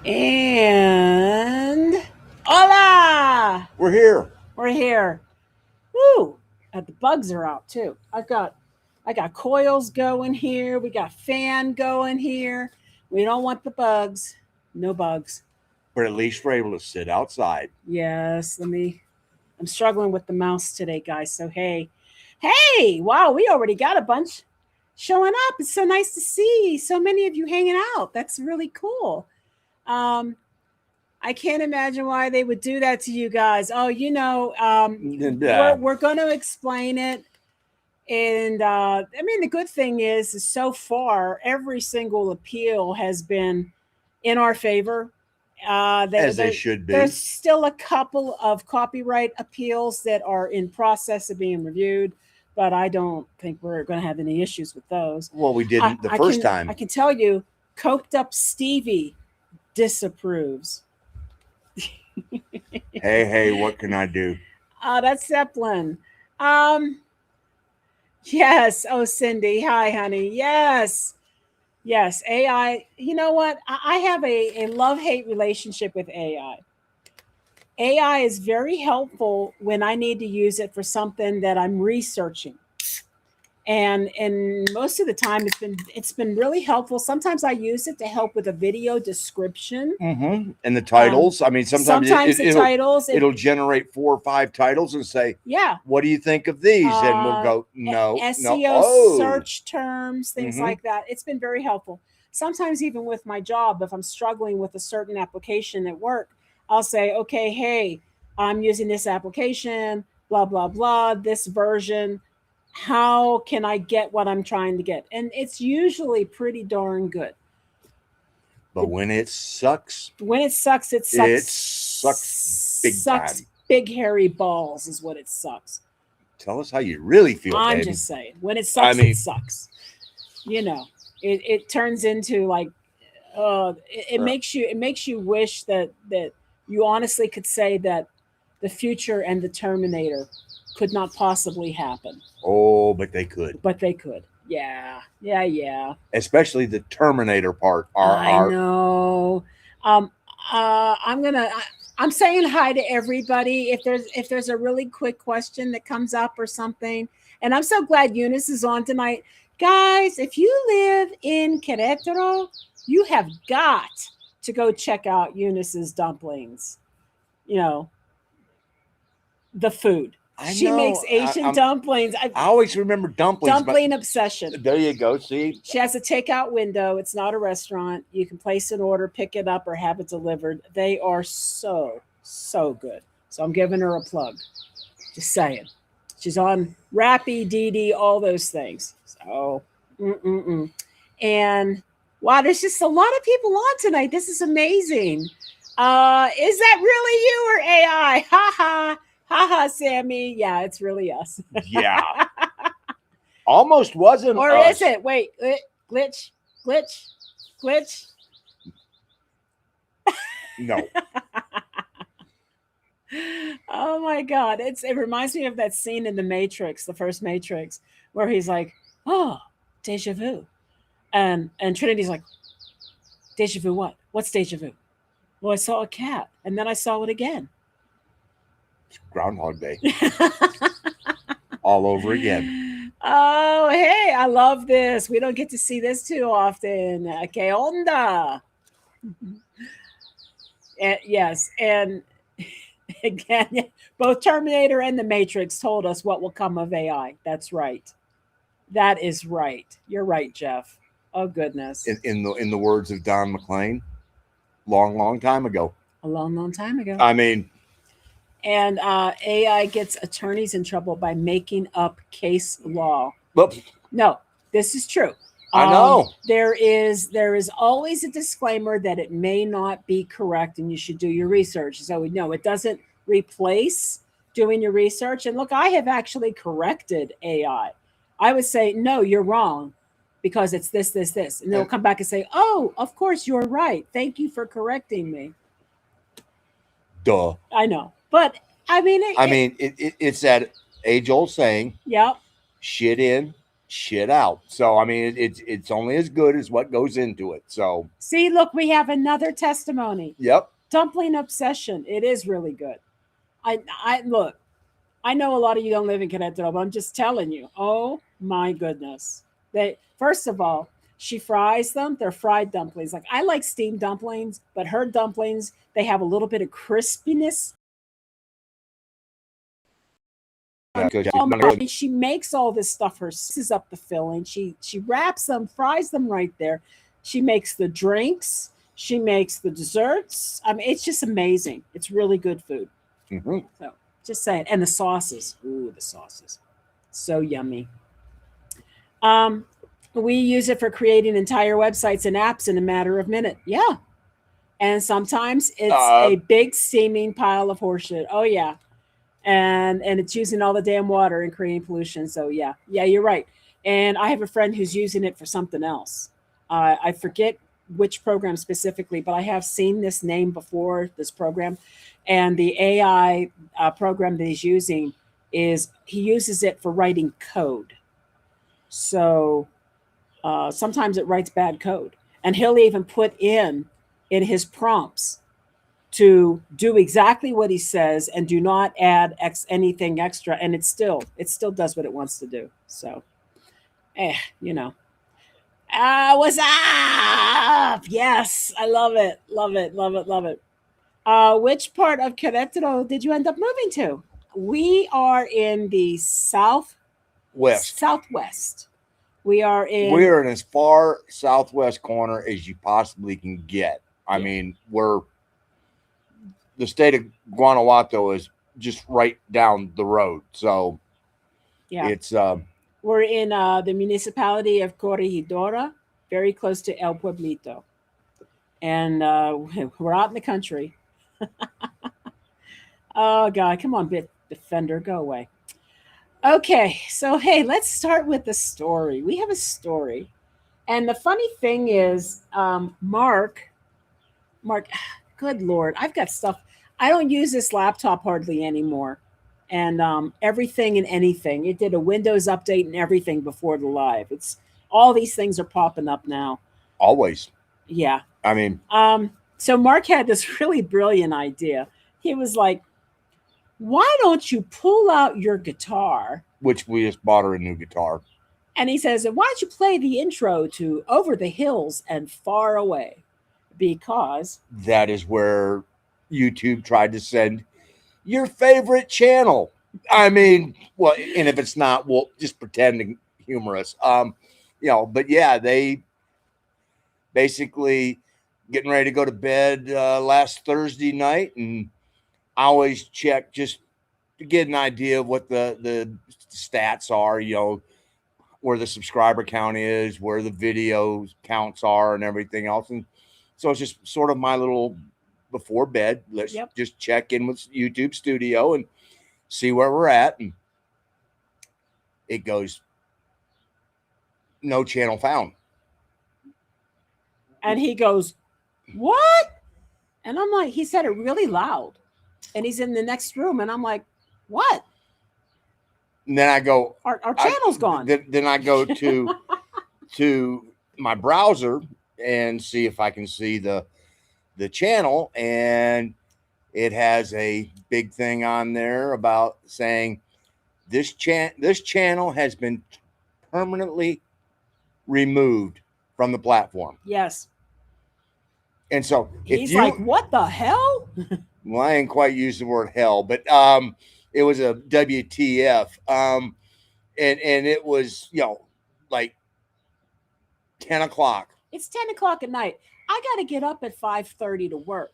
And hola! We're here. We're here. Woo! The bugs are out too. I got coils going here. We got fan going here. We don't want the bugs. No bugs. But at least we're able to sit outside. Yes, I'm struggling with the mouse today, guys. So hey. Hey! Wow, we already got a bunch showing up. It's so nice to see so many of you hanging out. That's really cool. Um, I can't imagine why they would do that to you guys. Oh, we're going to explain it. And I mean, the good thing is so far, every single appeal has been in our favor. As they should be. There's still a couple of copyright appeals that are in process of being reviewed, but I don't think we're going to have any issues with those. Well, we didn't the first time. I can tell you, Coked Up Stevie disapproves. Hey, what can I do? That's Zeppelin. Yes. Oh, Cindy. Hi, honey. Yes. Yes. AI. You know what? I have a love-hate relationship with AI. AI is very helpful when I need to use it for something that I'm researching. And most of the time it's been really helpful. Sometimes I use it to help with a video description. Mm-hmm. And the titles. I mean, sometimes the titles it'll generate 4 or 5 titles and say, yeah, what do you think of these? And we'll go, no, SEO search terms, things like that. It's been very helpful. Sometimes even with my job, if I'm struggling with a certain application at work, I'll say, okay, hey, I'm using this application, blah, blah, blah, this version. How can I get what I'm trying to get? And it's usually pretty darn good. But when it sucks, it sucks. It sucks big time. Big hairy balls is what it sucks. Tell us how you really feel. I'm baby. Just saying, when it sucks, it sucks. You know, it turns into like, it makes you wish that you honestly could say that the future and the Terminator could not possibly happen. Oh, but they could. Yeah. Especially the Terminator part. I know. I'm saying hi to everybody. If there's a really quick question that comes up or something, and I'm so glad Eunice is on tonight, guys. If you live in Querétaro, you have got to go check out Eunice's dumplings. You know, the food. She makes Asian dumplings. I always remember dumplings. Dumpling obsession. There you go. See? She has a takeout window. It's not a restaurant. You can place an order, pick it up, or have it delivered. They are so good. So I'm giving her a plug. Just saying. She's on Rappi, DD, all those things. So, And, wow, there's just a lot of people on tonight. This is amazing. Is that really you or AI? Ha ha. Haha, Sammy. Yeah, it's really us. Yeah. Almost wasn't or us. Is it? Wait, glitch. No. Oh my God. It reminds me of that scene in The Matrix, the first Matrix, where he's like, oh, deja vu. And Trinity's like, deja vu what? What's deja vu? Well, I saw a cat, and then I saw it again. Groundhog Day. All over again. Oh, hey, I love this. We don't get to see this too often. Que onda? And, yes, and again, both Terminator and The Matrix told us what will come of AI. That's right. That is right. You're right, Jeff. Oh, goodness. In the words of Don McLean, long time ago. A long time ago. I mean... And AI gets attorneys in trouble by making up case law. Well, no, this is true. I know. There is always a disclaimer that it may not be correct and you should do your research. So no, it doesn't replace doing your research. And look, I have actually corrected AI. I would say, no, you're wrong because it's this. And they'll come back and say, oh, of course you're right. Thank you for correcting me. Duh. I know. But I mean, it's that age-old saying. Yep. Shit in, shit out. So I mean, it's only as good as what goes into it. So See, look, we have another testimony. yep. Dumpling obsession. It is really good. I look. I know a lot of you don't live in Querétaro, but I'm just telling you. Oh my goodness! They first of all, she fries them. They're fried dumplings. Like I like steamed dumplings, but her dumplings they have a little bit of crispiness. Yeah, 'cause Oh my, it's- she makes all this stuff. Her is up the filling. She wraps them, fries them right there. She makes the drinks. She makes the desserts. I mean, it's just amazing. It's really good food. Mhm. So just saying. And the sauces. Ooh, the sauces. So yummy. Um, we use it for creating entire websites and apps in a matter of minutes. Yeah. And sometimes it's a big steaming pile of horseshit. Oh yeah. And it's using all the damn water and creating pollution. So yeah, you're right. And I have a friend who's using it for something else. I forget which program specifically, but I have seen this name before, this program. And the AI program that he's using is he uses it for writing code. So sometimes it writes bad code, and he'll even put in his prompts to do exactly what he says and do not add anything extra, and it still does what it wants to do. So you know. What's up? Yes, I love it, love it, love it, love it. Which part of Querétaro did you end up moving to? We are in the southwest. We are in We're in as far southwest corner as you possibly can get. I mean, we're the state of Guanajuato is just right down the road. So yeah. it's We're in the municipality of Corregidora, very close to El Pueblito. And we're out in the country. Oh, God. Come on, Defender. Go away. Okay. So, hey, let's start with the story. We have a story. And the funny thing is, Mark, good Lord, I've got stuff. I don't use this laptop hardly anymore. And everything and anything. It did a Windows update and everything before the live. It's all these things are popping up now. always. Yeah. I mean, So Mark had this really brilliant idea. He was like, why don't you pull out your guitar? which we just bought her a new guitar. And he says, why don't you play the intro to Over the Hills and Far Away? Because that is where YouTube tried to send your favorite channel. I mean, well, and if it's not, we'll just pretend to humor us. But yeah, they basically getting ready to go to bed last Thursday night, and I always check just to get an idea of what the stats are, where the subscriber count is, where the video counts are, and everything else. And so it's just sort of my little before bed. Let's just check in with YouTube Studio and see where we're at. And it goes, no channel found. And he goes, what? And I'm like, he said it really loud. And he's in the next room. And I'm like, what? And then I go, our channel's gone. Then I go to my browser and see if I can see the channel, and it has a big thing on there about saying this channel has been permanently removed from the platform. Yes. And so he's like, what the hell? Well, I ain't quite used the word hell, but it was a WTF. And it was, like 10 o'clock. It's 10 o'clock at night. I got to get up at 5:30 to work.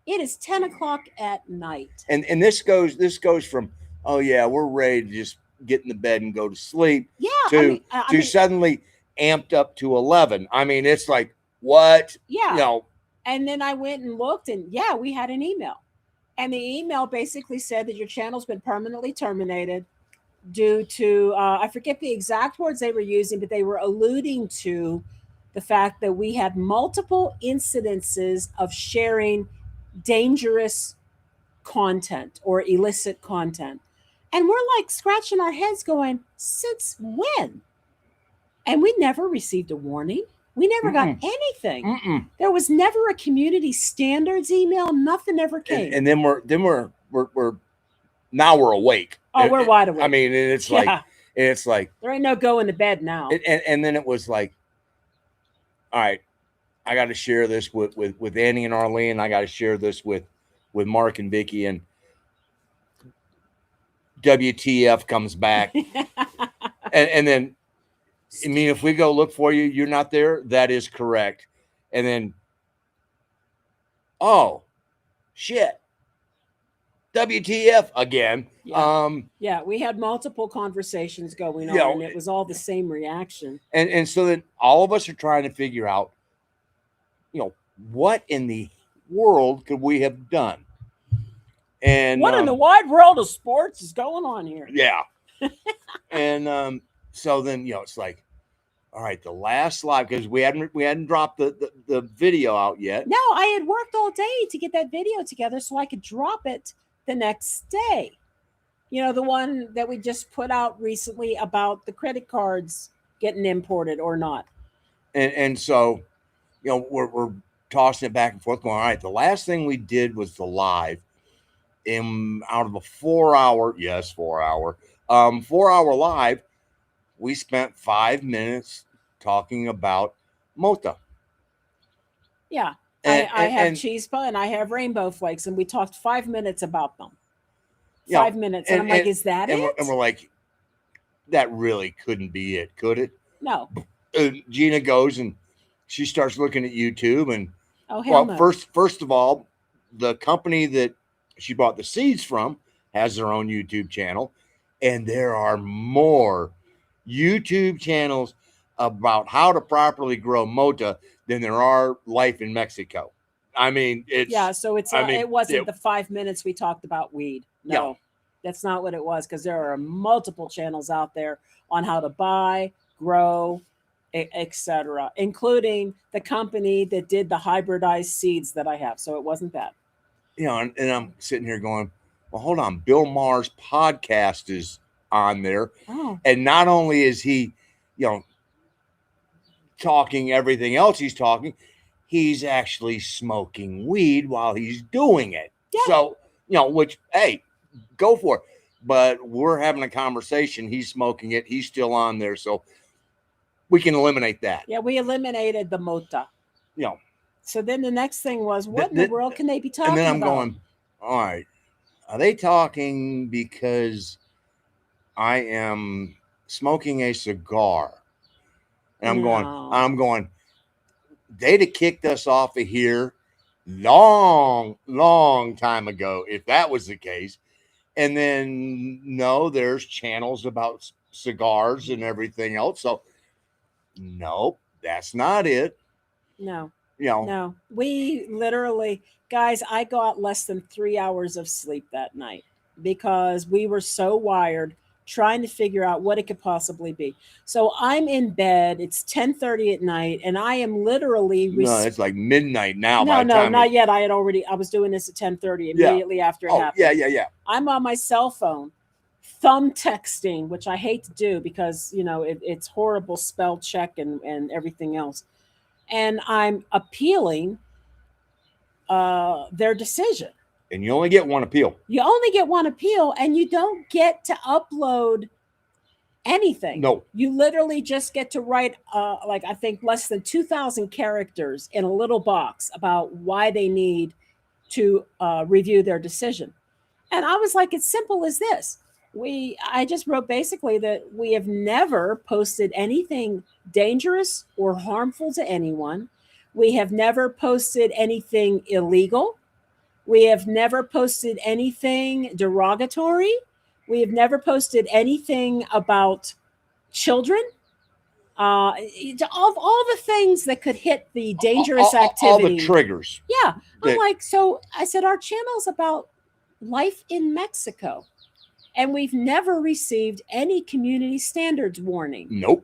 It is 10 o'clock at night. And this goes from, oh yeah, we're ready to just get in the bed and go to sleep. Yeah. To suddenly amped up to 11. I mean, it's like, what? Yeah. And then I went and looked, and we had an email. And the email basically said that your channel's been permanently terminated due to, I forget the exact words they were using, but they were alluding to the fact that we had multiple incidences of sharing dangerous content or illicit content. And we're like scratching our heads going, since when? And we never received a warning. We never got anything. There was never a community standards email. Nothing ever came. And then we're now we're awake. Oh, we're wide awake. I mean, it's like there ain't no going to bed now. And then it was like, all right, I got to share this with Annie and Arlene. I got to share this with Mark and Vicky, and WTF comes back. and then, I mean, if we go look for you, you're not there. That is correct. And then, oh, shit. WTF again. Yeah. We had multiple conversations going on, and it was all the same reaction. And so then all of us are trying to figure out, what in the world could we have done? And what in the wide world of sports is going on here? Yeah. And so then, it's like, all right, the last live, because we hadn't dropped the video out yet. No, I had worked all day to get that video together so I could drop it the next day. The one that we just put out recently about the credit cards getting imported or not. And so, we're tossing it back and forth, going, all right, the last thing we did was the live. Out of a 4-hour live, we spent 5 minutes talking about Mota. Yeah. I have chispa and I have rainbow flakes, and we talked 5 minutes about them. 5 minutes. And I'm like, is that it? And we're like, that really couldn't be it, could it? No. Gina goes and she starts looking at YouTube, and no. First of all, the company that she bought the seeds from has their own YouTube channel, and there are more YouTube channels about how to properly grow Mota than there are life in Mexico. I mean, so it wasn't the 5 minutes we talked about weed. No, that's not what it was, because there are multiple channels out there on how to buy, grow, etc., including the company that did the hybridized seeds that I have. So it wasn't that. And I'm sitting here going, well, hold on. Bill Maher's podcast is on there. Oh. And not only is he, talking everything else he's talking, he's actually smoking weed while he's doing it. Yeah. So, which, hey, go for it. But we're having a conversation. He's smoking it. He's still on there. So we can eliminate that. Yeah, we eliminated the Mota. So then the next thing was, what in the world can they be talking about? And then I'm going, all right, are they talking because I am smoking a cigar? And I'm going, they'd have kicked us off of here long time ago if that was the case. And then, no, there's channels about cigars and everything else. So, nope, that's not it. No. No, we literally, guys, I got less than 3 hours of sleep that night because we were so wired trying to figure out what it could possibly be. So I'm in bed. It's 10:30 at night, and I am literally. No, it's like midnight now. No, not yet. I was doing this at 10:30 immediately after it happened. Yeah. I'm on my cell phone, thumb texting, which I hate to do because it's horrible spell check and everything else. And I'm appealing their decision. And you only get one appeal. You only get one appeal, and you don't get to upload anything. No. You literally just get to write, I think, less than 2,000 characters in a little box about why they need to review their decision. And I was like, it's simple as this. I just wrote basically that we have never posted anything dangerous or harmful to anyone. We have never posted anything illegal. We have never posted anything derogatory. We have never posted anything about children. All the things that could hit the dangerous activity. All the triggers. Yeah. So I said, our channel's about life in Mexico. And we've never received any community standards warning. Nope.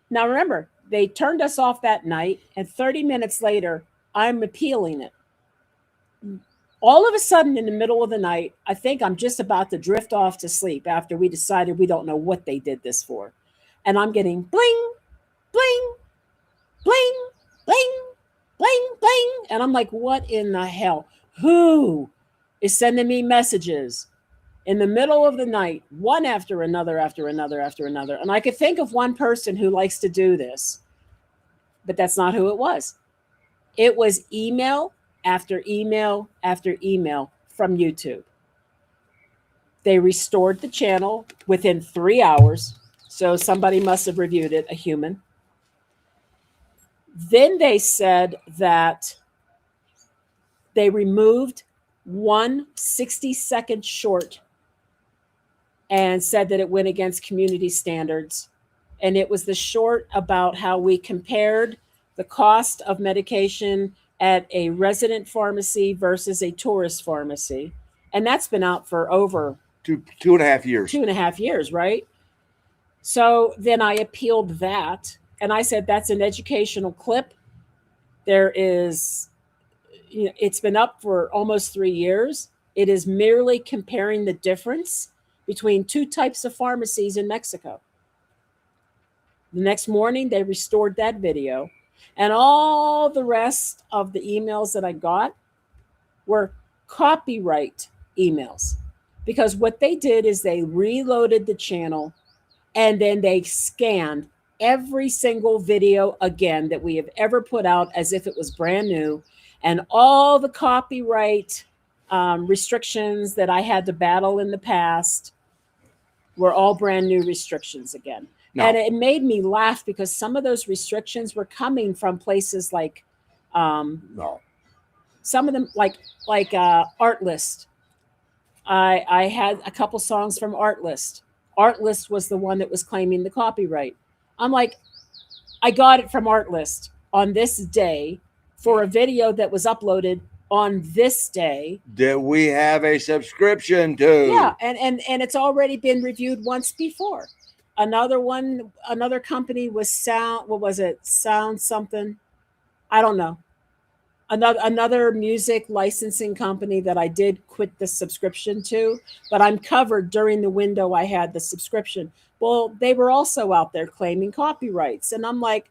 Now, remember, they turned us off that night, and 30 minutes later, I'm appealing it. All of a sudden, in the middle of the night, I think I'm just about to drift off to sleep after we decided we don't know what they did this for. and I'm getting bling, bling, bling, bling, bling, bling. And I'm like, what in the hell? Who is sending me messages in the middle of the night, one after another, after another, after another? And I could think of one person who likes to do this, but that's not who it was. It was email after email after email from YouTube. They restored the channel within 3 hours. So somebody must have reviewed it, a human. Then they said that they removed one 60-second short and said that it went against community standards. And it was the short about how we compared the cost of medication at a resident pharmacy versus a tourist pharmacy. And that's been out for over 2.5 years. 2.5 years, right? So then I appealed that, and I said that's an educational clip. There is, it's been up for almost 3 years. It is merely comparing the difference between two types of pharmacies in Mexico. The next morning, they restored that video, and all the rest of the emails that I got were copyright emails, because what they did is they reloaded the channel and then they scanned every single video again that we have ever put out as if it was brand new. And all the copyright restrictions that I had to battle in the past were all brand new restrictions again. No. And it made me laugh because some of those restrictions were coming from places like, no, some of them like Artlist. I had a couple songs from Artlist. Artlist was the one that was claiming the copyright. I'm like, I got it from Artlist on this day for a video that was uploaded on this day that we have a subscription to. Yeah, and it's already been reviewed once before. Another company was Sound, what was it? Sound something. I don't know. Another music licensing company that I did quit the subscription to, but I'm covered during the window I had the subscription. Well, they were also out there claiming copyrights. And I'm like,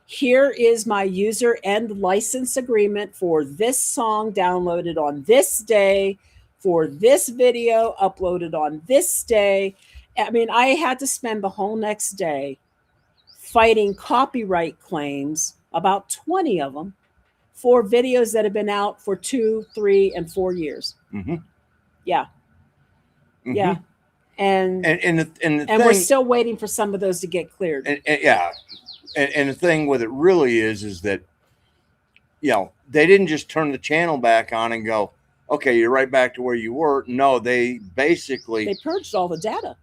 here is my user end license agreement for this song downloaded on this day, for this video uploaded on this day. I mean, I had to spend the whole next day fighting copyright claims, about 20 of them, for videos that have been out for 2, 3, and 4 years. Mm-hmm. Yeah. Mm-hmm. Yeah. And we're still waiting for some of those to get cleared. Yeah. And the thing with it really is that, they didn't just turn the channel back on and go, okay, you're right back to where you were. No, they purged all the data.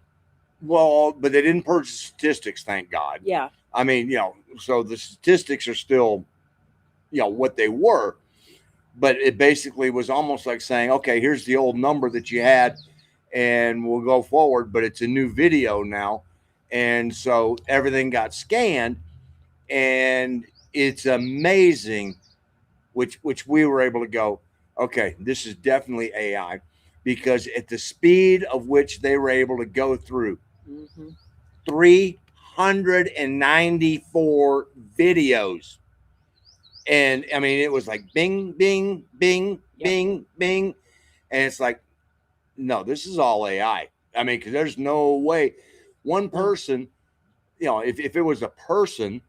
Well, but they didn't purge the statistics, thank God. Yeah. I mean, so the statistics are still, what they were, but it basically was almost like saying, okay, here's the old number that you had and we'll go forward, but it's a new video now. And so everything got scanned, and it's amazing, which we were able to go, okay, this is definitely AI, because at the speed of which they were able to go through 394 videos. And I mean, it was like bing, bing, bing, bing, bing. And it's like, no, this is all AI. I mean, because there's no way one person, if it was a person,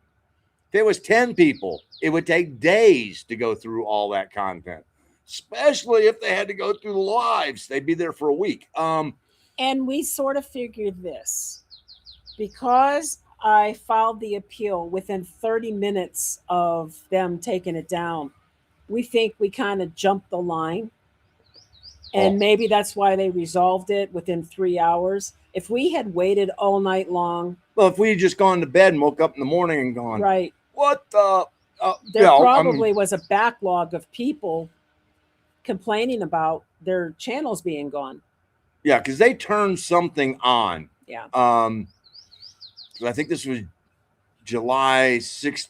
if it was 10 people, it would take days to go through all that content, especially if they had to go through the lives. They'd be there for a week. And we sort of figured this, because I filed the appeal within 30 minutes of them taking it down. We think we kind of jumped the line. And maybe that's why they resolved it within 3 hours. If we had waited all night long. Well, if we had just gone to bed and woke up in the morning and gone, right, what the? There probably was a backlog of people complaining about their channels being gone. Yeah, because they turned something on. Yeah. I think this was July 6th,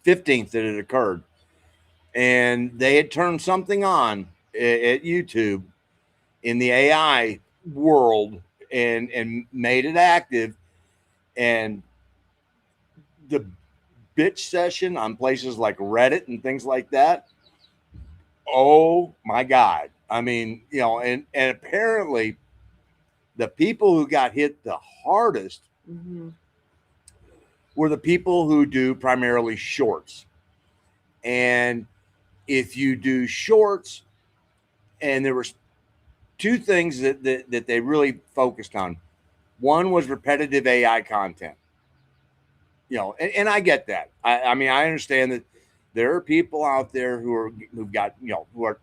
15th that it occurred. And they had turned something on at YouTube in the AI world and made it active. And the bitch session on places like Reddit and things like that, oh my God. I mean, and apparently the people who got hit the hardest were the people who do primarily shorts. And if you do shorts, and there were two things that they really focused on. One was repetitive AI content. And I get that. I mean, I understand that there are people out there who've got, who are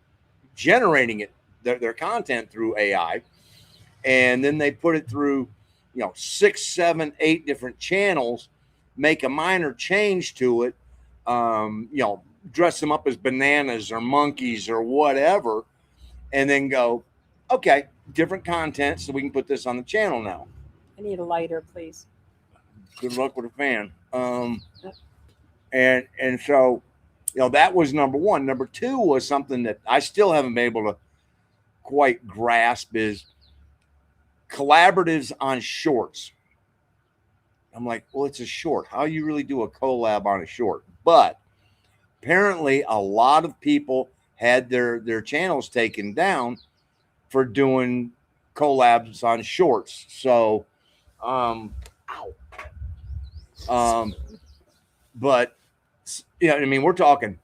generating their content through AI, and then they put it through, 6, 7, 8 different channels, make a minor change to it, dress them up as bananas or monkeys or whatever, and then go, okay, different content, so we can put this on the channel now. I need a lighter, please. Good luck with a fan. And so, that was number one. Number two was something that I still haven't been able to quite grasp is collaboratives on shorts. I'm like, well, it's a short. How you really do a collab on a short? But apparently a lot of people had their channels taken down for doing collabs on shorts. So, but I mean, we're talking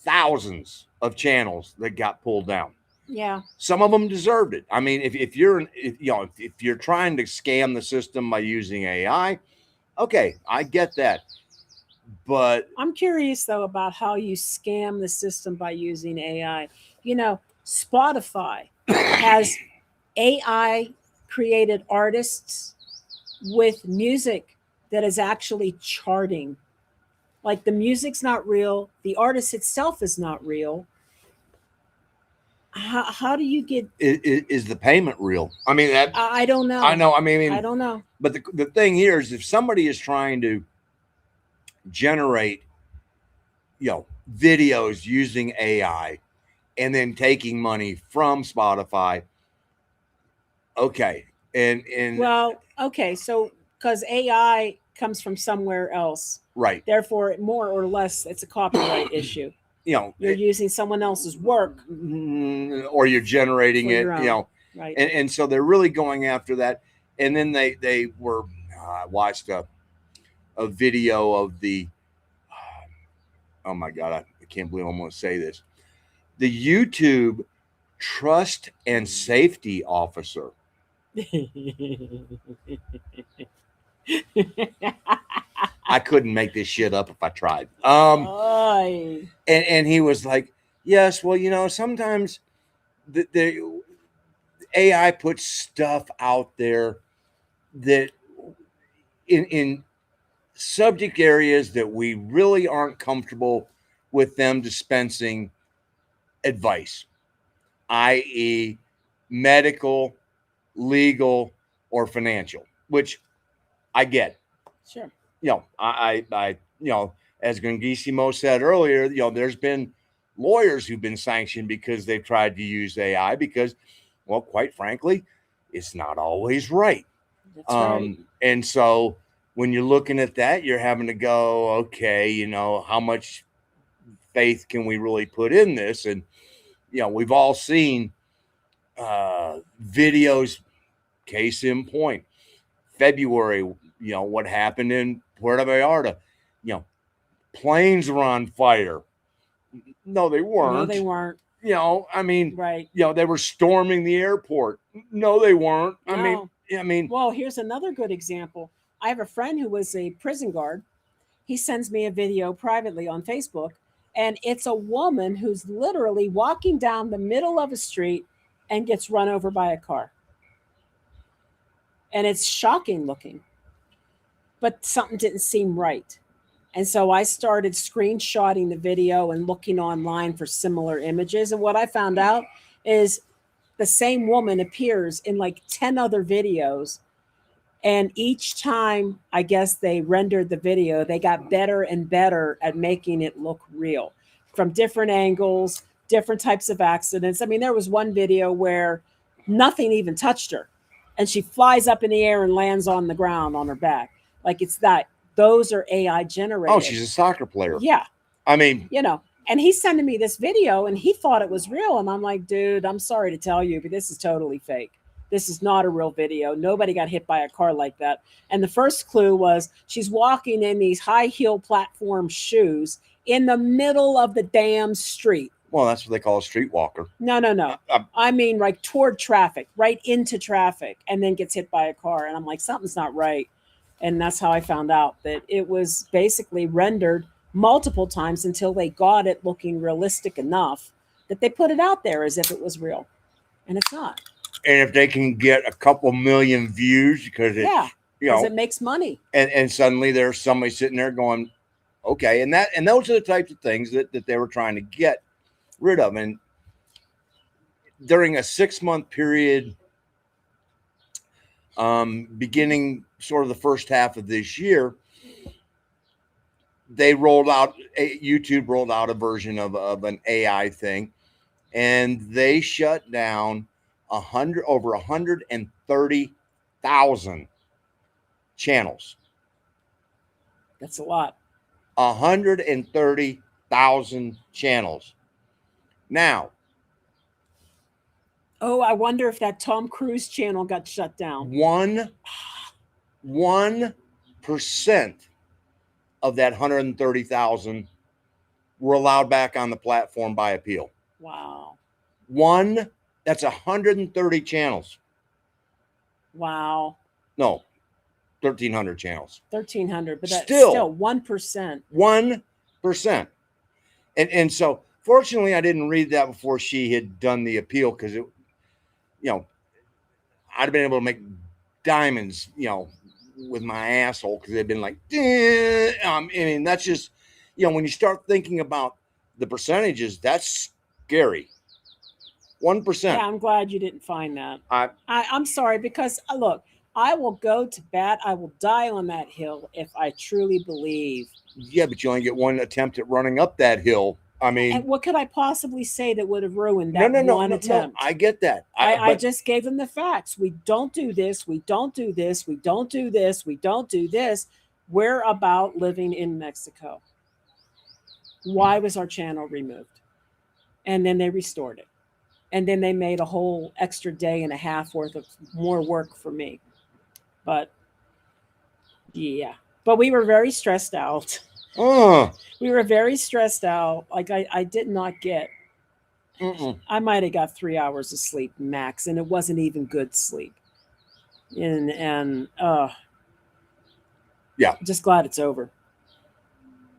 thousands of channels that got pulled down. Yeah. Some of them deserved it. I mean, if you're trying to scam the system by using AI, okay, I get that. But I'm curious though about how you scam the system by using AI. Spotify has AI created artists with music that is actually charting. Like the music's not real, the artist itself is not real. How do you get? Is the payment real? I mean, I don't know. I know. I mean, I don't know. But the thing here is, if somebody is trying to generate, videos using AI and then taking money from Spotify, okay, and well, okay, so because AI comes from somewhere else, right? Therefore, more or less, it's a copyright issue. You're using someone else's work, or you're generating it, right? And so they're really going after that. And then they were, I watched a video of the, oh my God, I can't believe I'm going to say this, the YouTube trust and safety officer. I couldn't make this shit up if I tried. And he was like, yes, well, sometimes the AI puts stuff out there that in subject areas that we really aren't comfortable with them dispensing advice, i.e. medical, legal, or financial, which I get. Sure. I as Gringosimo said earlier, there's been lawyers who've been sanctioned because they've tried to use AI because, well, quite frankly, it's not always right. That's right. And so when you're looking at that, you're having to go, okay, how much faith can we really put in this? And, we've all seen videos, case in point, February, what happened in Puerto Vallarta, planes were on fire. No, they weren't. No, they weren't. I mean, right. They were storming the airport. No, they weren't. No. I mean, well, here's another good example. I have a friend who was a prison guard. He sends me a video privately on Facebook, and it's a woman who's literally walking down the middle of a street and gets run over by a car. And it's shocking looking, but something didn't seem right. And so I started screenshotting the video and looking online for similar images. And what I found out is the same woman appears in like 10 other videos. And each time, I guess they rendered the video, they got better and better at making it look real from different angles, different types of accidents. I mean, there was one video where nothing even touched her. and she flies up in the air and lands on the ground on her back. Like it's that. Those are AI generated. Oh, she's a soccer player. Yeah. I mean, you know, and he's sending me this video and he thought it was real. And I'm like, dude, I'm sorry to tell you, but this is totally fake. This is not a real video. Nobody got hit by a car like that. And the first clue was she's walking in these high heel platform shoes in the middle of the damn street. well, that's what they call a streetwalker. No. I mean, like toward traffic, right into traffic, and then gets hit by a car. And I'm like, something's not right. And that's how I found out that it was basically rendered multiple times until they got it looking realistic enough that they put it out there as if it was real. And it's not. And if they can get a couple million views because it, because it makes money. And suddenly there's somebody sitting there going, okay. And those are the types of things that they were trying to get rid of. And during a 6-month period, beginning sort of the first half of this year, YouTube rolled out a version of an AI thing, and they shut down over 130,000 channels. That's a lot. 130,000 channels. Now, oh, I wonder if that Tom Cruise channel got shut down. 1% of that 130,000 were allowed back on the platform by appeal. Wow. That's 130 channels. Wow. No, 1,300 channels. 1,300, but that's still 1%. 1%. And so, fortunately, I didn't read that before she had done the appeal, because it, I'd have been able to make diamonds, with my asshole, because they've been like, I mean, that's just, when you start thinking about the percentages, that's scary. 1%. Yeah, I'm glad you didn't find that. I'm sorry, because look, I will go to bat. I will die on that hill if I truly believe. Yeah, but you only get one attempt at running up that hill. I mean, and what could I possibly say that would have ruined that one attempt? I get that. I just gave them the facts. We don't do this. We don't do this. We don't do this. We don't do this. We're about living in Mexico. Why was our channel removed? And then they restored it. And then they made a whole extra day and a half worth of more work for me. But yeah, but we were very stressed out. We were very stressed out. Like I did not get, I might've got 3 hours of sleep max, and it wasn't even good sleep. And yeah, just glad it's over.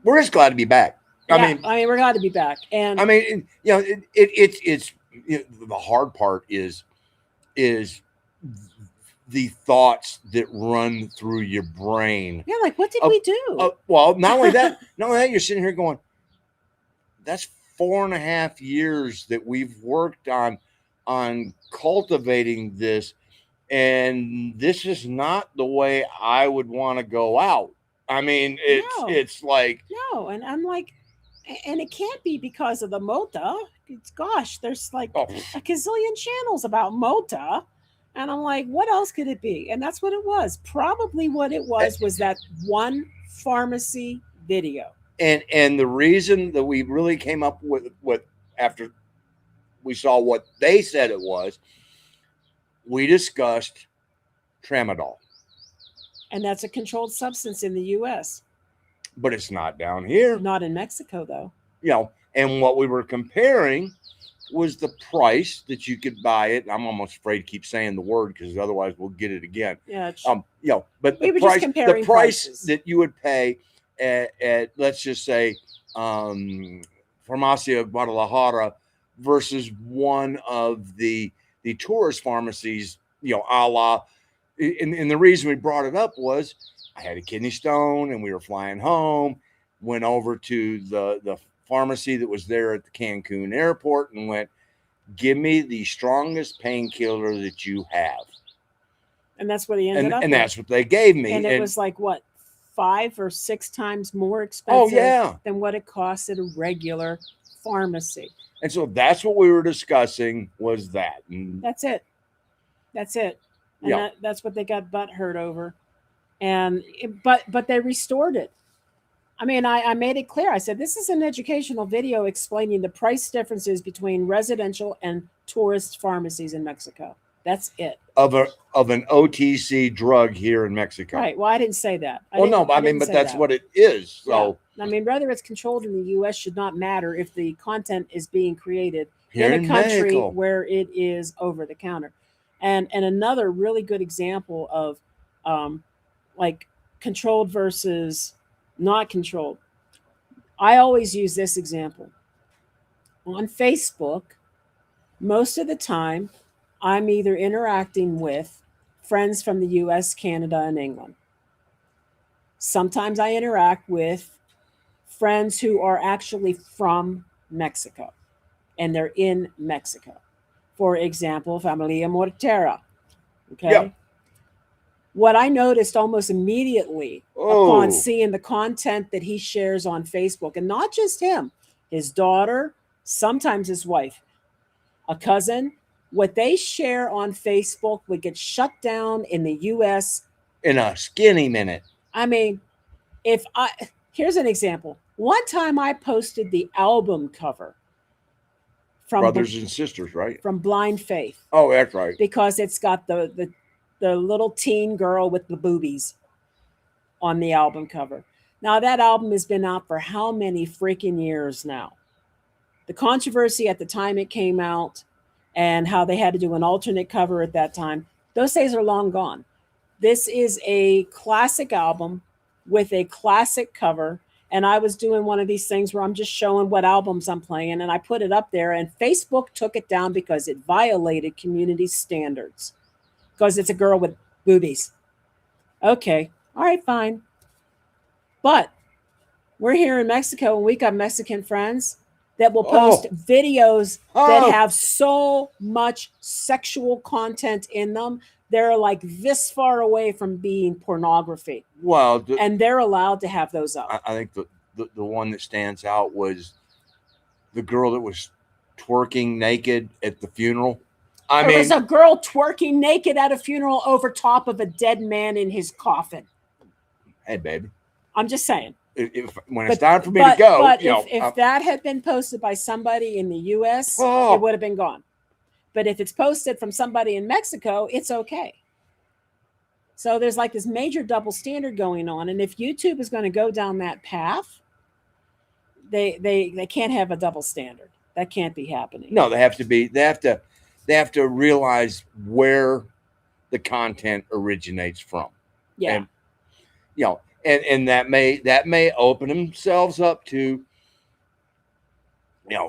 We're just glad to be back. I mean, we're glad to be back. And I mean, it's the hard part is the thoughts that run through your brain. Yeah, like what did we do? Well, not only that, you're sitting here going, that's 4.5 years that we've worked on cultivating this, and this is not the way I would want to go out. I mean, it's like no, and I'm like, and it can't be because of the Mota. Gosh, there's like a gazillion channels about Mota. And I'm like, what else could it be? And that's what it was. Probably what it was that one pharmacy video. And the reason that we really came up with after we saw what they said it was, we discussed tramadol. And that's a controlled substance in the U.S. But it's not down here. Not in Mexico, though. And what we were comparing was the price that you could buy it. I'm almost afraid to keep saying the word because otherwise we'll get it again. Yeah. But the price that you would pay at let's just say Farmacia Guadalajara versus one of the tourist pharmacies, a la. And the reason we brought it up was I had a kidney stone and we were flying home, went over to the pharmacy that was there at the Cancun airport and went, give me the strongest painkiller that you have. And that's what he ended up with. And that's what they gave me. And it was like, what, 5 or 6 times more expensive than what it costs at a regular pharmacy. And so that's what we were discussing was that. And that's it. and Yeah. that's what they got butt hurt over. And but they restored it. I mean, I made it clear. I said this is an educational video explaining the price differences between residential and tourist pharmacies in Mexico. That's it. Of an OTC drug here in Mexico. Right. Well, I didn't say that. Well, no, I mean, but that's what it is. So, yeah. I mean, whether it's controlled in the U.S. should not matter if the content is being created here in a country Mexico, where it is over the counter. And another really good example of like controlled versus not controlled. I always use this example. On Facebook, most of the time, I'm either interacting with friends from the US, Canada, and England. Sometimes I interact with friends who are actually from Mexico and they're in Mexico. For example, Familia Mortera. Okay. Yeah. What I noticed almost immediately upon seeing the content that he shares on Facebook, and not just him, his daughter, sometimes his wife, a cousin, what they share on Facebook would get shut down in the US in a skinny minute. I mean, here's an example. One time I posted the album cover from Brothers and Sisters, right? From Blind Faith. Oh, that's right. Because it's got the little teen girl with the boobies on the album cover. Now that album has been out for how many freaking years now? The controversy at the time it came out and how they had to do an alternate cover at that time, those days are long gone. This is a classic album with a classic cover. And I was doing one of these things where I'm just showing what albums I'm playing. And I put it up there and Facebook took it down because it violated community standards. Because it's a girl with boobies. Okay. All right, fine. But we're here in Mexico and we got Mexican friends that will post videos that have so much sexual content in them. They're like this far away from being pornography. Well, and they're allowed to have those up. I think the one that stands out was the girl that was twerking naked at the funeral. There was a girl twerking naked at a funeral over top of a dead man in his coffin. Hey, baby. I'm just saying. When it's time for me to go. But if that had been posted by somebody in the U.S., it would have been gone. But if it's posted from somebody in Mexico, it's okay. So there's like this major double standard going on. And if YouTube is going to go down that path, they can't have a double standard. That can't be happening. No, they have to realize where the content originates from. Yeah. And, and that may open themselves up to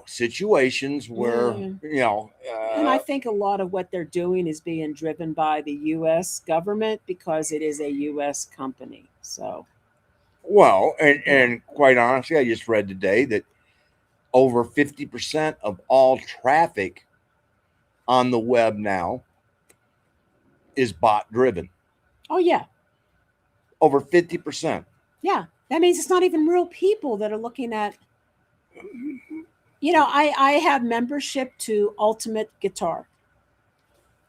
situations where and I think a lot of what they're doing is being driven by the U.S. government because it is a U.S. company. So, and quite honestly, I just read today that over 50% of all traffic on the web now is bot driven. Oh yeah, over 50%. Yeah, that means it's not even real people that are looking at. I have membership to Ultimate Guitar.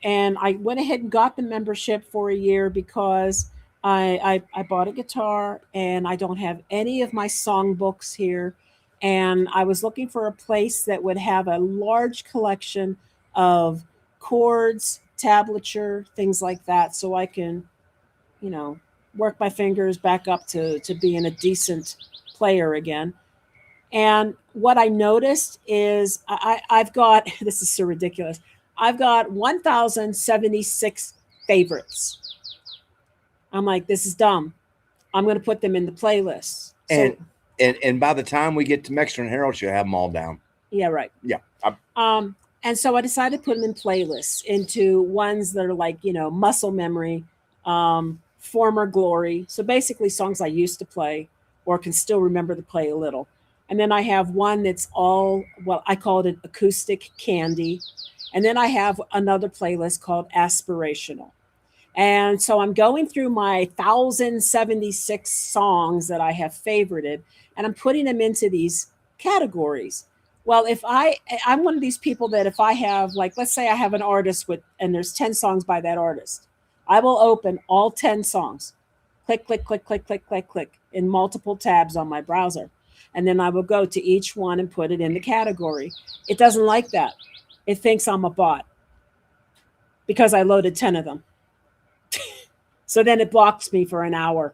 And I went ahead and got the membership for a year because I bought a guitar and I don't have any of my songbooks here. And I was looking for a place that would have a large collection of chords, tablature, things like that. So I can, work my fingers back up to being a decent player again. And what I noticed is I've got, this is so ridiculous, I've got 1,076 favorites. I'm like, this is dumb. I'm going to put them in the playlist. And by the time we get to Mexican Herald, you'll have them all down. Yeah, right. Yeah. And so I decided to put them in playlists into ones that are like, muscle memory, former glory. So basically songs I used to play or can still remember to play a little. And then I have one that's all, I called it acoustic candy. And then I have another playlist called aspirational. And so I'm going through my 1,076 songs that I have favorited, and I'm putting them into these categories. Well, I'm one of these people that if I have, like, let's say I have an artist and there's 10 songs by that artist. I will open all 10 songs. Click, click, click, click, click, click, click in multiple tabs on my browser. And then I will go to each one and put it in the category. It doesn't like that. It thinks I'm a bot because I loaded 10 of them. So then it blocks me for an hour.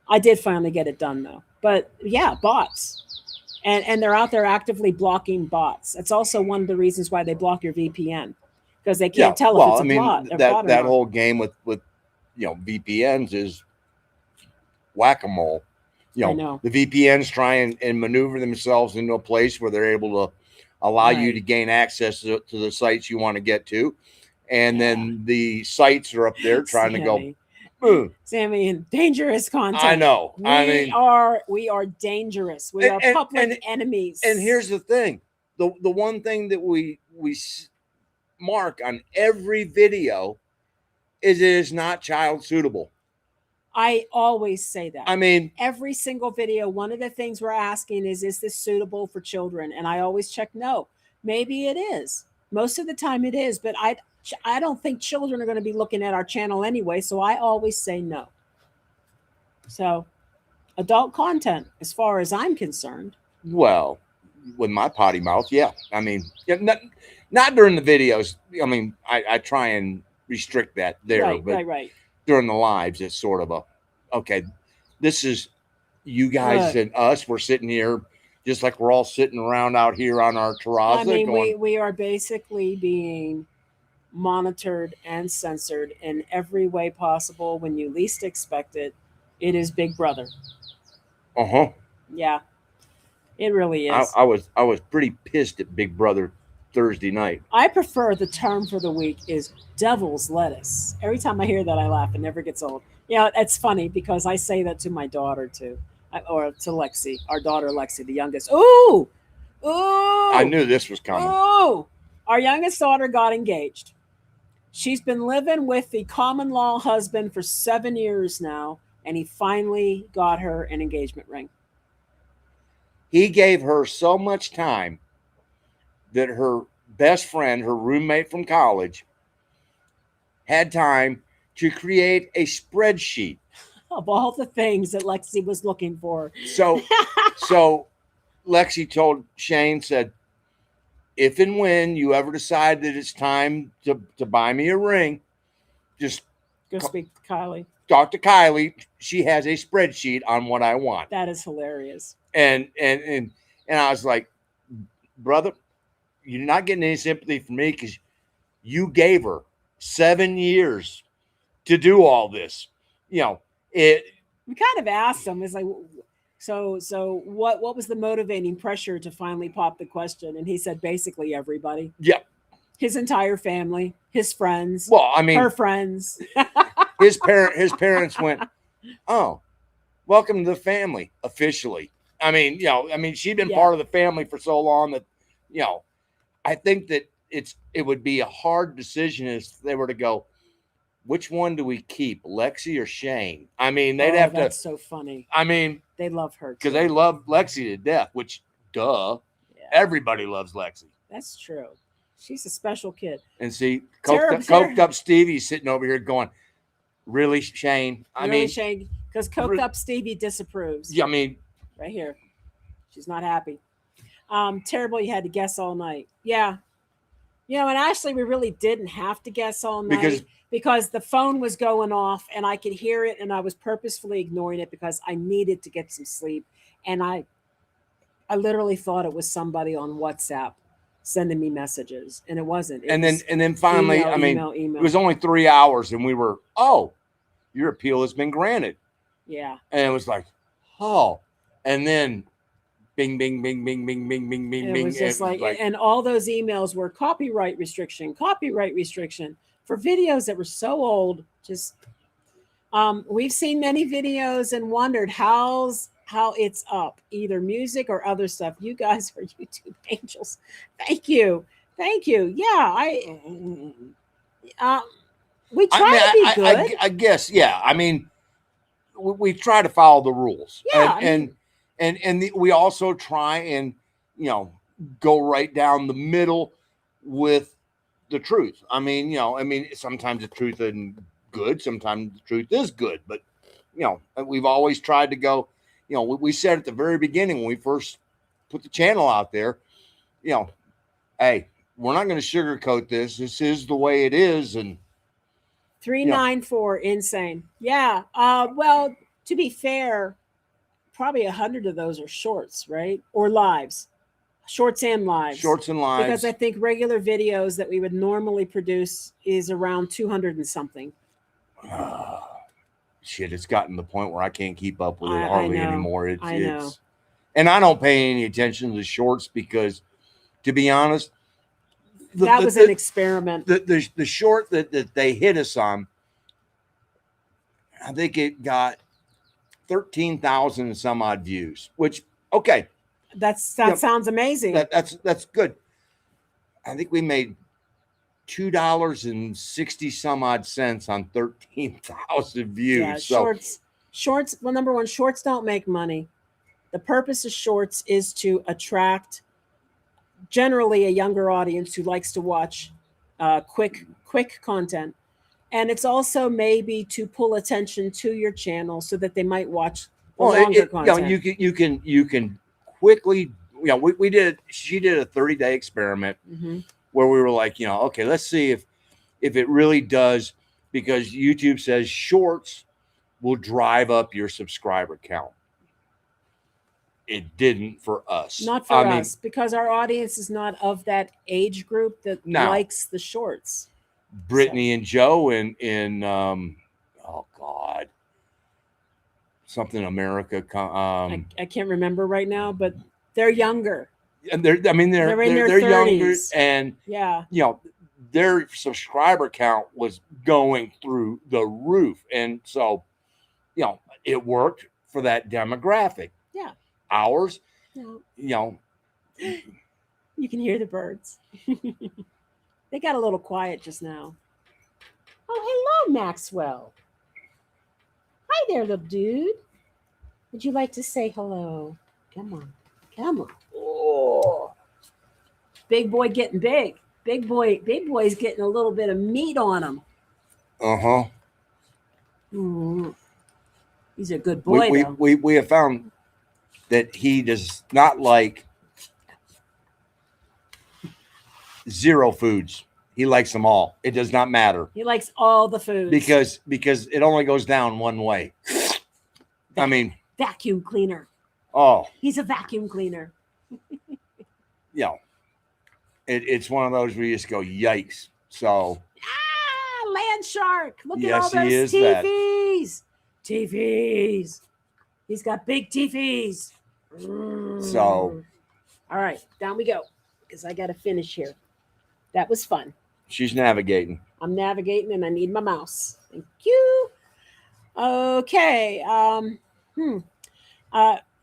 I did finally get it done though. But yeah, bots. And they're out there actively blocking bots. That's also one of the reasons why they block your VPN, because they can't tell if it's a bot. That whole game with VPNs is whack-a-mole. I know. The VPNs try and maneuver themselves into a place where they're able to allow you to gain access to the sites you want to get to, and then the sites are up there trying to go. Sammy, and dangerous content. I know. We are dangerous. We are public enemies. And here's the thing: the one thing that we mark on every video is it is not child suitable. I always say that. I mean, every single video, one of the things we're asking is this suitable for children? And I always check no. Maybe it is. Most of the time it is, but I don't think children are going to be looking at our channel anyway, so I always say no. So, adult content, as far as I'm concerned. Well, with my potty mouth, yeah. I mean, not during the videos. I mean, I try and restrict that there. Right. During the lives, it's sort of okay, this is you guys and us. We're sitting here just like we're all sitting around out here on our terraza. I mean, we are basically being monitored and censored in every way possible. When you least expect it, it is Big Brother. Yeah, it really is. I was pretty pissed at Big Brother Thursday night. I prefer the term for the week is devil's lettuce. Every time I hear that, I laugh. It never gets old. Yeah, it's funny because I say that to my daughter too, or to Lexi, our daughter Lexi, the youngest. Ooh, I knew this was coming. Ooh, our youngest daughter got engaged. She's been living with the common law husband for 7 years now, and he finally got her an engagement ring. He gave her so much time that her best friend, her roommate from college, had time to create a spreadsheet of all the things that Lexi was looking for. So Lexi told Shane, said, if and when you ever decide that it's time to buy me a ring, just go speak to Kylie. Talk to Kylie. She has a spreadsheet on what I want. That is hilarious. And I was like, brother, you're not getting any sympathy from me because you gave her 7 years to do all this. We kind of asked him, it's like, so what was the motivating pressure to finally pop the question? And he said, basically everybody. Yeah. His entire family, his friends. Well, I mean, her friends. his parents went, oh, welcome to the family officially. I mean, she'd been part of the family for so long that, I think that it would be a hard decision if they were to go, which one do we keep, Lexi or Shane? I mean, they'd have to. That's so funny. I mean, they love her because they love Lexi to death, which, everybody loves Lexi. That's true. She's a special kid. And see, coked up Stevie sitting over here going, really, Shane? Shane, because coked up Stevie disapproves. Yeah, I mean, right here, she's not happy. Terrible. You had to guess all night. Yeah. And actually we really didn't have to guess all night because the phone was going off and I could hear it and I was purposefully ignoring it because I needed to get some sleep. And I literally thought it was somebody on WhatsApp sending me messages, and it wasn't. And then finally, email. It was only 3 hours and we were, your appeal has been granted. Yeah. And it was like, and then bing, bing, bing, bing, bing, bing, bing, bing, bing. It was just and all those emails were copyright restriction for videos that were so old. Just, we've seen many videos and wondered how it's up, either music or other stuff. You guys are YouTube angels. Thank you. Yeah, we try to be good. I guess, yeah. I mean, we try to follow the rules. Yeah, we also try and go right down the middle with the truth. I mean, sometimes the truth isn't good. Sometimes the truth is good. But, we've always tried to go, we said at the very beginning when we first put the channel out there, hey, we're not going to sugarcoat this. This is the way it is. And 394, insane. Yeah. Well, to be fair, probably 100 of those are shorts, right? Or lives. Shorts and lives. Shorts and lives. Because I think regular videos that we would normally produce is around 200 and something. Shit, it's gotten to the point where I can't keep up with it hardly anymore. I know. And I don't pay any attention to the shorts because, to be honest, that was an experiment. The short that they hit us on, I think it got 13,000 and some odd views, which, okay. That sounds amazing. That's good. I think we made $2.60 some odd cents on 13,000 views. Yeah, so shorts. Well, number one, shorts don't make money. The purpose of shorts is to attract generally a younger audience who likes to watch quick content. And it's also maybe to pull attention to your channel so that they might watch longer content. You can quickly, she did a 30-day experiment where we were like, okay, let's see if it really does, because YouTube says shorts will drive up your subscriber count. It didn't for us. Not for us, because our audience is not of that age group that likes the shorts. Brittany and Joe in oh God, something America. I can't remember right now, but they're younger. And they're in their 30s. Younger, and yeah, their subscriber count was going through the roof, and so it worked for that demographic. Yeah. Ours, you can hear the birds. They got a little quiet just now. Oh, hello, Maxwell. Hi there, little dude. Would you like to say hello? Come on. Oh, big boy getting big. Big boy's getting a little bit of meat on him. He's a good boy. We have found that he does not like zero foods. He likes them all. It does not matter. He likes all the foods because it only goes down one way. I mean, vacuum cleaner. Oh, he's a vacuum cleaner. It's one of those where you just go, yikes. So land shark. Look at all those teepees. Teepees. He's got big teepees. So, all right, down we go, because I got to finish here. That was fun. She's navigating. I'm navigating, and I need my mouse. Thank you. Okay.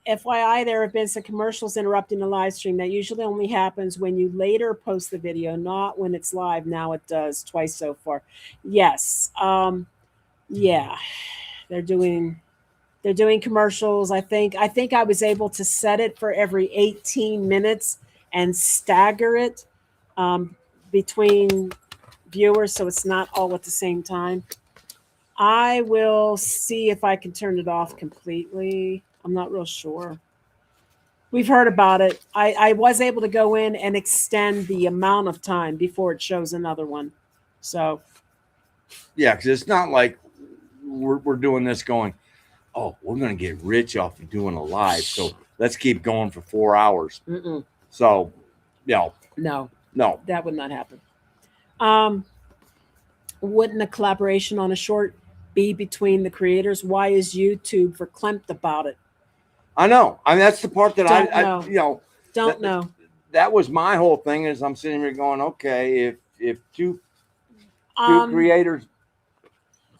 FYI, there have been some commercials interrupting the live stream. That usually only happens when you later post the video, not when it's live. Now it does twice so far. Yes. Yeah. They're doing commercials. I think I was able to set it for every 18 minutes and stagger it between viewers, so it's not all at the same time. I will see if I can turn it off completely. I'm not real sure. We've heard about it. I was able to go in and extend the amount of time before it shows another one. So yeah, because it's not like we're doing this going, oh, we're going to get rich off of doing a live, so let's keep going for 4 hours. So, no, that would not happen. Wouldn't a collaboration on a short be between the creators? Why is YouTube verklempt about it? I know. I mean, that's the part that don't know. That was my whole thing. Is I'm sitting here going, okay, if two creators.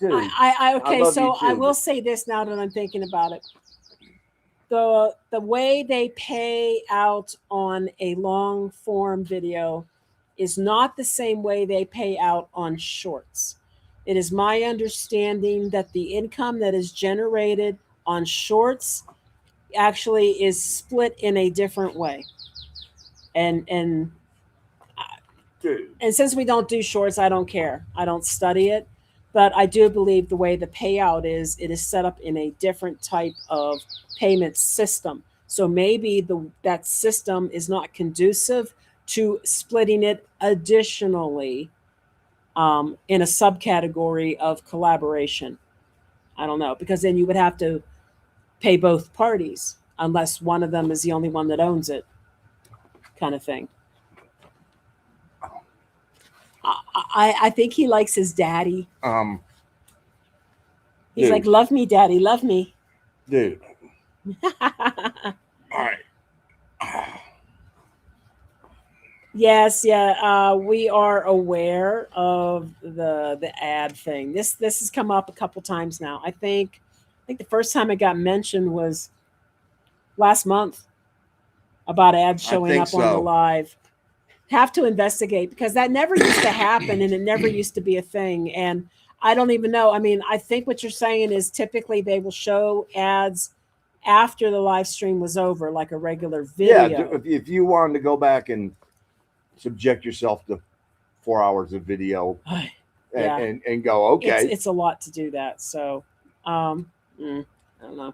I will say this now that I'm thinking about it. The way they pay out on a long form video is not the same way they pay out on shorts. It is my understanding that the income that is generated on shorts actually is split in a different way. And Dude. And since we don't do shorts, I don't care. I don't study it. But I do believe the way the payout is, it is set up in a different type of payment system. So maybe that system is not conducive to splitting it additionally in a subcategory of collaboration. I don't know, because then you would have to pay both parties unless one of them is the only one that owns it, kind of thing. I think he likes his daddy. He's Dude. like, love me, daddy, love me. Dude. All right. Yes, yeah, we are aware of the ad thing. This has come up a couple times now. I think the first time it got mentioned was last month about ads showing up on the live. Have to investigate, because that never used to happen and it never used to be a thing. And I don't even know. I mean, I think what you're saying is typically they will show ads after the live stream was over, like a regular video. Yeah, if you wanted to go back and subject yourself to 4 hours of video and go, okay. It's a lot to do that. So I don't know.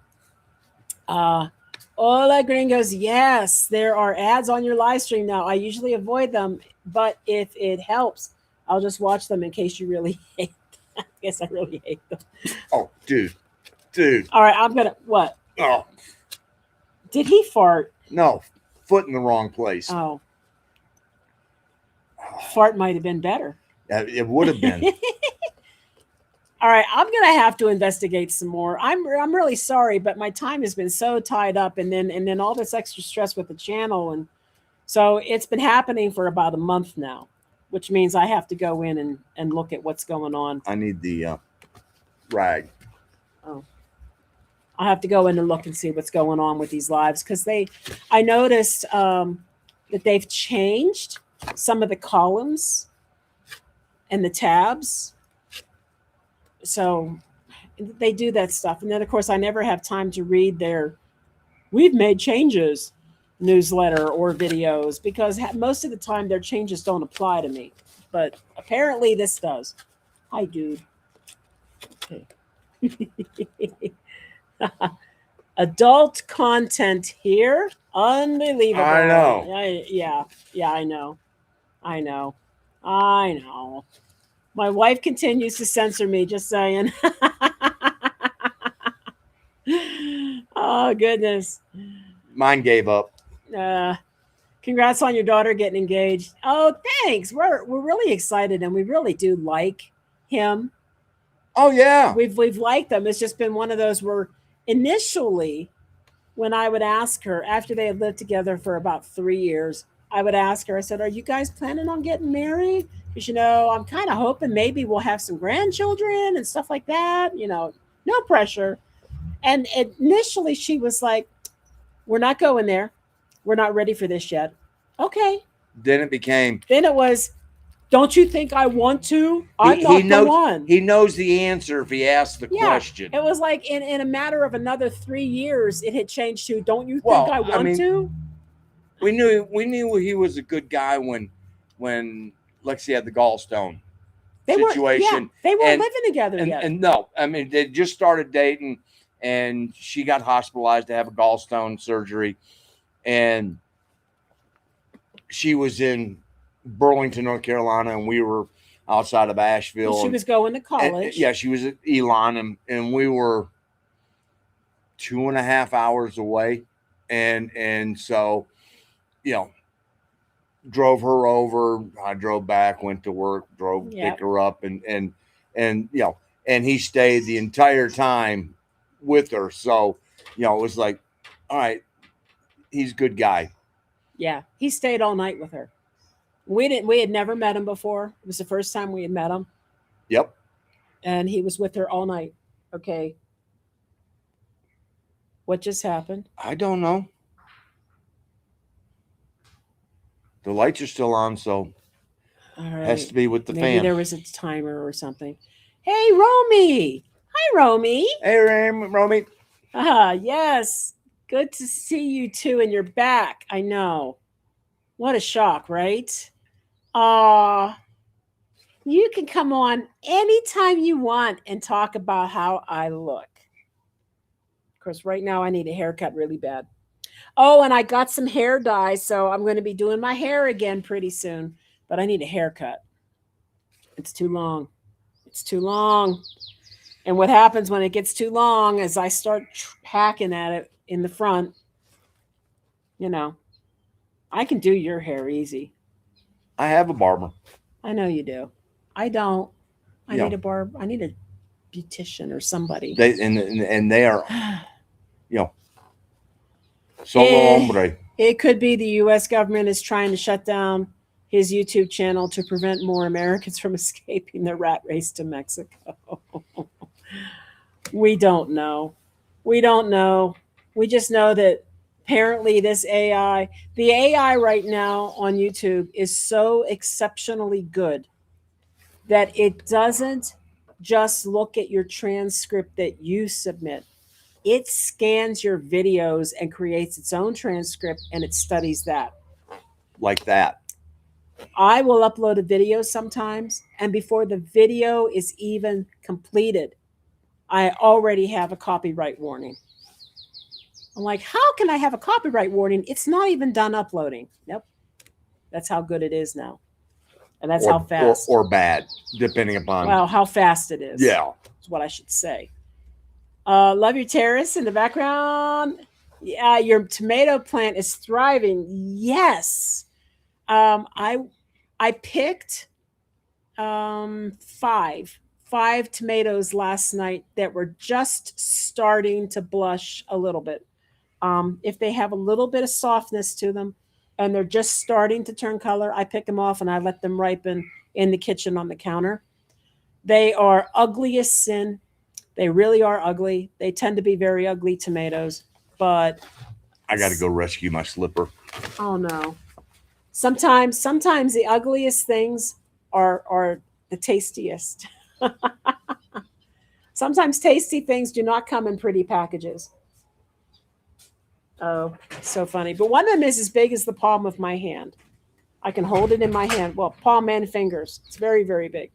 Hola Gringos. Yes, there are ads on your live stream now. I usually avoid them, but if it helps, I'll just watch them in case you really hate them. I guess I really hate them. Oh, dude. All right, I'm gonna what? Oh. Did he fart? No, foot in the wrong place. Oh. Fart might have been better. It would have been. All right, I'm gonna have to investigate some more. I'm really sorry, but my time has been so tied up, and then all this extra stress with the channel, and so it's been happening for about a month now, which means I have to go in and look at what's going on. I need the rag. Oh, I have to go in and look and see what's going on with these lives, because I noticed that they've changed some of the columns and the tabs. So they do that stuff. And then, of course, I never have time to read their "we've made changes" newsletter or videos, because most of the time their changes don't apply to me. But apparently this does. Hi, dude. Okay. Adult content here. Unbelievable. I know. I know. My wife continues to censor me, just saying. Oh, goodness. Mine gave up. Congrats on your daughter getting engaged. Oh, thanks. We're really excited, and we really do like him. Oh, yeah. We've liked them. It's just been one of those where initially, when I would ask her, after they had lived together for about 3 years, I would ask her, I said, are you guys planning on getting married? Because, I'm kind of hoping maybe we'll have some grandchildren and stuff like that. No pressure. And initially she was like, we're not going there. We're not ready for this yet. Okay. Then it was, don't you think I want to? I'm not the one. He knows the answer if he asks the question. It was like in a matter of another 3 years, it had changed to, don't you think I want to? We knew he was a good guy when Lexi had the gallstone situation. They weren't living together yet. And no, I mean, they just started dating, and she got hospitalized to have a gallstone surgery, and she was in Burlington, North Carolina, and we were outside of Asheville. And she was going to college. She was at Elon, and we were 2.5 hours away, and so, drove her over. I drove back, went to work, pick her up, and he stayed the entire time with her. So, it was like, all right, he's a good guy. Yeah, he stayed all night with her. We had never met him before. It was the first time we had met him. Yep. And he was with her all night. Okay. What just happened? I don't know. The lights are still on, so it has to be with the fan. Maybe there was a timer or something. Hey, Romy. Hi, Romy. Hey, Romy. Yes. Good to see you too, and you're back. I know. What a shock, right? You can come on anytime you want and talk about how I look. Of course, right now I need a haircut really bad. Oh, and I got some hair dye, so I'm going to be doing my hair again pretty soon. But I need a haircut. It's too long. It's too long. And what happens when it gets too long is I start hacking at it in the front. You know, I can do your hair easy. I have a barber. I know you do. I don't. I Yeah. need a barb. I need a beautician or somebody. And they are, you know, solo hombre. It could be the U.S. government is trying to shut down his YouTube channel to prevent more Americans from escaping the rat race to Mexico. We don't know. We don't know. We just know that apparently this AI, the AI right now on YouTube is so exceptionally good that it doesn't just look at your transcript that you submit. It scans your videos and creates its own transcript and it studies that. Like that. I will upload a video sometimes, and before the video is even completed, I already have a copyright warning. I'm like, how can I have a copyright warning? It's not even done uploading. Nope. That's how good it is now. And that's how fast. Or bad, depending upon. Well, how fast it is. Yeah. Is what I should say. Love your terrace in the background. Yeah, your tomato plant is thriving. Yes. I picked five tomatoes last night that were just starting to blush a little bit. If they have a little bit of softness to them and they're just starting to turn color, I pick them off and I let them ripen in the kitchen on the counter. They are ugly as sin. They really are ugly. They tend to be very ugly tomatoes, but I got to go rescue my slipper. Oh no. Sometimes the ugliest things are the tastiest. Sometimes tasty things do not come in pretty packages. Oh, so funny. But one of them is as big as the palm of my hand. I can hold it in my hand. Well, palm and fingers. It's very, very big.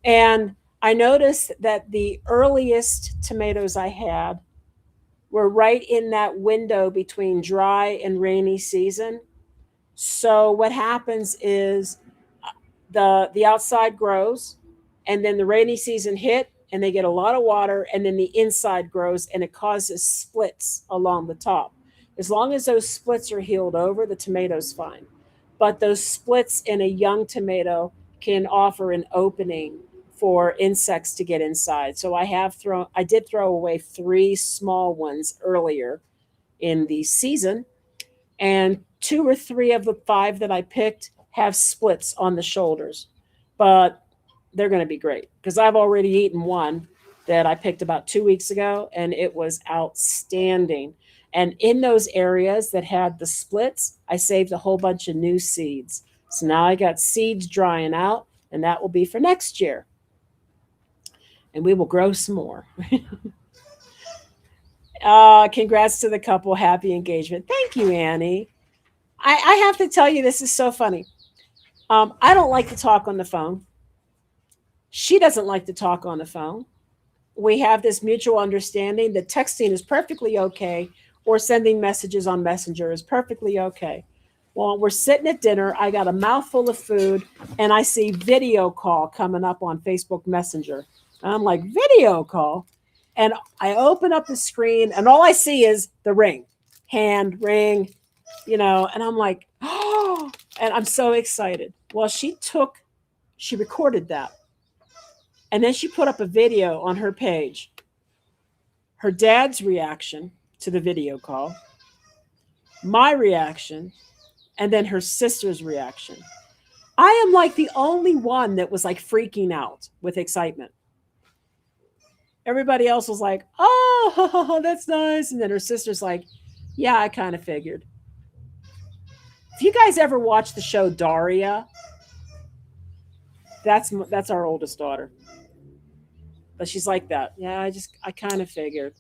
And I noticed that the earliest tomatoes I had were right in that window between dry and rainy season. So what happens is the outside grows, and then the rainy season hit, and they get a lot of water, and then the inside grows, and it causes splits along the top. As long as those splits are healed over, the tomato's fine. But those splits in a young tomato can offer an opening for insects to get inside. So I did throw away 3 small ones earlier in the season, and 2 or 3 of the 5 that I picked have splits on the shoulders, but they're going to be great because I've already eaten one that I picked about 2 weeks ago, and it was outstanding. And in those areas that had the splits, I saved a whole bunch of new seeds. So now I got seeds drying out, and that will be for next year. And we will grow some more. Congrats to the couple. Happy engagement. Thank you, Annie. I have to tell you, this is so funny. I don't like to talk on the phone. She doesn't like to talk on the phone. We have this mutual understanding that texting is perfectly okay, or sending messages on Messenger is perfectly okay. Well, we're sitting at dinner. I got a mouthful of food, and I see video call coming up on Facebook Messenger. And I'm like, video call? And I open up the screen, and all I see is the ring, hand ring, and I'm like, oh, and I'm so excited. Well, she recorded that. And then she put up a video on her page. Her dad's reaction to the video call, my reaction, and then her sister's reaction. I am like the only one that was like freaking out with excitement. Everybody else was like, oh, that's nice. And then her sister's like, yeah, I kind of figured. If you guys ever watch the show Daria, that's our oldest daughter. But she's like that. Yeah, I kind of figured.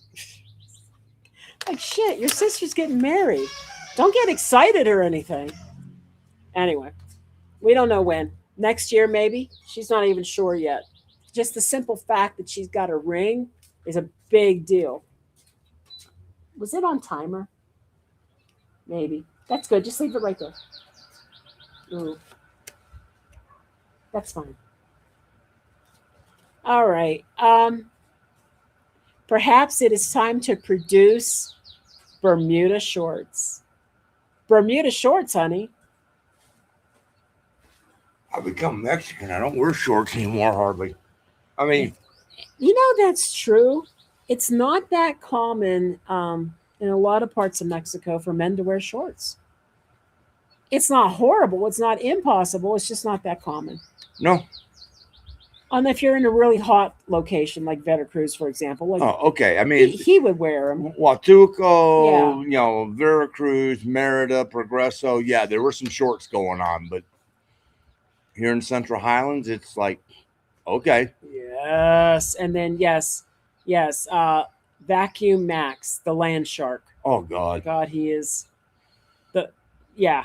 Like, shit, your sister's getting married. Don't get excited or anything. Anyway, We don't know when. Next year, maybe. She's not even sure yet. Just the simple fact that she's got a ring is a big deal. Was it on timer? Maybe. That's good. Just leave it right there. Ooh, that's fine. All right. Perhaps it is time to produce Bermuda shorts. Bermuda shorts, honey. I've become Mexican. I don't wear shorts anymore hardly. I mean, You know, that's true. It's not that common in a lot of parts of Mexico for men to wear shorts. It's not horrible. It's not impossible. It's just not that common. no. And if you're in a really hot location like Veracruz, for example, like Oh, okay. I mean, he would wear them. Huatuco, Veracruz, Merida, Progreso. Yeah, there were some shorts going on, but here in Central Highlands, it's like, okay. Yes. And then, yes. Vacuum Max, the land shark. Oh, God. God, he is yeah,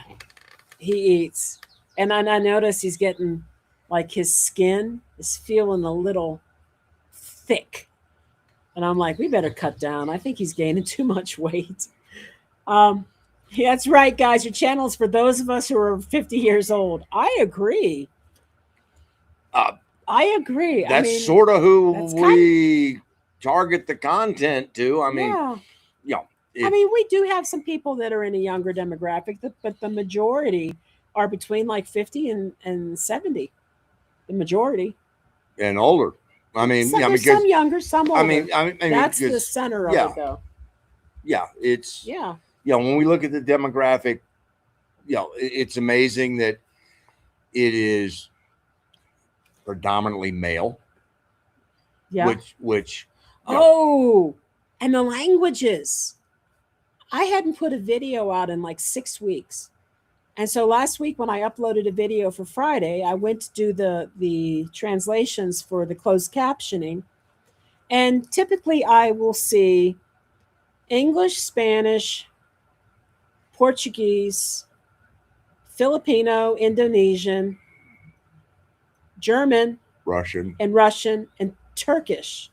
he eats. And I notice he's getting, like, his skin is feeling a little thick. And I'm like, we better cut down. I think he's gaining too much weight. Yeah, that's right, guys. Your channel is for those of us who are 50 years old. I agree. I agree. That's sort of who we target the content to. I mean, we do have some people that are in a younger demographic, but the majority are between like 50 and 70. The majority. And older. I mean, because some younger, some older. I mean that's the center of it, though. Yeah, it's when we look at the demographic, it's amazing that it is predominantly male. Yeah. Which and the languages. I hadn't put a video out in like 6 weeks. And so last week when I uploaded a video for Friday, I went to do the translations for the closed captioning. And typically I will see English, Spanish, Portuguese, Filipino, Indonesian, German, Russian, and Turkish.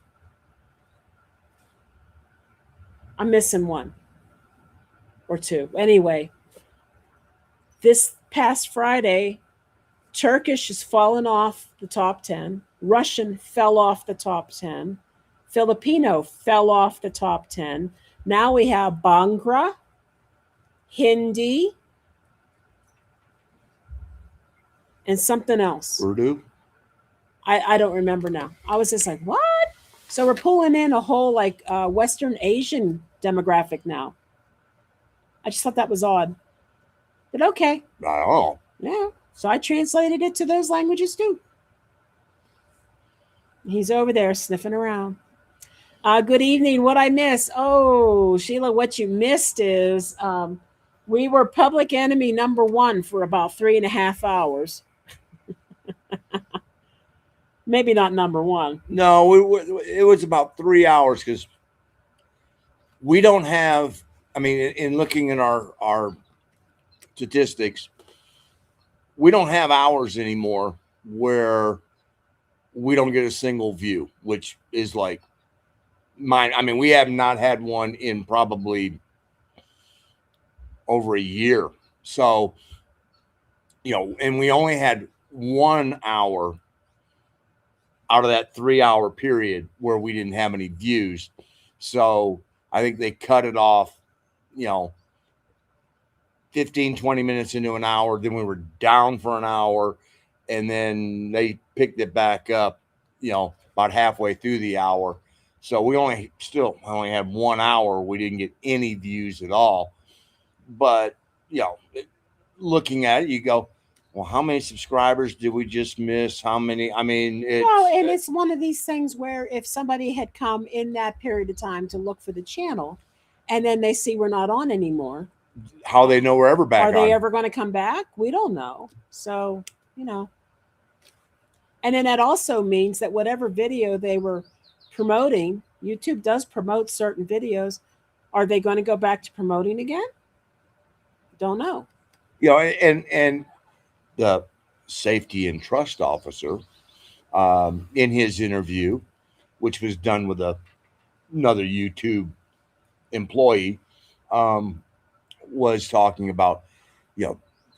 I'm missing one or two. Anyway, this past Friday, Turkish has fallen off the top 10. Russian fell off the top 10. Filipino fell off the top 10. Now we have Bhangra, Hindi, and something else. Urdu? I don't remember now. I was just like, what? So we're pulling in a whole like Western Asian demographic now. I just thought that was odd. But okay. Not at all. Yeah. So I translated it to those languages too. He's over there sniffing around. Good evening. What I miss? Oh, Sheila, what you missed is we were public enemy number 1 for about 3.5 hours. Maybe not number 1. No, it was about 3 hours because we don't have, I mean, in looking at our statistics, we don't have hours anymore where we don't get a single view, which is like mine. I mean, we have not had one in probably over a year. So, and we only had 1 hour out of that 3 hour period where we didn't have any views. So I think they cut it off, 15, 20 minutes into an hour. Then we were down for an hour and then they picked it back up, about halfway through the hour. So we only had 1 hour. We didn't get any views at all. But, looking at it, you go, well, how many subscribers did we just miss? How many? I mean, it's one of these things where if somebody had come in that period of time to look for the channel and then they see we're not on anymore. How they know we're ever back? Are they ever going to come back? We don't know. So, and then that also means that whatever video they were promoting, YouTube does promote certain videos. Are they going to go back to promoting again? Don't know. And the safety and trust officer, in his interview, which was done with another YouTube employee, was talking about,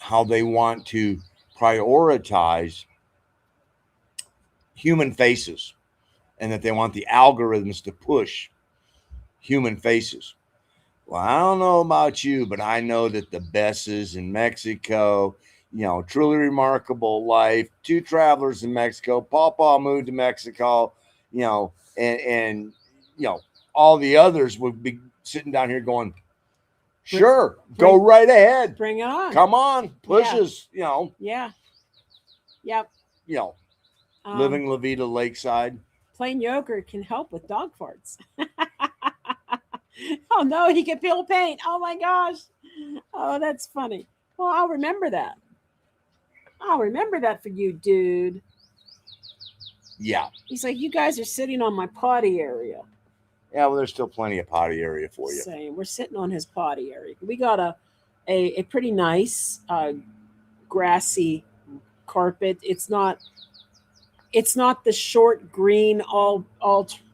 how they want to prioritize human faces, and that they want the algorithms to push human faces. Well, I don't know about you, but I know that the Besses in Mexico, truly remarkable life. Two travelers in Mexico. Papa moved to Mexico, and all the others would be sitting down here going, sure, go right ahead. Bring it on. Come on, push us, Yeah. Yep. Living La Vida Lakeside. Plain yogurt can help with dog farts. Oh no, he can feel pain. Oh my gosh. Oh, that's funny. Well, I'll remember that. I'll remember that for you, dude. Yeah. He's like, you guys are sitting on my potty area. Yeah, well, there's still plenty of potty area for you. Same. We're sitting on his potty area. We got a pretty nice grassy carpet. It's not the short green all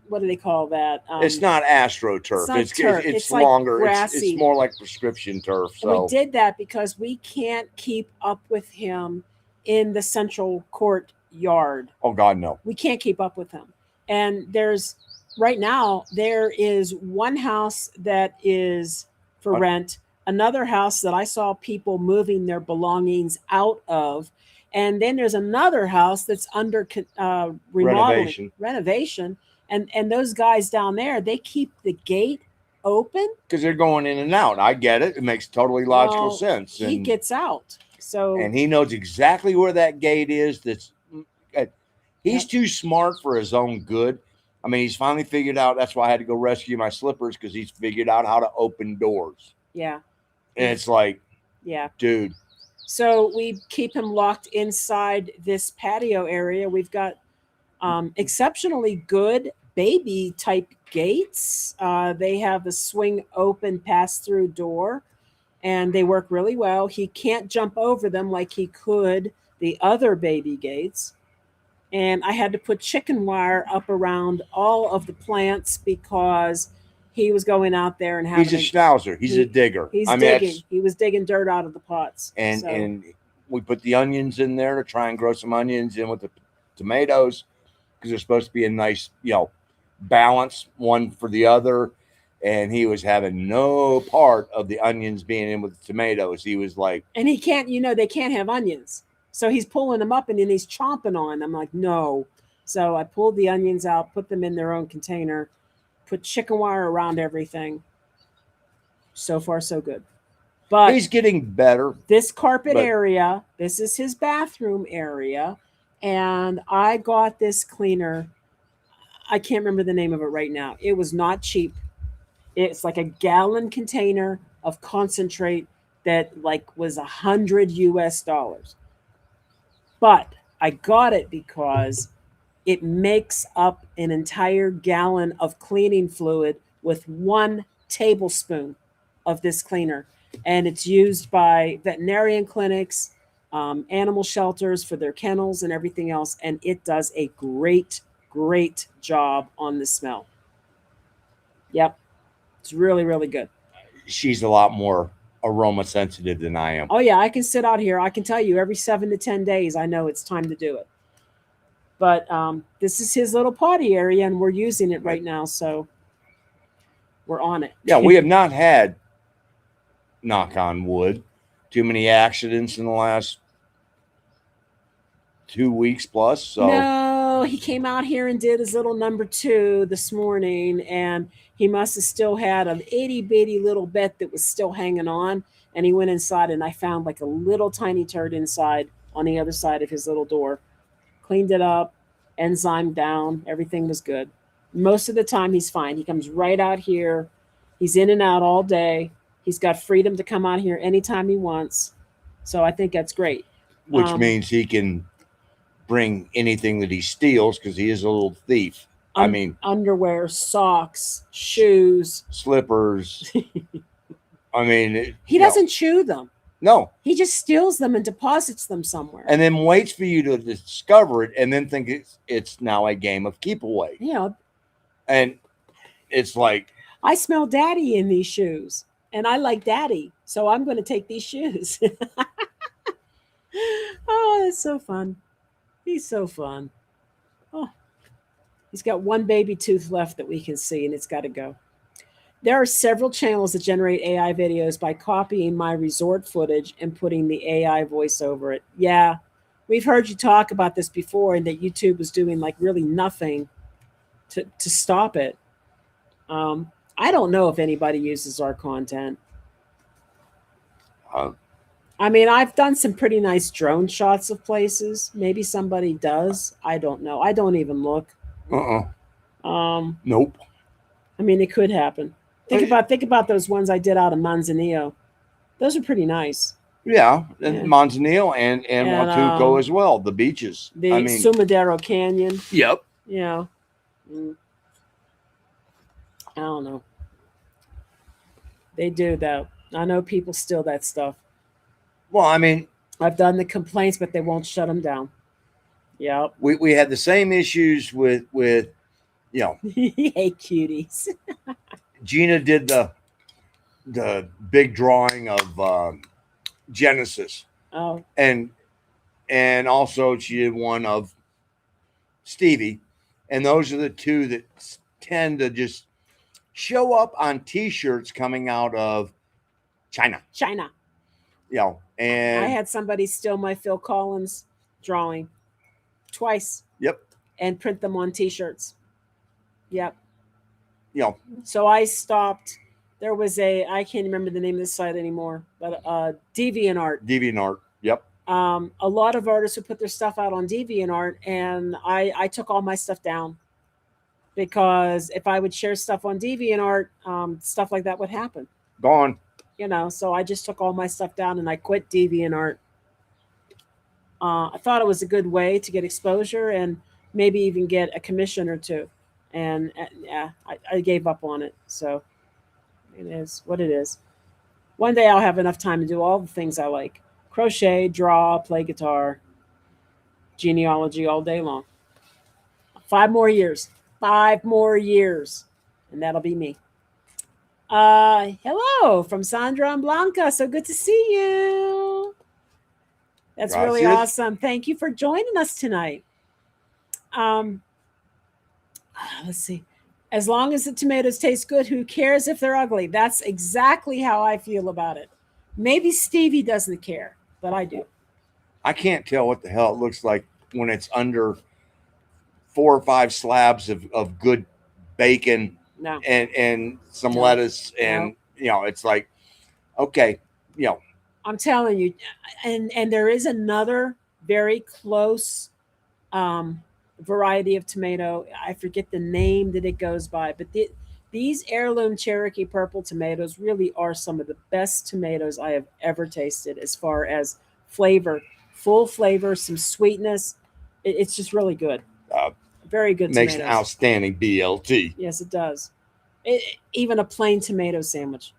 what do they call that? It's not AstroTurf. It's like longer. Grassy. It's more like prescription turf. So we did that because we can't keep up with him in the central courtyard. Oh God, no. We can't keep up with him. And right now there is one house that is for rent, another house that I saw people moving their belongings out of, and then there's another house that's under renovation. And those guys down there, they keep the gate open because they're going in and out. I get it. It makes totally logical sense. He gets out. And he knows exactly where that gate is. He's too smart for his own good. I mean, he's finally figured out. That's why I had to go rescue my slippers, because he's figured out how to open doors. Yeah. And it's like, yeah, dude. So we keep him locked inside this patio area. We've got exceptionally good baby type gates. They have a swing open pass through door, and they work really well. He can't jump over them like he could the other baby gates. And I had to put chicken wire up around all of the plants because he was going out there and having. He's a schnauzer. He's a digger. He's digging. He was digging dirt out of the pots. And we put the onions in there to try and grow some onions in with the tomatoes, because they're supposed to be a nice, balance one for the other. And he was having no part of the onions being in with the tomatoes. He was like, and he can't. They can't have onions. So he's pulling them up and then he's chomping on. I'm like, no. So I pulled the onions out, put them in their own container, put chicken wire around everything. So far, so good. But he's getting better. This carpet area, this is his bathroom area. And I got this cleaner. I can't remember the name of it right now. It was not cheap. It's like a gallon container of concentrate that was $100 US. But I got it because it makes up an entire gallon of cleaning fluid with 1 tablespoon of this cleaner. And it's used by veterinarian clinics, animal shelters for their kennels and everything else. And it does a great, great job on the smell. Yep. It's really, really good. She's a lot more aroma sensitive than I am. Oh yeah, I can sit out here. I can tell you every 7 to 10 days, I know it's time to do it. But this is his little potty area, and we're using it right now, so we're on it. Yeah, we have not had, knock on wood, too many accidents in the last 2 weeks plus. So no, he came out here and did his little number 2 this morning, and he must have still had an itty bitty little bit that was still hanging on. And he went inside, and I found like a little tiny turd inside on the other side of his little door. Cleaned it up, enzyme down, everything was good. Most of the time he's fine. He comes right out here. He's in and out all day. He's got freedom to come out here anytime he wants. So I think that's great. Which means he can bring anything that he steals, because he is a little thief. I mean, underwear, socks, shoes, slippers. I mean, he doesn't chew them. No. He just steals them and deposits them somewhere. And then waits for you to discover it and then think it's now a game of keep away. You know, and it's like, I smell daddy in these shoes and I like daddy, so I'm going to take these shoes. Oh, that's so fun. He's so fun. Oh, he's got one baby tooth left that we can see, and it's got to go. There are several channels that generate AI videos by copying my resort footage and putting the AI voice over it. Yeah, we've heard you talk about this before, and that YouTube was doing like really nothing to stop it. I don't know if anybody uses our content. I mean, I've done some pretty nice drone shots of places. Maybe somebody does. I don't know. I don't even look. Nope. I mean, it could happen. Think about those ones I did out of Manzanillo. Those are pretty nice. Yeah, and Yeah. Manzanillo and Huatuco as well. The beaches. The Sumadero Canyon. Yep. Yeah. I don't know. They do though. I know people steal that stuff. Well, I mean, I've done the complaints, but they won't shut them down. Yep. We had the same issues with you know. Hey, cuties. Gina did the big drawing of Genesis. Oh. And also she did one of Stevie. And those are the two that tend to just show up on T-shirts coming out of China. You know, and I had somebody steal my Phil Collins drawing twice. Yep. And print them on T-shirts. Yep. You know. So I stopped. There was I can't remember the name of this site anymore, but DeviantArt. DeviantArt. Yep. A lot of artists would put their stuff out on DeviantArt, and I took all my stuff down, because if I would share stuff on DeviantArt, stuff like that would happen. Gone. You know, so I just took all my stuff down and I quit DeviantArt. I thought it was a good way to get exposure and maybe even get a commission or two. And yeah, I gave up on it. So it is what it is. One day I'll have enough time to do all the things I like: crochet, draw, play guitar, genealogy all day long. 5 more years. 5 more years. And that'll be me. Hello from Sandra and Blanca. So good to see you. That's really awesome. Thank you for joining us tonight. Let's see. As long as the tomatoes taste good, who cares if they're ugly? That's exactly how I feel about it. Maybe Stevie doesn't care, but I do. I can't tell what the hell it looks like when it's under 4 or 5 slabs of good bacon. No. And some lettuce, and you know, it's like, okay, you know. I'm telling you, and there is another very close variety of tomato. I forget the name that it goes by, but these heirloom Cherokee purple tomatoes really are some of the best tomatoes I have ever tasted as far as flavor, full flavor, some sweetness. It's just really good. Very good Makes tomatoes. an outstanding BLT. Yes, it does. Even a plain tomato sandwich.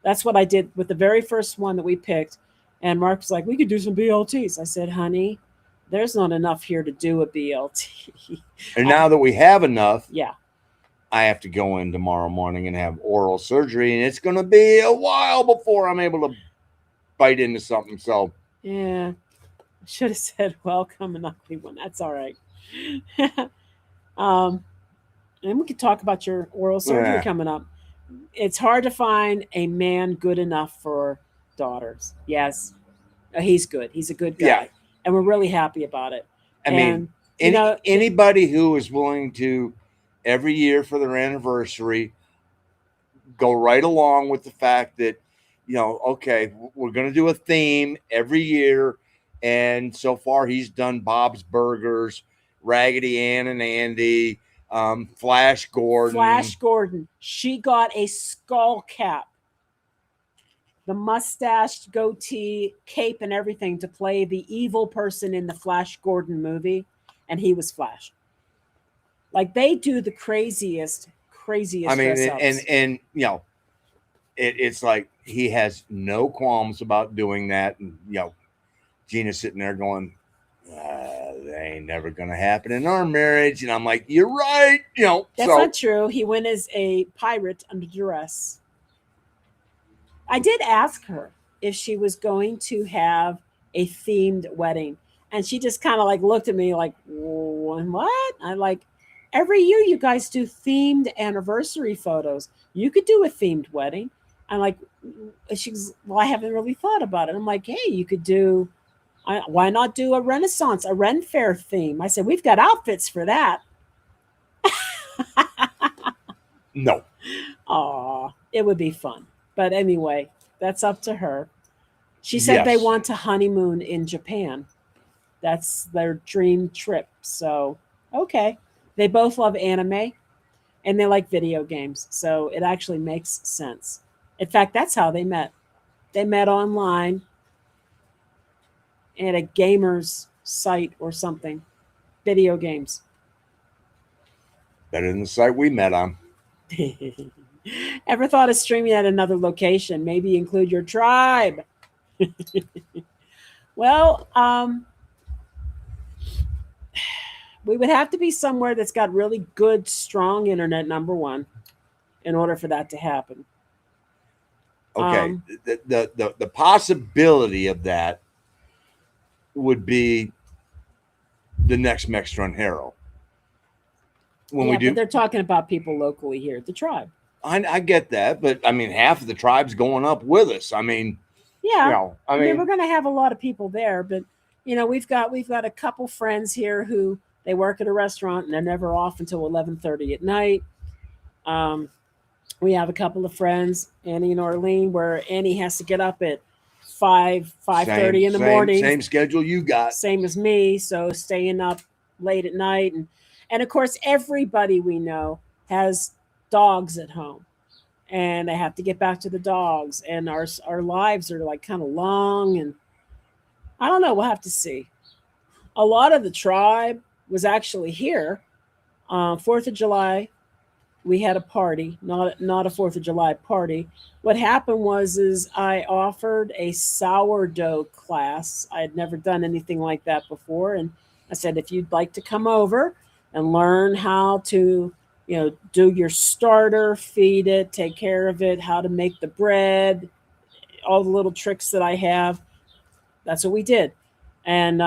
That's what I did with the very first one that we picked. And Mark was like, we could do some BLTs. I said, honey, there's not enough here to do a BLT. And now that we have enough, yeah, I have to go in tomorrow morning and have oral surgery. And it's going to be a while before I'm able to bite into something. So, yeah, I should have said welcome and ugly one. That's all right. And we could talk about your oral surgery coming up. It's hard to find a man good enough for daughters. Yes, he's good. He's a good guy. Yeah. And we're really happy about it. I mean, anybody who is willing to every year for their anniversary go right along with the fact that, you know, okay, we're going to do a theme every year. And so far he's done Bob's Burgers, Raggedy Ann and Andy, Flash Gordon. She got a skull cap, the mustached goatee, cape, and everything to play the evil person in the Flash Gordon movie, and he was Flash. Like, they do the craziest. I mean, and you know, it's like he has no qualms about doing that. And, Gina's sitting there going, that ain't never going to happen in our marriage. And I'm like, you're right. That's not true. He went as a pirate under duress. I did ask her if she was going to have a themed wedding. And she just kind of like looked at me like, what? I'm like, every year you guys do themed anniversary photos. You could do a themed wedding. I'm like, she's, well, I haven't really thought about it. I'm like, hey, you could do, why not do a Renaissance, a Ren Fair theme? I said, we've got outfits for that. No. Aw, it would be fun. But anyway, that's up to her. She said they want to honeymoon in Japan. That's their dream trip. So, okay. They both love anime and they like video games. So it actually makes sense. In fact, that's how they met. They met online at a gamer's site or something. Video games. Better than the site we met on. Ever thought of streaming at another location? Maybe include your tribe. Well, we would have to be somewhere that's got really good, strong internet, number one, in order for that to happen. Okay. The possibility of that would be the next Mextron Hero. But they're talking about people locally here, the tribe. I get that, but I mean, half of the tribe's going up with us. I mean, yeah, I mean, we're going to have a lot of people there, but we've got a couple friends here who they work at a restaurant and they're never off until 11:30 at night. We have a couple of friends, Annie and Orlean, where Annie has to get up at 5:30 in the morning. Same schedule you got. Same as me, so staying up late at night, and of course everybody we know has dogs at home, and they have to get back to the dogs, and our lives are like kind of long, and I don't know. We'll have to see. A lot of the tribe was actually here. 4th of July, we had a party, not a 4th of July party. What happened was I offered a sourdough class. I had never done anything like that before. And I said, if you'd like to come over and learn how to, do your starter, feed it, take care of it, how to make the bread, all the little tricks that I have. That's what we did. And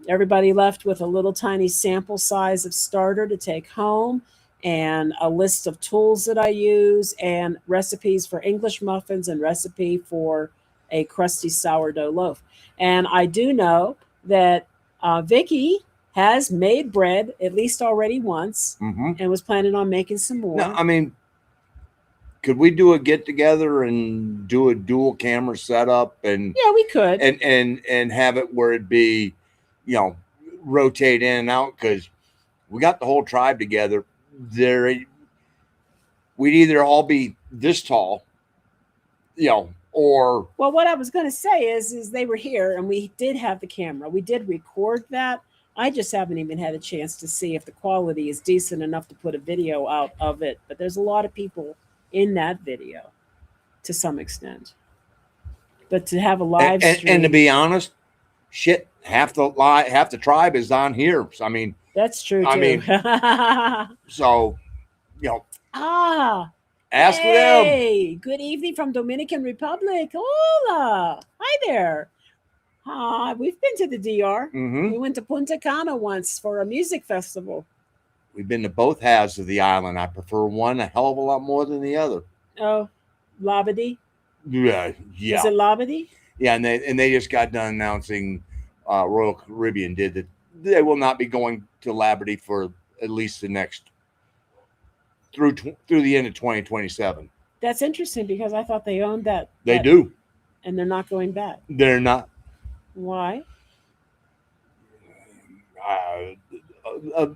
everybody left with a little tiny sample size of starter to take home, and a list of tools that I use, and recipes for English muffins, and recipe for a crusty sourdough loaf. And I do know that Vicky has made bread at least already once, and was planning on making some more. No, I mean, could we do a get together and do a dual camera setup? And yeah, we could, and have it where it'd be, rotate in and out, because we got the whole tribe together. We'd either all be this tall, or what I was going to say is they were here and we did have the camera. We did record that. I just haven't even had a chance to see if the quality is decent enough to put a video out of it. But there's a lot of people in that video to some extent. But to have a live stream, and to be honest, shit, half the tribe is on here. So, I mean, that's true too. I mean, so, ask them. Hey, good evening from Dominican Republic. Hola, hi there. We've been to the DR. We went to Punta Cana once for a music festival. We've been to both halves of the island. I prefer one a hell of a lot more than the other. Oh, Labadee? Yeah. Is it Labadee? Yeah, and they just got done announcing Royal Caribbean did that they will not be going to Labadee for at least the next through the end of 2027. That's interesting because I thought they owned that. They do. And they're not going back. They're not. Why? A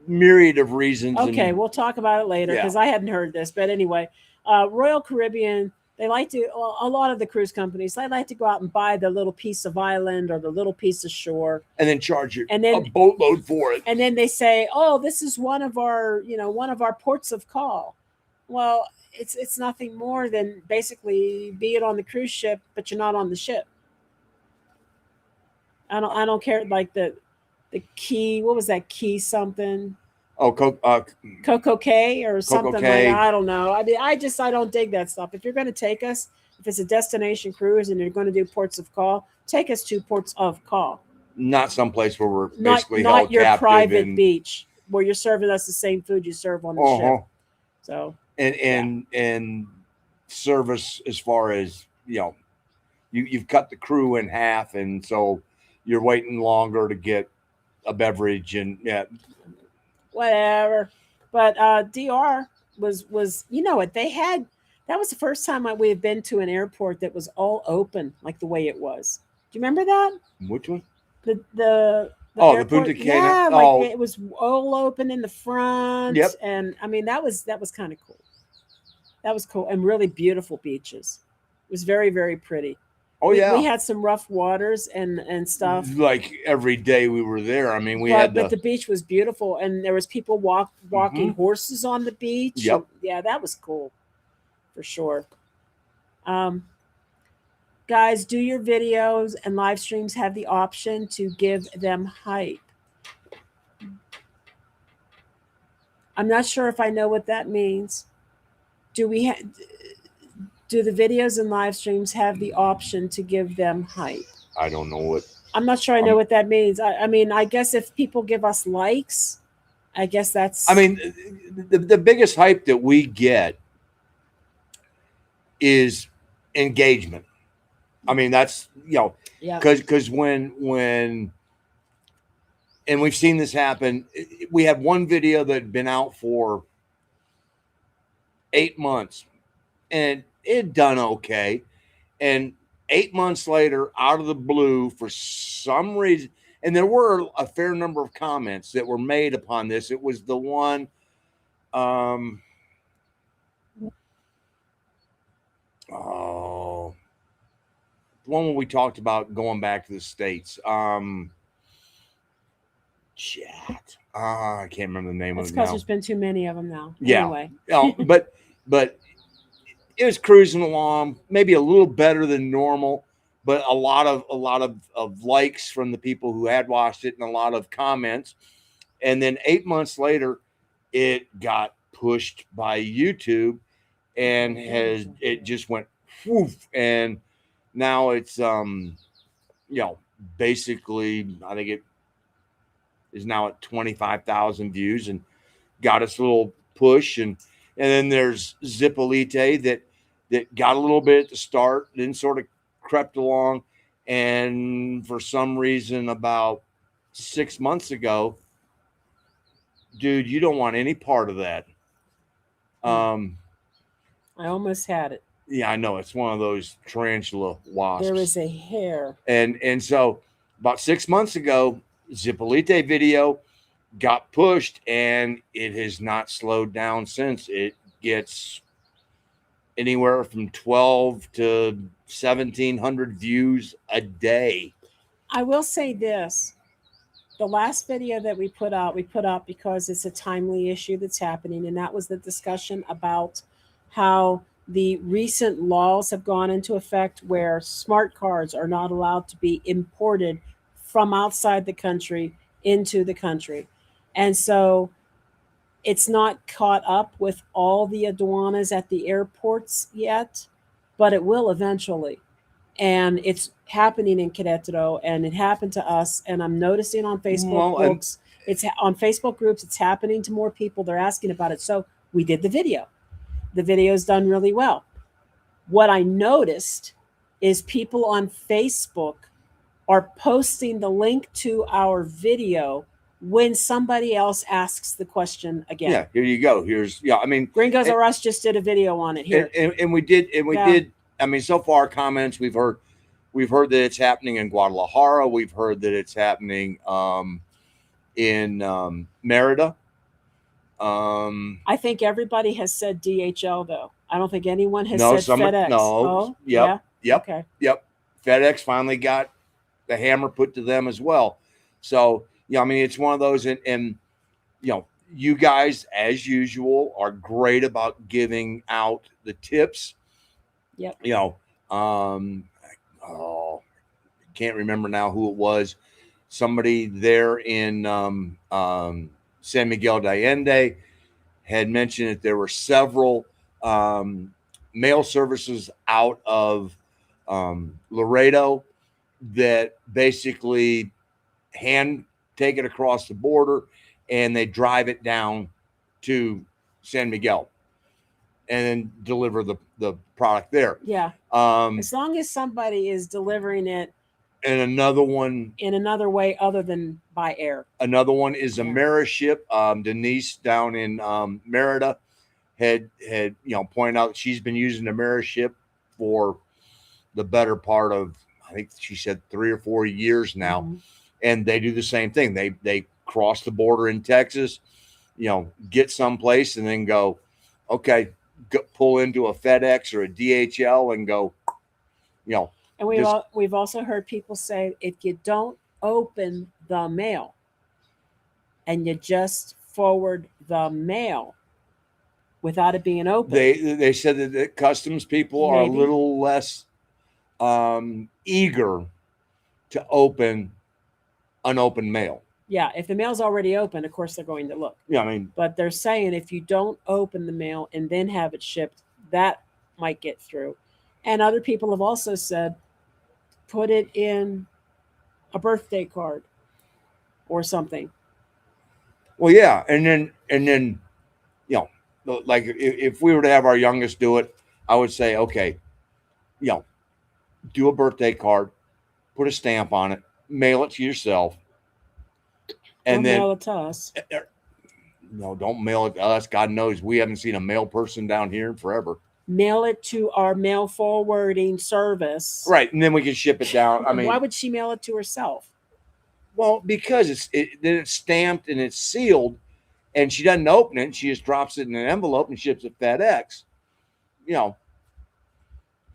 myriad of reasons. Okay, we'll talk about it later because I hadn't heard this. But anyway, Royal Caribbean, they like to, a lot of the cruise companies, they like to go out and buy the little piece of island or the little piece of shore. And then charge you a boatload for it. And then they say, oh, this is one of our ports of call. Well, it's nothing more than basically being on the cruise ship, but you're not on the ship. I don't care like the key. What was that key something? Oh, Coco K or Coco something like K. I don't know. I mean, I don't dig that stuff. If you're going to take us, if it's a destination cruise and you're going to do ports of call, take us to ports of call. Not someplace where we're Not basically not held your captive private and beach where you're serving us the same food you serve on the ship. uh-huh. So and service as far as you've cut the crew in half, and so you're waiting longer to get a beverage and whatever. But DR was you know what they had. That was the first time we had been to an airport that was all open like the way it was. Do you remember that? Which one? The Oh, the airport, Punta Cana. yeah, like Oh, it was all open in the front, yep. and I mean that was kind of cool. That was cool and really beautiful beaches. It was very very pretty. Oh We yeah. had some rough waters and stuff, Like every day we were there. I mean, we but had but the beach was beautiful, and there was people walking horses on the beach. Yep. And, yeah, that was cool, for sure. Um, guys, do your videos and live streams have the option to give them hype? I'm not sure if I know what that means. Do we do the videos and live streams have the option to give them hype? I don't know what. I'm not sure I know what that means. I mean, I guess if people give us likes, I guess that's. I mean, the biggest hype that we get is engagement. I mean, that's because when and we've seen this happen. We have one video that had been out for 8 months, and it done okay. And 8 months later, out of the blue, for some reason, and there were a fair number of comments that were made upon this. It was the one, the one when we talked about going back to the States. I can't remember the name of it now. Because there's been too many of them now. Yeah. Anyway. but it was cruising along, maybe a little better than normal, but a lot of likes from the people who had watched it and a lot of comments. And then 8 months later, it got pushed by YouTube and it just went woof, and now it's basically I think it is now at 25,000 views and got us a little push, and then there's Zipolite that got a little bit at the start, then sort of crept along, and for some reason about 6 months ago, dude, you don't want any part of that. I almost had it. Yeah, I know. It's one of those tarantula wasps. There is a hair. And so about 6 months ago, Zipolite video got pushed, and it has not slowed down since. It gets anywhere from 12 to 1,700 views a day. I will say this. The last video that we put out because it's a timely issue that's happening, and that was the discussion about how the recent laws have gone into effect where smart cards are not allowed to be imported from outside the country into the country. And so it's not caught up with all the aduanas at the airports yet, but it will eventually. And it's happening in Querétaro, and it happened to us. And I'm noticing on Facebook groups, it's on Facebook groups, it's happening to more people. They're asking about it. So we did the video. The video's done really well. What I noticed is people on Facebook are posting the link to our video when somebody else asks the question again. Yeah, here you go. I mean, GringosRUs just did a video on it here. And we did. I mean, so far comments we've heard that it's happening in Guadalajara. We've heard that it's happening in Merida. I think everybody has said DHL though. I don't think anyone has said FedEx. No. Oh, yep. Yeah? Yep. Okay. Yep. FedEx finally got the hammer put to them as well. So I mean, it's one of those, and you guys, as usual, are great about giving out the tips. Yep. You know, oh, can't remember now who it was. Somebody there in San Miguel de Allende had mentioned that there were several mail services out of Laredo that basically hand take it across the border and they drive it down to San Miguel and then deliver the product there. Yeah. As long as somebody is delivering it. And another one in another way other than by air. Another one is Ameriship. Denise down in Merida had pointed out that she's been using Ameriship for the better part of, I think she said 3 or 4 years now. Mm-hmm. And they do the same thing. They cross the border in Texas, get someplace and then go, okay, pull into a FedEx or a DHL and go, And we've also heard people say, if you don't open the mail and you just forward the mail without it being open. They said that the customs people are a little less eager to open unopened mail. Yeah, if the mail's already open, of course they're going to look. Yeah, I mean, but they're saying if you don't open the mail and then have it shipped, that might get through. And other people have also said, put it in a birthday card or something. Well, yeah, and then like if we were to have our youngest do it, I would say, okay, do a birthday card, put a stamp on it, mail it to yourself, and then mail it to us. No, don't mail it to us. God knows we haven't seen a mail person down here in forever. Mail it to our mail forwarding service. Right, and then we can ship it down. I mean, why would she mail it to herself? Well, because it's stamped and it's sealed, and she doesn't open it. She just drops it in an envelope and ships it FedEx.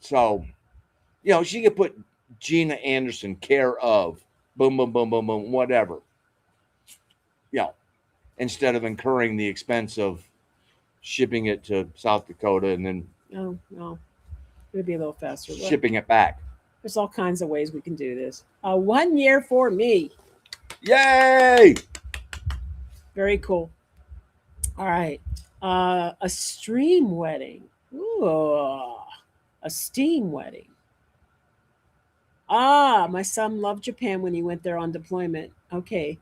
So, she could put Gina Anderson, care of, boom, boom, boom, boom, boom, whatever. Instead of incurring the expense of shipping it to South Dakota and then no, it'd be a little faster. Shipping it back. There's all kinds of ways we can do this. 1 year for me. Yay! Very cool. All right. A stream wedding. Ooh, a steam wedding. My son loved Japan when he went there on deployment. Okay.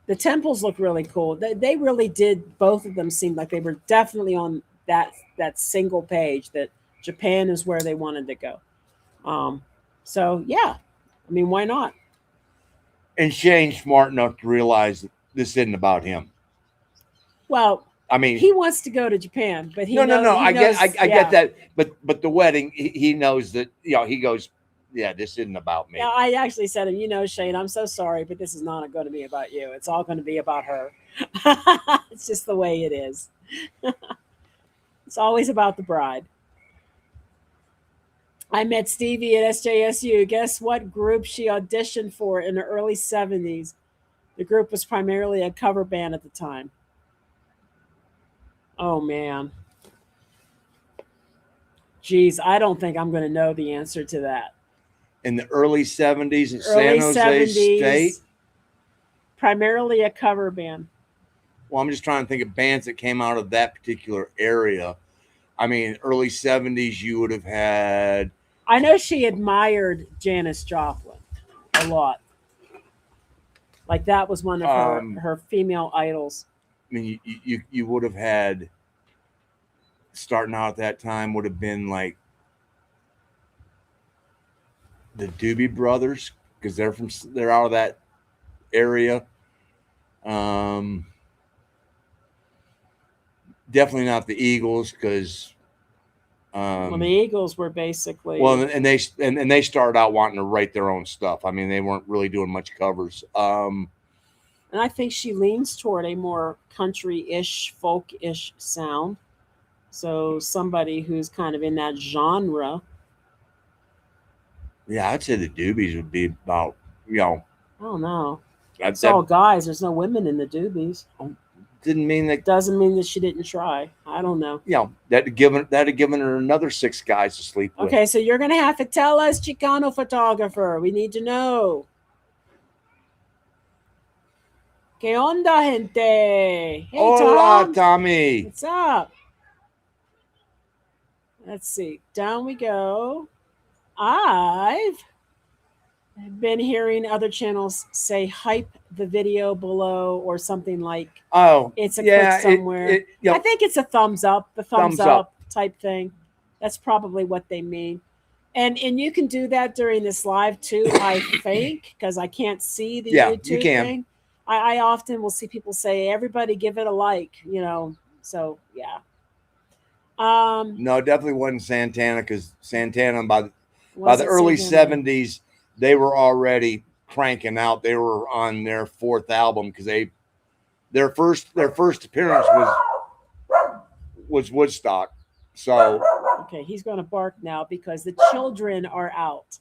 The temples look really cool. They really did. Both of them seemed like they were definitely on that single page that Japan is where they wanted to go. So yeah, I mean, why not? And Shane's smart enough to realize that this isn't about him. Well, I mean, he wants to go to Japan, but no. I get that, but the wedding, he knows that. He goes, yeah, this isn't about me. Yeah, I actually said to him, Shane, I'm so sorry, but this is not going to be about you. It's all going to be about her. It's just the way it is. It's always about the bride. I met Stevie at SJSU. Guess what group she auditioned for in the early 70s? The group was primarily a cover band at the time. Oh, man. Geez, I don't think I'm going to know the answer to that. In the early 70s at San Jose State? Primarily a cover band. Well, I'm just trying to think of bands that came out of that particular area. I mean, early 70s, you would have had... I know she admired Janis Joplin a lot. Like that was one of her female idols. I mean, you would have had, starting out at that time, would have been like the Doobie Brothers, because they're out of that area. Definitely not the Eagles, because the Eagles were basically and they started out wanting to write their own stuff. I mean, they weren't really doing much covers. And I think she leans toward a more country-ish, folk-ish sound. So somebody who's kind of in that genre. Yeah, I'd say the Doobies would be about, I don't know. It's all guys. There's no women in the doobies. Didn't mean that. Doesn't mean that she didn't try. I don't know. You know, that had given her another 6 guys to sleep with. Okay, so you're gonna have to tell us, Chicano photographer. We need to know. ¿Qué onda, gente? Hey, Hola, Tommy. What's up? Let's see. Down we go. I've been hearing other channels say hype the video below or something like, oh, it's a click somewhere. I think it's a thumbs up, the thumbs up type thing. That's probably what they mean. And you can do that during this live too, I think, because I can't see the YouTube thing. I often will see people say, everybody give it a like, you know. So yeah. No, definitely wasn't Santana, because Santana by the early 70s, they were already cranking out. They were on their 4th album, because their first appearance was Woodstock. So okay, he's going to bark now because the children are out.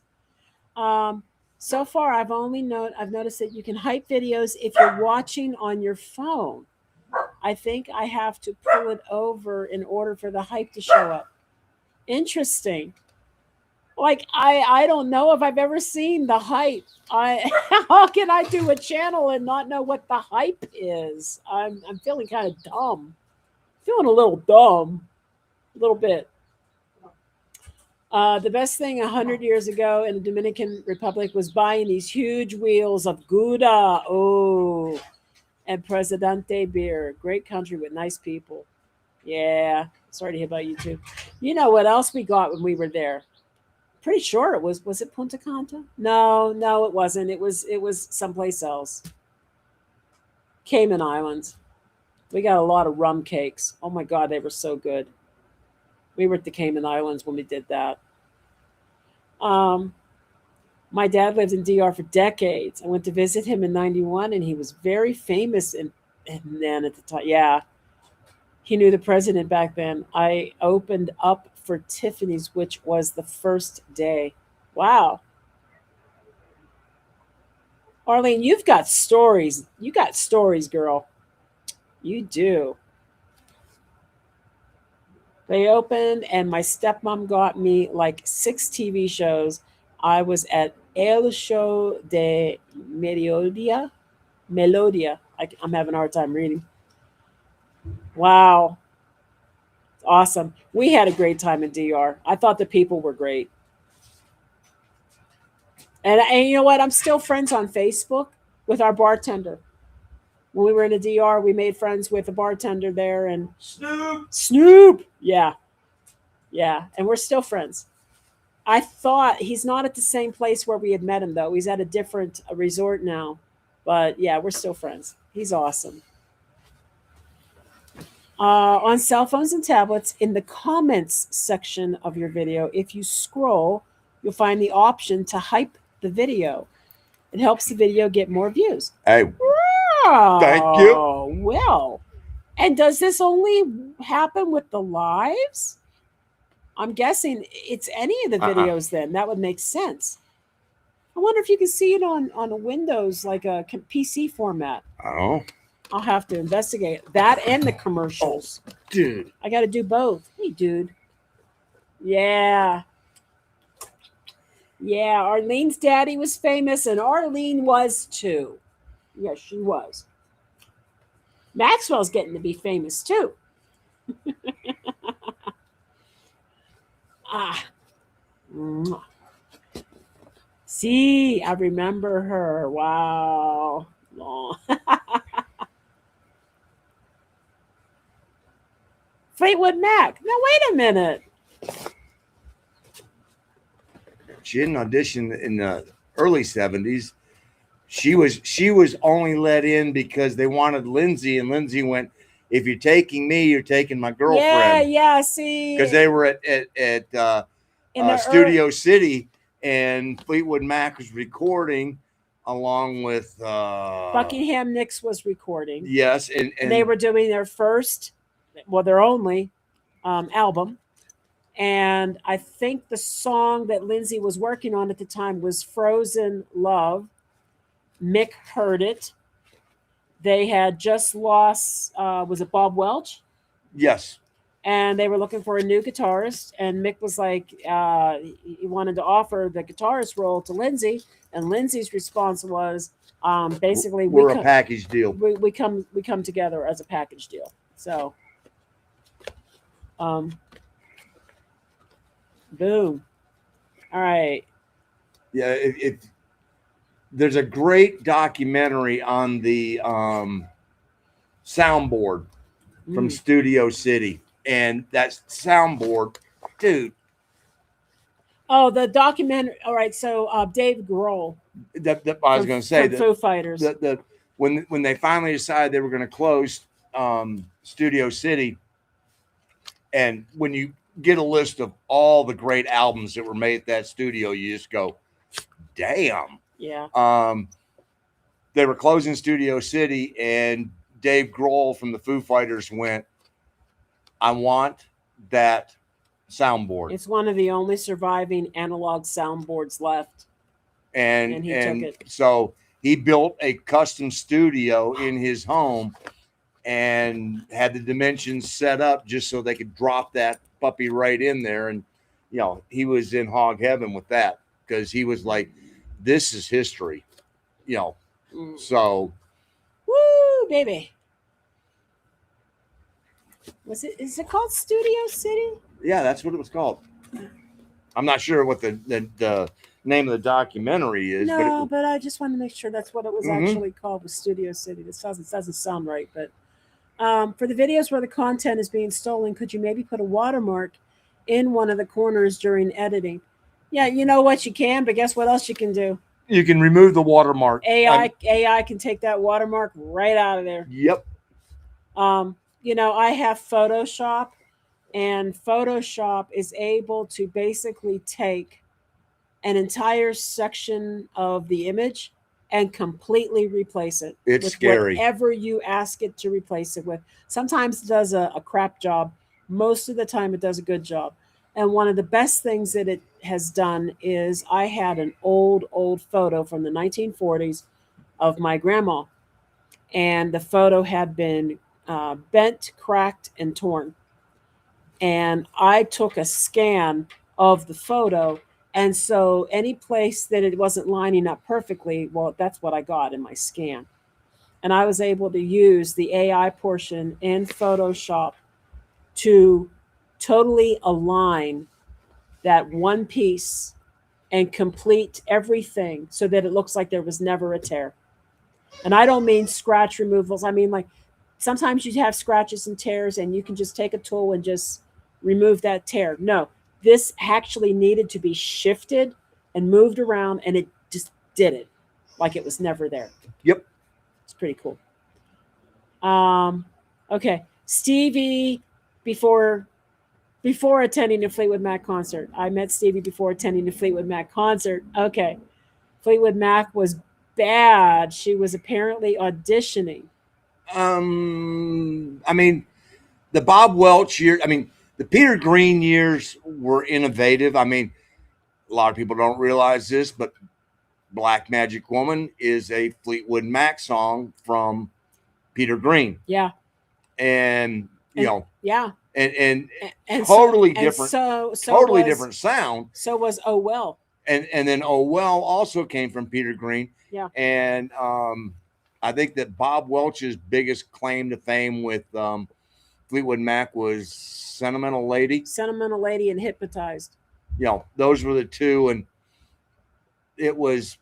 So far, I've noticed that you can hype videos if you're watching on your phone. I think I have to pull it over in order for the hype to show up. Interesting. Like, I don't know if I've ever seen the hype. How can I do a channel and not know what the hype is? I'm feeling kind of dumb. Feeling a little dumb. A little bit. The best thing 100 years ago in the Dominican Republic was buying these huge wheels of Gouda. Oh, and Presidente beer. Great country with nice people. Yeah. Sorry to hear about you too. You know what else we got when we were there? Pretty sure it was it Punta Cana? No, it wasn't. It was someplace else. Cayman Islands. We got a lot of rum cakes. Oh my God, they were so good. We were at the Cayman Islands when we did that. My dad lived in DR for decades. I went to visit him in 91, and he was very famous. And then at the time, yeah, he knew the president back then. I opened up for Tiffany's, which was the first day. Wow. Arlene, you've got stories. You got stories, girl. You do. They opened, and my stepmom got me like 6 TV shows. I was at El Show de Melodia. I'm having a hard time reading. Wow. Awesome. We had a great time in DR. I thought the people were great. And you know what? I'm still friends on Facebook with our bartender. When we were in a DR, we made friends with the bartender there, and Snoop. Yeah. And we're still friends. I thought he's not at the same place where we had met him, though. He's at a different resort now. But yeah, we're still friends. He's awesome. On cell phones and tablets, in the comments section of your video, if you scroll, you'll find the option to hype the video. It helps the video get more views. Hey. Wow. Thank you. Well, and does this only happen with the lives? I'm guessing it's any of the videos then. That would make sense. I wonder if you can see it on a Windows, like a PC format. I don't know. I'll have to investigate that and the commercials. Oh, dude. I got to do both. Hey, dude. Yeah. Yeah, Arlene's daddy was famous, and Arlene was too. Yes, she was. Maxwell's getting to be famous too. See, I remember her. Wow. Fleetwood Mac. Now, wait a minute. She didn't audition in the early 70s. She was only let in because they wanted Lindsay, and Lindsay went, if you're taking me, you're taking my girlfriend. Yeah, see. Because they were at Studio City, and Fleetwood Mac was recording along with Buckingham Nicks was recording. Yes, and they were doing their first, their only album. And I think the song that Lindsay was working on at the time was Frozen Love. Mick heard it. They had just lost, was it Bob Welch? Yes. And they were looking for a new guitarist. And Mick was like, he wanted to offer the guitarist role to Lindsay. And Lindsay's response was, basically, we're a package deal. We come together as a package deal. So, boom. All right. Yeah, there's a great documentary on the soundboard from Studio City, and that soundboard, dude. Oh, the documentary. All right, so Dave Grohl. I was going to say Foo Fighters. When they finally decided they were going to close Studio City, and when you get a list of all the great albums that were made at that studio, you just go, damn. Yeah. They were closing Studio City, and Dave Grohl from the Foo Fighters went, I want that soundboard. It's one of the only surviving analog soundboards left. And he took it. So he built a custom studio in his home and had the dimensions set up just so they could drop that puppy right in there. And, you know, he was in hog heaven with that because he was like, this is history, you know. So, woo, baby. Is it called Studio City? Yeah, that's what it was called. I'm not sure what the name of the documentary is. No, but I just wanted to make sure that's what it was actually called, was Studio City. This doesn't sound right, but for the videos where the content is being stolen, could you maybe put a watermark in one of the corners during editing? Yeah, you know what, you can, but guess what else you can do? You can remove the watermark. AI can take that watermark right out of there. Yep. You know, I have Photoshop, and Photoshop is able to basically take an entire section of the image and completely replace it. It's with scary. Whatever you ask it to replace it with. Sometimes it does a crap job. Most of the time it does a good job. And one of the best things that it has done is I had an old photo from the 1940s of my grandma. And the photo had been bent, cracked, and torn. And I took a scan of the photo. And so any place that it wasn't lining up perfectly, well, that's what I got in my scan. And I was able to use the AI portion in Photoshop to totally align that one piece and complete everything so that it looks like there was never a tear. And I don't mean scratch removals. I mean, like, sometimes you have scratches and tears and you can just take a tool and just remove that tear. No, this actually needed to be shifted and moved around, and it just did it like it was never there. Yep. It's pretty cool. Okay. Stevie, before attending the Fleetwood Mac concert. I met Stevie before attending the Fleetwood Mac concert. Okay. Fleetwood Mac was bad. She was apparently auditioning. I mean, the Bob Welch year, the Peter Green years were innovative. I mean, a lot of people don't realize this, but Black Magic Woman is a Fleetwood Mac song from Peter Green. Yeah. And you know, yeah. And totally different. Totally different sound. So was Oh Well. And then Oh Well also came from Peter Green. Yeah. And I think that Bob Welch's biggest claim to fame with Fleetwood Mac was Sentimental Lady. Sentimental Lady and Hypnotized. You know, those were the two, and it was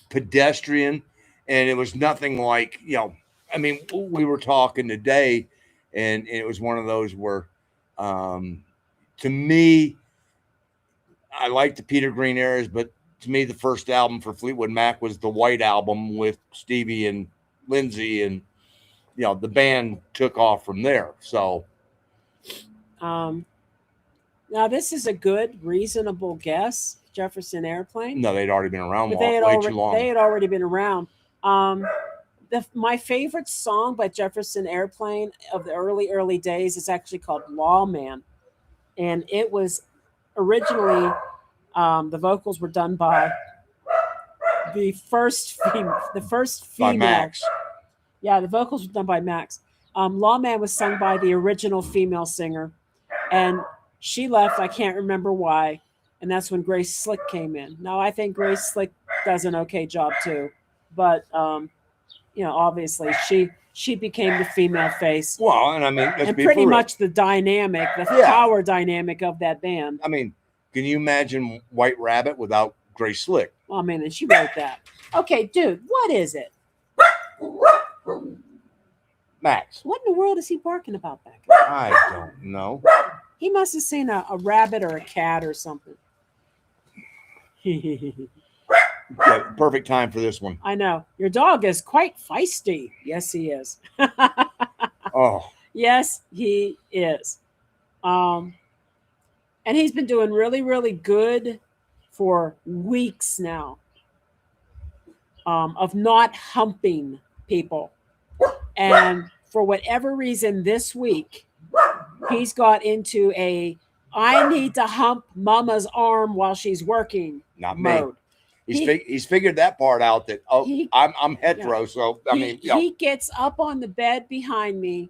pedestrian, and it was nothing like, you know, I mean, we were talking today, and it was one of those where, to me, I like the Peter Green eras, but to me, the first album for Fleetwood Mac was the White Album with Stevie and Lindsay, and, you know, the band took off from there. So, now this is a good, reasonable guess. Jefferson Airplane. No, they'd already been around too long. They had already been around. My favorite song by Jefferson Airplane of the early days is actually called Lawman. And it was originally, the vocals were done by the first By female. Max. Yeah, the vocals were done by Max. Lawman was sung by the original female singer, and she left. I can't remember why, and that's when Grace Slick came in. Now I think Grace Slick does an okay job too, but obviously she became the female face, Well, and I mean, let's and be pretty for real. much the dynamic, the Yeah. power dynamic of that band. I mean, can you imagine White Rabbit without Grace Slick? Well, I mean, and she wrote that. Okay, dude, what is it? Max. What in the world is he barking about back there? I don't know. He must have seen a rabbit or a cat or something. Yeah, perfect time for this one. I know. Your dog is quite feisty. Yes, he is. Oh, Yes, he is. And he's been doing really, really good for weeks now of not humping people. And for whatever reason, this week, he's got into I need to hump mama's arm while she's working not mode. me. He's figured that part out that I'm hetero, Yeah. so I mean, he gets up on the bed behind me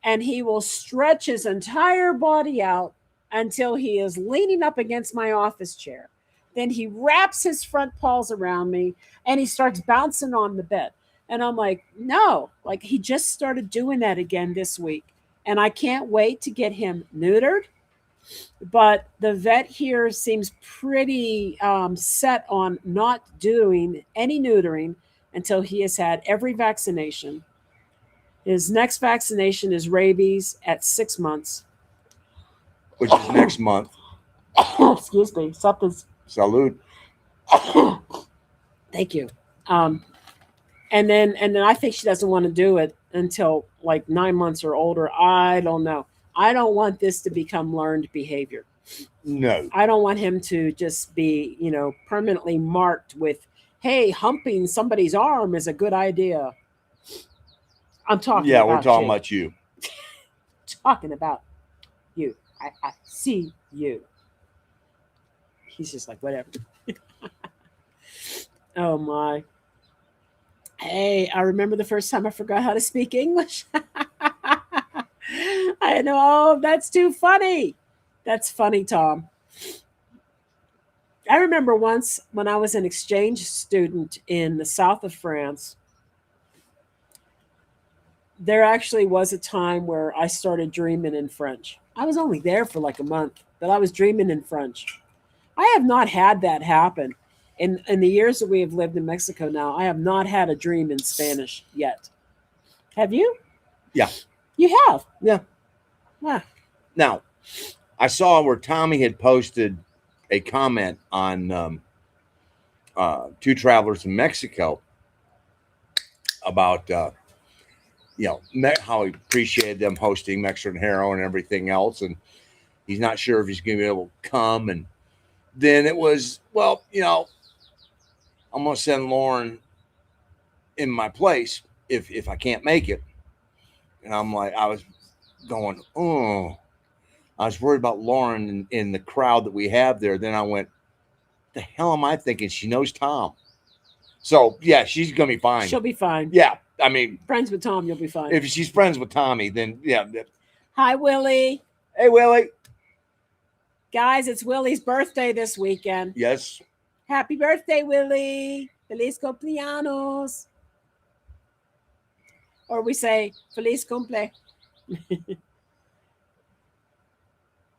and he will stretch his entire body out until he is leaning up against my office chair. Then he wraps his front paws around me and he starts bouncing on the bed. And I'm like, no, like he just started doing that again this week. And I can't wait to get him neutered. But the vet here seems pretty set on not doing any neutering until he has had every vaccination. His next vaccination is rabies at 6 months. which is next month. Excuse me. Something's. Salud. Thank you. And then I think she doesn't want to do it until like 9 months or older. I don't know. I don't want this to become learned behavior. No. I don't want him to just be, permanently marked with, hey, humping somebody's arm is a good idea. I'm talking Yeah, about we're talking you. about you. Talking about you. I see you. He's just like, whatever. Oh, my. Hey, I remember the first time I forgot how to speak English. I know. Oh, that's too funny. That's funny, Tom. I remember once when I was an exchange student in the south of France, there actually was a time where I started dreaming in French. I was only there for like a month, but I was dreaming in French. I have not had that happen. In the years that we have lived in Mexico now, I have not had a dream in Spanish yet. Have you? Yeah. You have? Yeah. Ah. Now, I saw where Tommy had posted a comment on Two Travelers in Mexico about how he appreciated them hosting Mexican Hero and everything else, and he's not sure if he's going to be able to come. And then it was, I'm going to send Lauren in my place if I can't make it. And I'm like, I was going, oh, I was worried about Lauren in the crowd that we have there. Then I went, the hell am I thinking? She knows Tom. So, yeah, she's going to be fine. She'll be fine. Yeah. I mean, Friends with Tom, you'll be fine. if she's friends with Tommy, then, yeah. Hi, Willie. Hey, Willie. Guys, it's Willie's birthday this weekend. Yes. Happy birthday, Willie. Feliz cumpleaños. Or we say, Feliz cumple.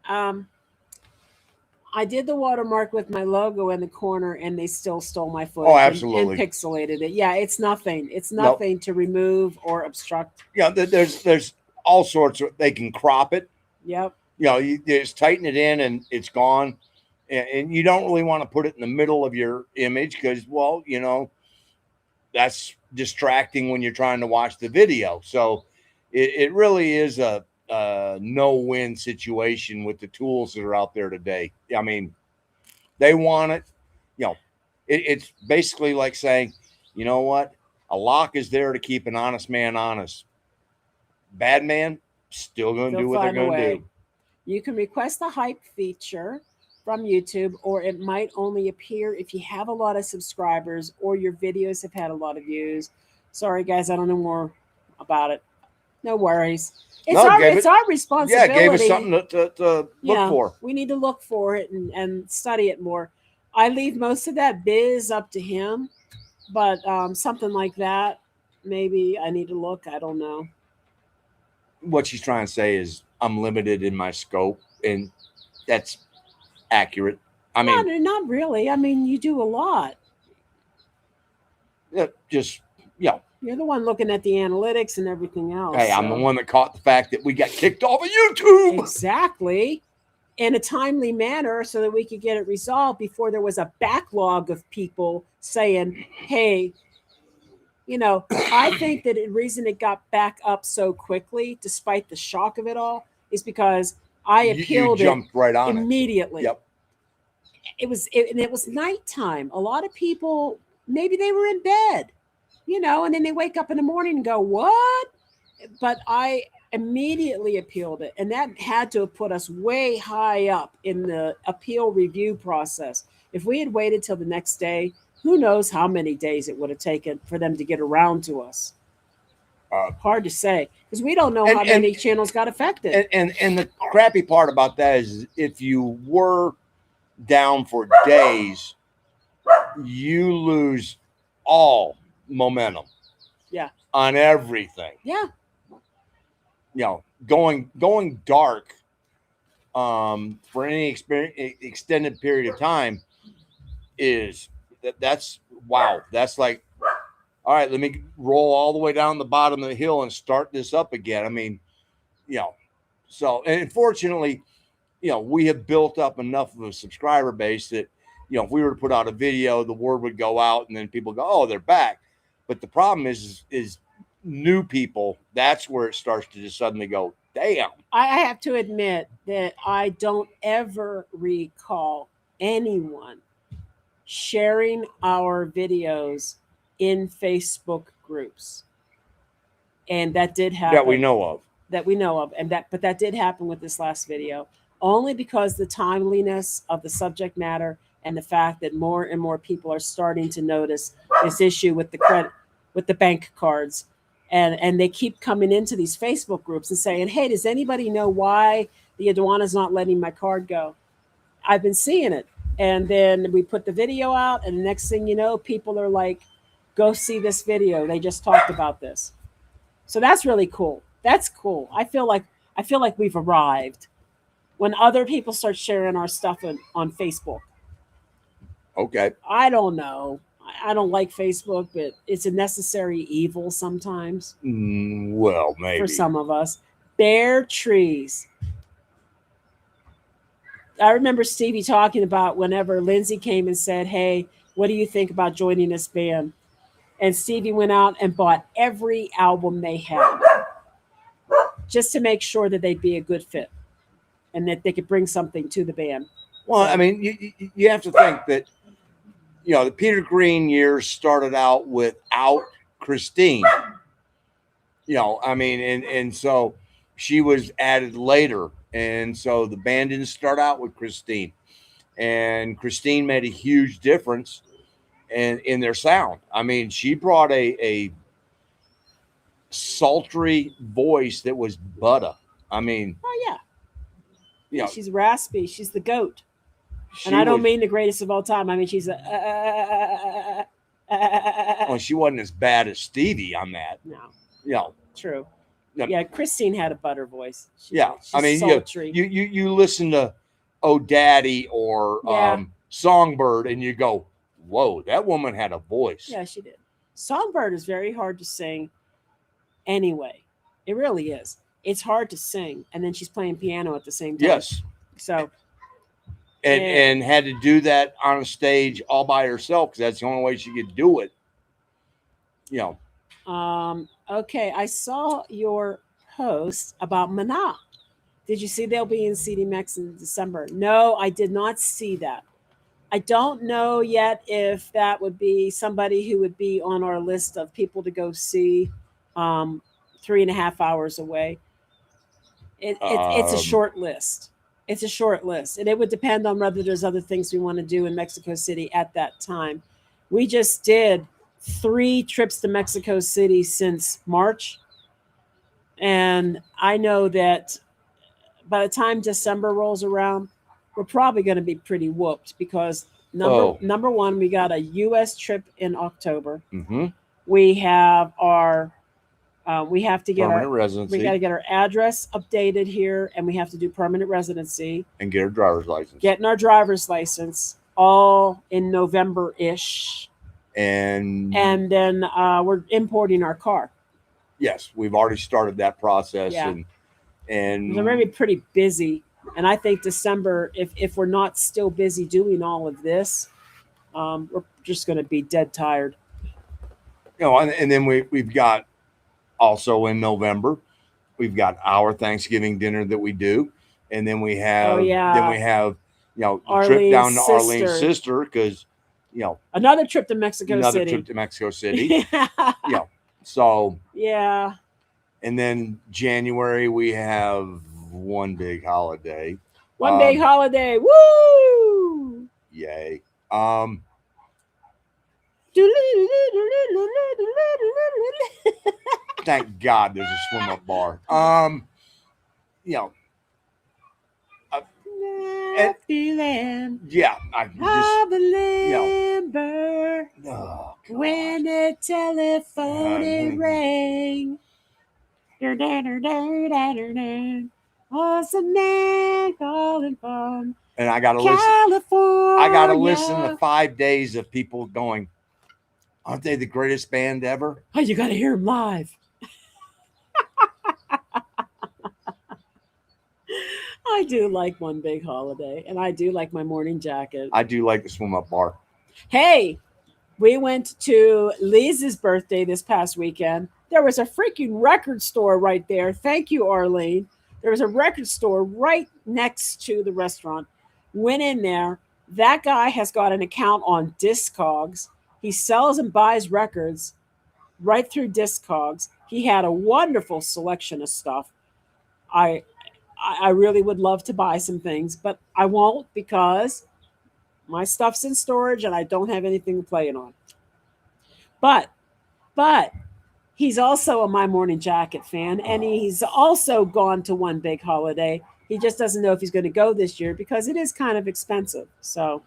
I did the watermark with my logo in the corner, and they still stole my footage. Oh, absolutely. And pixelated it. Yeah, it's nothing. It's nothing to remove or obstruct. Yeah, there's all sorts of. They can crop it. Yep. You just tighten it in, and it's gone. And you don't really want to put it in the middle of your image because, that's distracting when you're trying to watch the video. So it really is a no-win situation with the tools that are out there today. I mean, they want it. It's basically like saying, you know what? A lock is there to keep an honest man honest. Bad man, still going to do what they're going to do. You can request the hype feature from YouTube, or it might only appear if you have a lot of subscribers or your videos have had a lot of views. Sorry, guys, I don't know more about it. No worries. It's No, our gave it's it- our responsibility. Yeah, gave us something to look for. We need to look for it and study it more. I leave most of that biz up to him, but something like that, maybe I need to look. I don't know. What she's trying to say is I'm limited in my scope, and that's accurate. I mean, Not really. I mean, you do a lot. just You're the one looking at the analytics and everything else. hey, I'm the one that caught the fact that we got kicked off of YouTube. Exactly. In a timely manner so that we could get it resolved before there was a backlog of people saying, hey, I think that the reason it got back up so quickly, despite the shock of it all, is because I appealed you jumped right on immediately. Yep. It was nighttime. A lot of people, maybe they were in bed, and then they wake up in the morning and go, what? But I immediately appealed it. And that had to have put us way high up in the appeal review process. If we had waited till the next day, who knows how many days it would have taken for them to get around to us. Hard to say, because we don't know how many channels got affected. And the crappy part about that is if you were down for days, you lose all momentum. Yeah. On everything. Yeah. Going dark for any extended period of time that's wow. That's like, all right, let me roll all the way down the bottom of the hill and start this up again. I mean, so, and unfortunately, we have built up enough of a subscriber base that, if we were to put out a video, the word would go out and then people go, oh, they're back. But the problem is new people. That's where it starts to just suddenly go, damn. I have to admit that I don't ever recall anyone sharing our videos in Facebook groups. And that did happen. That we know of. But that did happen with this last video, only because the timeliness of the subject matter and the fact that more and more people are starting to notice this issue with the bank cards. And they keep coming into these Facebook groups and saying, hey, does anybody know why the aduana's not letting my card go? I've been seeing it. And then we put the video out, and the next thing you know, people are like, go see this video. They just talked about this. So that's really cool. That's cool. I feel like we've arrived when other people start sharing our stuff on Facebook. Okay. I don't know. I don't like Facebook, but it's a necessary evil sometimes. Well, maybe. For some of us. Bare trees. I remember Stevie talking about whenever Lindsay came and said, hey, what do you think about joining this band? And Stevie went out and bought every album they had just to make sure that they'd be a good fit and that they could bring something to the band. Well, I mean, you have to think that, the Peter Green years started out without Christine. I mean, and so she was added later. And so the band didn't start out with Christine. And Christine made a huge difference in their sound. I mean, she brought a sultry voice that was butter. I mean, oh yeah, she's raspy. She's the goat, and I don't mean the greatest of all time. I mean, she's well, she wasn't as bad as Stevie on that. No, true. Yeah, Christine had a butter voice. I mean, sultry. You listen to Oh Daddy or Songbird, and you go, whoa, that woman had a voice. Yeah, she did. Songbird is very hard to sing anyway. It really is. It's hard to sing. And then she's playing piano at the same time. Yes. So. And had to do that on a stage all by herself because that's the only way she could do it. Okay, I saw your post about Mana. Did you see they'll be in CDMX in December? No, I did not see that. I don't know yet if that would be somebody who would be on our list of people to go see 3.5 hours away. It's a short list. It's a short list, and it would depend on whether there's other things we want to do in Mexico City at that time. We just did 3 trips to Mexico City since March, and I know that by the time December rolls around, we're probably going to be pretty whooped because number one, we got a U.S. trip in October. Mm-hmm. We have our we have to get Permanent residency. we got to get our address updated here, and we have to do permanent residency and get our driver's license. Getting our driver's license all in November-ish, and then we're importing our car. Yes, we've already started that process, Yeah. and we're going to be pretty busy. And I think December, if we're not still busy doing all of this, we're just going to be dead tired. And then we've got also in November, we've got our Thanksgiving dinner that we do, and then we have the trip down to Arlene's sister because another trip to Mexico City. So yeah. And then January we have one big holiday. Big holiday. Woo! Yay. Thank God there's a swim up bar. When the telephone rang. Was a man calling from and I gotta California. I gotta listen to 5 days of people going, aren't they the greatest band ever? Oh, you gotta hear them live. I do like One Big Holiday, and I do like my morning jacket. I do like the swim up bar. Hey, we went to Liz's birthday this past weekend. There was a freaking record store right there. Thank you, Arlene. There was a record store right next to the restaurant. Went in there. That guy has got an account on Discogs. He sells and buys records right through Discogs. He had a wonderful selection of stuff. I really would love to buy some things, but I won't because my stuff's in storage and I don't have anything to play it on. But he's also a My Morning Jacket fan, and he's also gone to One Big Holiday. He just doesn't know if he's going to go this year because it is kind of expensive. So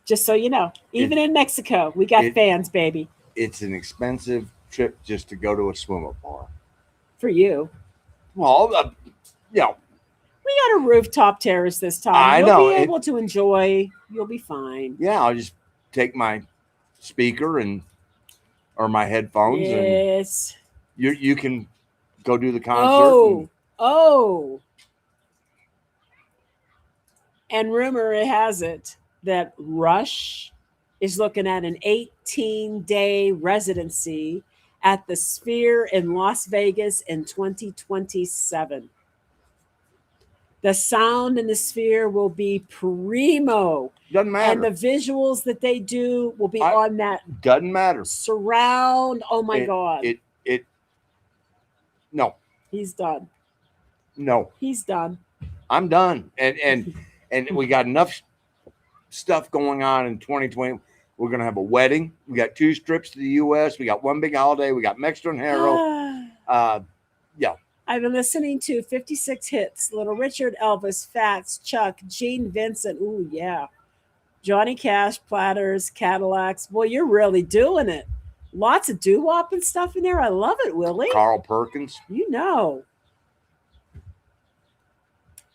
just so you know, even in Mexico, we got fans, baby. It's an expensive trip just to go to a swim-up bar. For you. Well, we got a rooftop terrace this time. I know. You'll be able to enjoy. You'll be fine. Yeah, I'll just take my speaker or my headphones. Yes. And you can go do the concert. And rumor has it that Rush is looking at an 18-day residency at the Sphere in Las Vegas in 2027. The sound in the Sphere will be primo. Doesn't matter. And the visuals that they do will be on that. Doesn't matter. Surround. Oh my God. No. He's done. No. He's done. I'm done. And we got enough stuff going on in 2020. We're going to have a wedding. We got 2 trips to the U.S. We got One Big Holiday. We got Mexico and Hero. I've been listening to 56 hits. Little Richard, Elvis, Fats, Chuck, Gene Vincent. Ooh, yeah. Johnny Cash, Platters, Cadillacs. Boy, you're really doing it. Lots of doo-wop and stuff in there. I love it, Willie. Carl Perkins. You know.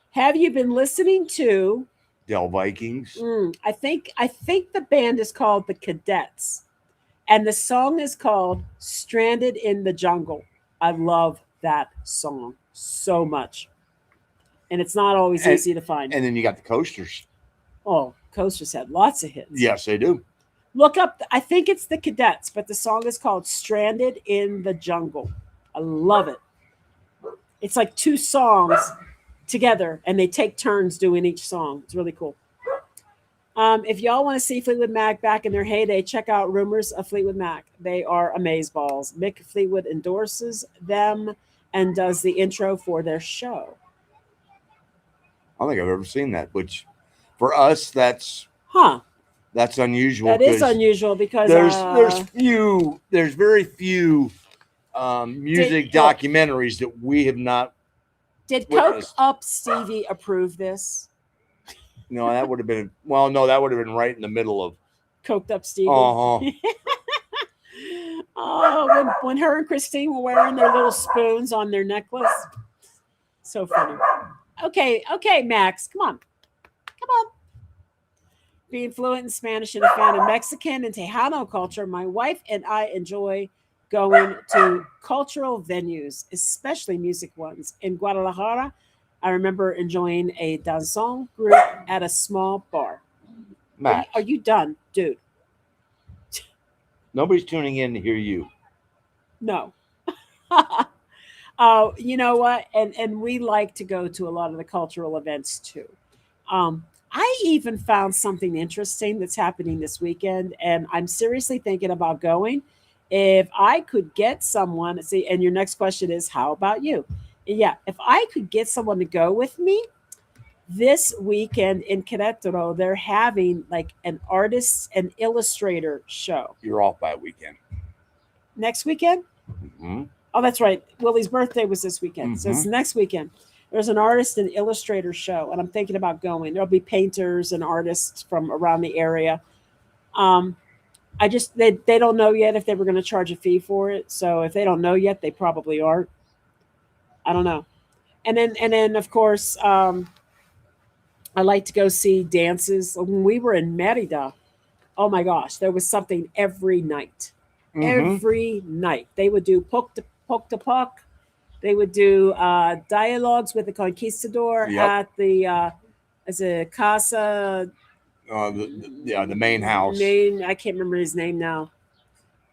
Have you been listening to Del Vikings? I think the band is called the Cadets, and the song is called "Stranded in the Jungle." I love that song so much, and it's not always easy to find. And then you got the Coasters. Oh, Coasters had lots of hits. Yes, they do. Look up. I think it's the Cadets, but the song is called "Stranded in the Jungle." I love it. It's like 2 songs together, and they take turns doing each song. It's really cool. If y'all want to see Fleetwood Mac back in their heyday, check out Rumors of Fleetwood Mac. They are amazeballs. Mick Fleetwood endorses them and does the intro for their show. I don't think I've ever seen that. Which, for us, that's unusual. That is unusual because there's very few music documentaries that we have not. Did Coke Up Stevie approve this? No, that would have been that would have been right in the middle of Coked Up Stevie. Uh-huh. Oh, when her and Christine were wearing their little spoons on their necklace. So funny. Okay, Max, come on. Being fluent in Spanish and a fan of Mexican and Tejano culture, my wife and I enjoy going to cultural venues, especially music ones. In Guadalajara, I remember enjoying a danzón group at a small bar. Max, are you done, dude? Nobody's tuning in to hear you. No. You know what? And we like to go to a lot of the cultural events too. I even found something interesting that's happening this weekend, and I'm seriously thinking about going. If I could get someone, see, and your next question is, how about you? Yeah, if I could get someone to go with me this weekend in Querétaro, they're having like an artist and illustrator show. You're off by a weekend. Next weekend? Mm-hmm. Oh, that's right. Willie's birthday was this weekend. So it's next weekend. There's an artist and illustrator show, and I'm thinking about going. There'll be painters and artists from around the area. They don't know yet if they were going to charge a fee for it. So if they don't know yet, they probably aren't. I don't know. And then of course, I like to go see dances. When we were in Merida, oh my gosh, there was something every night. Every night they would do poke to puck. They would do dialogues with the conquistador at the as a casa. The main house. I can't remember his name now.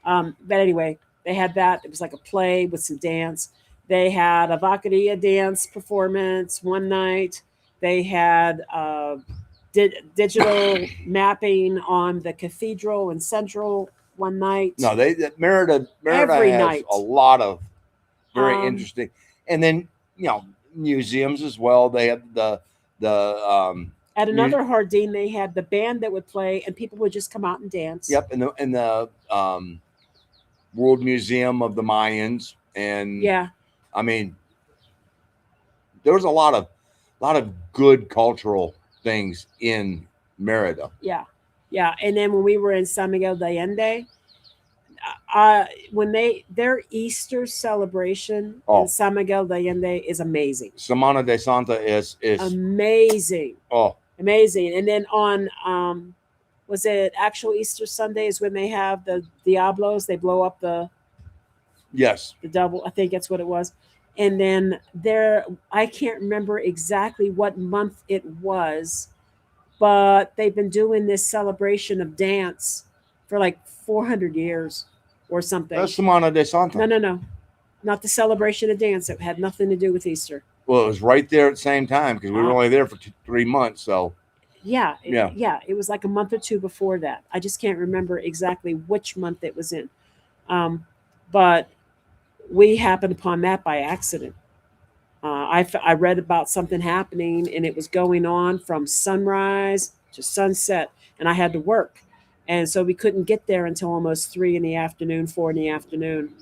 But anyway, they had that. It was like a play with some dance. They had a vaqueria dance performance one night. They had digital mapping on the cathedral in Central one night. No, Merida every has night. A lot of very interesting, and then museums as well. They have the at another Jardín, they had the band that would play, and people would just come out and dance. Yep, in the World Museum of the Mayans, and I mean, there was a lot of good cultural things in Merida. Yeah, and then when we were in San Miguel de Allende, when their Easter celebration in San Miguel de Allende is amazing. Semana de Santa is amazing. Oh, amazing. And then on was it actual Easter Sunday is when they have the Diablos? They blow up the double. I think that's what it was. And then I can't remember exactly what month it was, but they've been doing this celebration of dance for like 400 years or something. That's Semana de Santa. No. Not the celebration of dance. It had nothing to do with Easter. Well, it was right there at the same time because we were only there for 3 months. So yeah. It was like a month or two before that. I just can't remember exactly which month it was in. But we happened upon that by accident. I read about something happening, and it was going on from sunrise to sunset, and I had to work. And so we couldn't get there until almost 4 in the afternoon.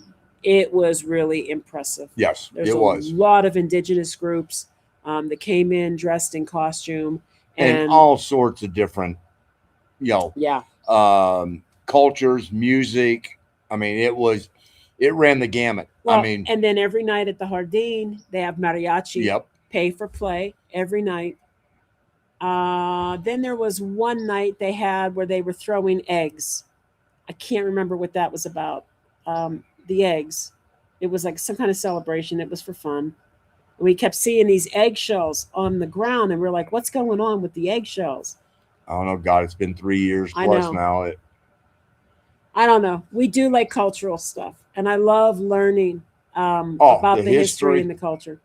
It was really impressive. Yes, it was. A lot of indigenous groups that came in dressed in costume. And all sorts of different, cultures, music. I mean, it ran the gamut. Well, and then every night at the Jardín, they have mariachi. Yep. Pay for play every night. Then there was one night they had where they were throwing eggs. I can't remember what that was about. The eggs. It was like some kind of celebration. It was for fun. We kept seeing these eggshells on the ground, and we're like, what's going on with the eggshells? I don't know. God, it's been 3 years plus now. I don't know. We do like cultural stuff, and I love learning about the history and the culture.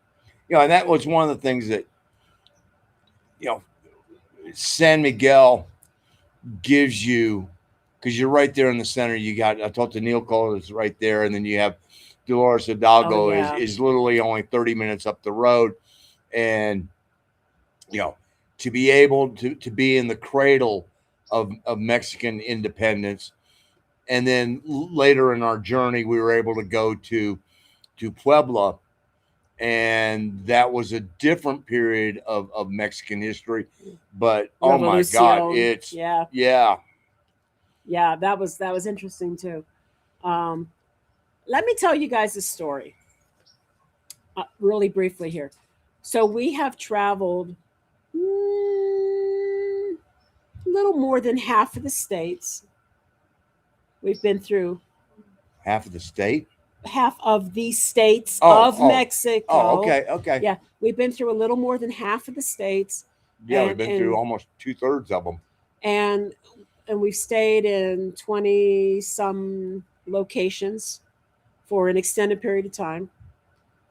And that was one of the things that, San Miguel gives you, because you're right there in the center. You got, I talked to Neil Cole, is right there, and then you have Dolores Hidalgo is literally only 30 minutes up the road, and you know, to be able to be in the cradle of Mexican independence. And then later in our journey, we were able to go to Puebla, and that was a different period of Mexican history. But oh my God, Revolucion. it's yeah, that was interesting too. Let me tell you guys a story, really briefly here. So we have traveled a little more than half of the states. We've been through half of the state. half of the states Oh, of Mexico. Okay. Yeah, we've been through a little more than half of the states. Yeah, we've been through almost 2/3 of them. And we've stayed in 20 some locations for an extended period of time.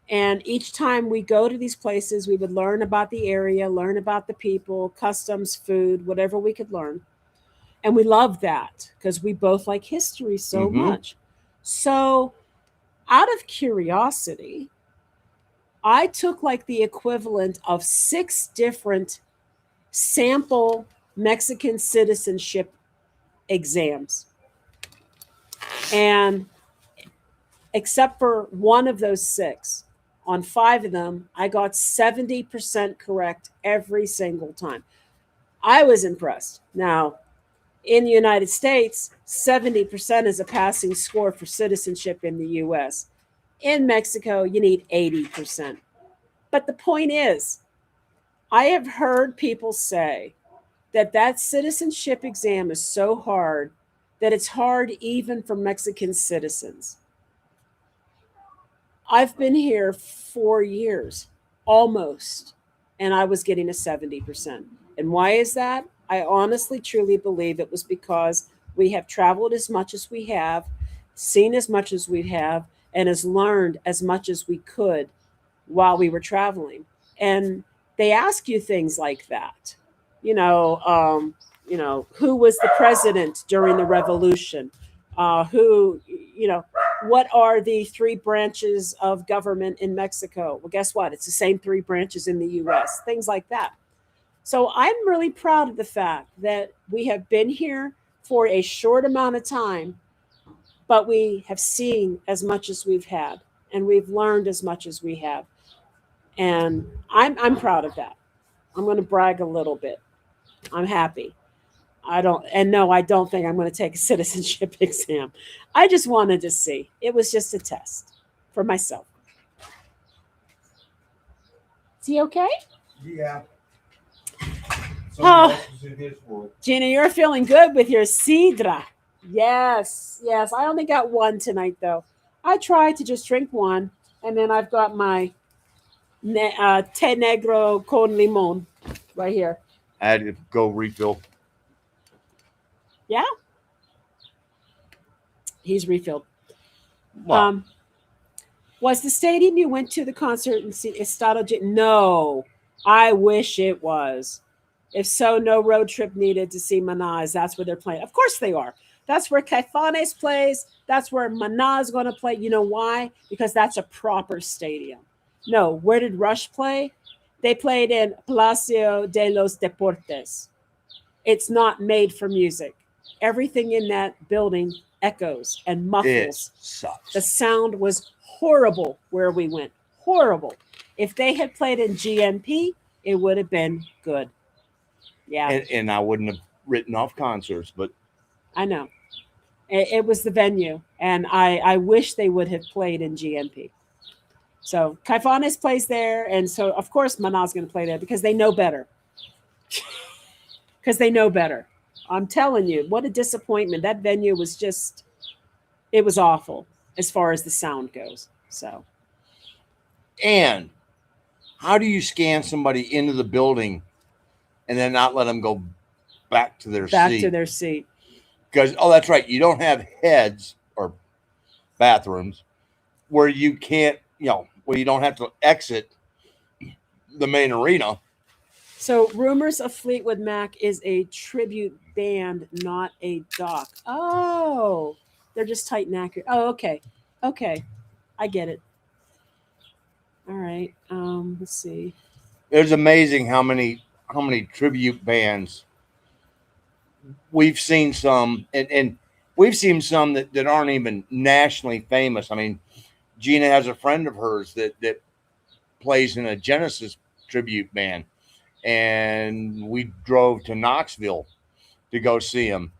And each time we go to these places, we would learn about the area, learn about the people, customs, food, whatever we could learn. And we love that because we both like history so much. So, out of curiosity, I took like the equivalent of 6 different sample Mexican citizenship exams. And except for one of those 6, on 5 of them, I got 70% correct every single time. I was impressed. Now, in the United States, 70% is a passing score for citizenship in the US. In Mexico, you need 80%. But the point is, I have heard people say that citizenship exam is so hard that it's hard even for Mexican citizens. I've been here 4 years, almost, and I was getting a 70%. And why is that? I honestly, truly believe it was because we have traveled as much as we have, seen as much as we have, and has learned as much as we could while we were traveling. And they ask you things like that. Who was the president during the revolution? What are the 3 branches of government in Mexico? Well, guess what? It's the same 3 branches in the US, things like that. So I'm really proud of the fact that we have been here for a short amount of time, but we have seen as much as we've had, and we've learned as much as we have. And I'm proud of that. I'm going to brag a little bit. I'm happy. I don't think I'm going to take a citizenship exam. I just wanted to see. It was just a test for myself. Is he okay? Yeah. Oh, Gina, you're feeling good with your sidra. Yes. I only got one tonight, though. I tried to just drink one, and then I've got my té negro con limon right here. I had to go refill. Yeah? He's refilled. Well, Was the stadium you went to the concert in Estado? No, I wish it was. If so, no road trip needed to see Manaz. That's where they're playing. Of course they are. That's where Caifanes plays. That's where Manaz is going to play. You know why? Because that's a proper stadium. No, where did Rush play? They played in Palacio de los Deportes. It's not made for music. Everything in that building echoes and it muffles. sucks. The sound was horrible where we went. Horrible. If they had played in GMP, it would have been good. Yeah. And I wouldn't have written off concerts, but I know. It was the venue, and I wish they would have played in GMP. So Caifanes plays there, and so of course Manav's going to play there because they know better. Because they know better. I'm telling you, what a disappointment. That venue was just, it was awful as far as the sound goes. So. And how do you scan somebody into the building and then not let them go back to their seat? Back to their seat. Because, oh, that's right. You don't have heads or bathrooms where you can't, where you don't have to exit the main arena. So Rumors of Fleetwood Mac is a tribute band, not a doc. Oh, they're just tight and accurate. Oh, okay. Okay. I get it. All right. Let's see. It's amazing how many how many tribute bands we've seen. Some and we've seen some that aren't even nationally famous. I mean, Gina has a friend of hers that plays in a Genesis tribute band, and we drove to Knoxville to go see them,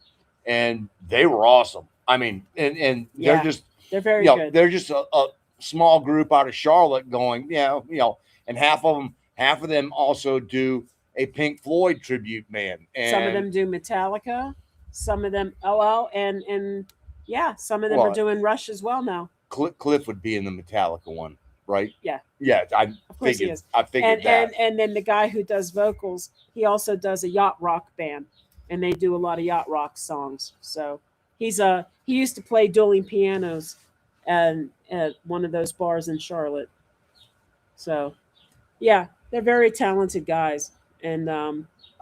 and they were awesome. I mean, and Yeah, they're very good. they're just a small group out of Charlotte going, and half of them also do a Pink Floyd tribute band, and Some of them do Metallica, some of them and yeah, some of them are doing Rush as well now. Cliff would be in the Metallica one, right? Yeah. Yeah, Of course he is. I figured that. And then the guy who does vocals, he also does a yacht rock band, and they do a lot of yacht rock songs. So he used to play dueling pianos at one of those bars in Charlotte. So yeah, they're very talented guys. And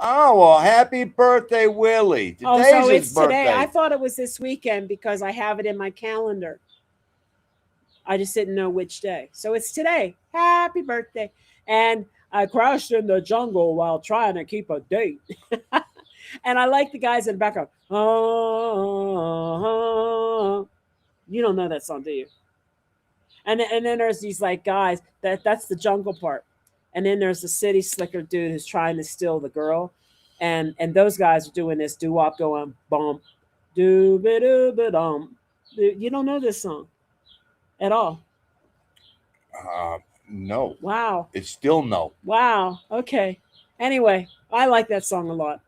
Oh, well, happy birthday, Willie. Today's so his it's birthday. today. I thought it was this weekend because I have it in my calendar. I just didn't know which day. So it's today. Happy birthday. And I crashed in the jungle while trying to keep a date. And I like the guys in the background. You don't know that song, do you? And then there's these like guys that's the jungle part. And then there's the city slicker dude who's trying to steal the girl. And those guys are doing this doo-wop going bump, doo-ba-doo-ba-dum. You don't know this song at all. No. Wow. It's still no. Wow. Okay. Anyway, I like that song a lot.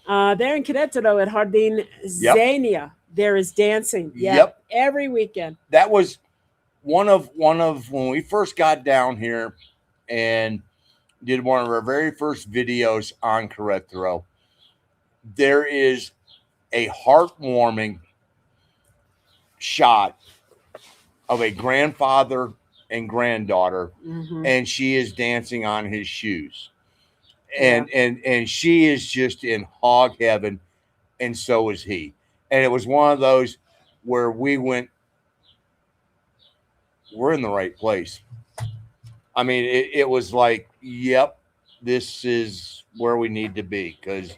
There in Querétaro at Jardín Zenia, there is dancing. Yeah, Yep. Every weekend. That was one of when we first got down here and did one of our very first videos on Querétaro. There is a heartwarming shot of a grandfather and granddaughter, and she is dancing on his shoes. And she is just in hog heaven, and so is he. And it was one of those where we went, we're in the right place. I mean, it was like, yep, this is where we need to be, because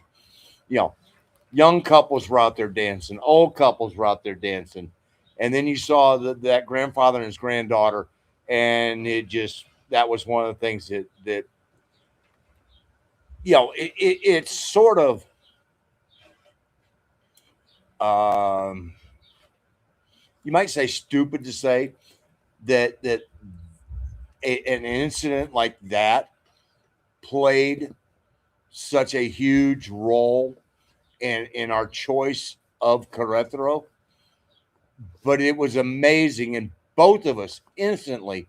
young couples were out there dancing, old couples were out there dancing, and then you saw that grandfather and his granddaughter, and that was one of the things that it's sort of you might say stupid to say that an incident like that played such a huge role in our choice of Querétaro, but it was amazing. And both of us instantly,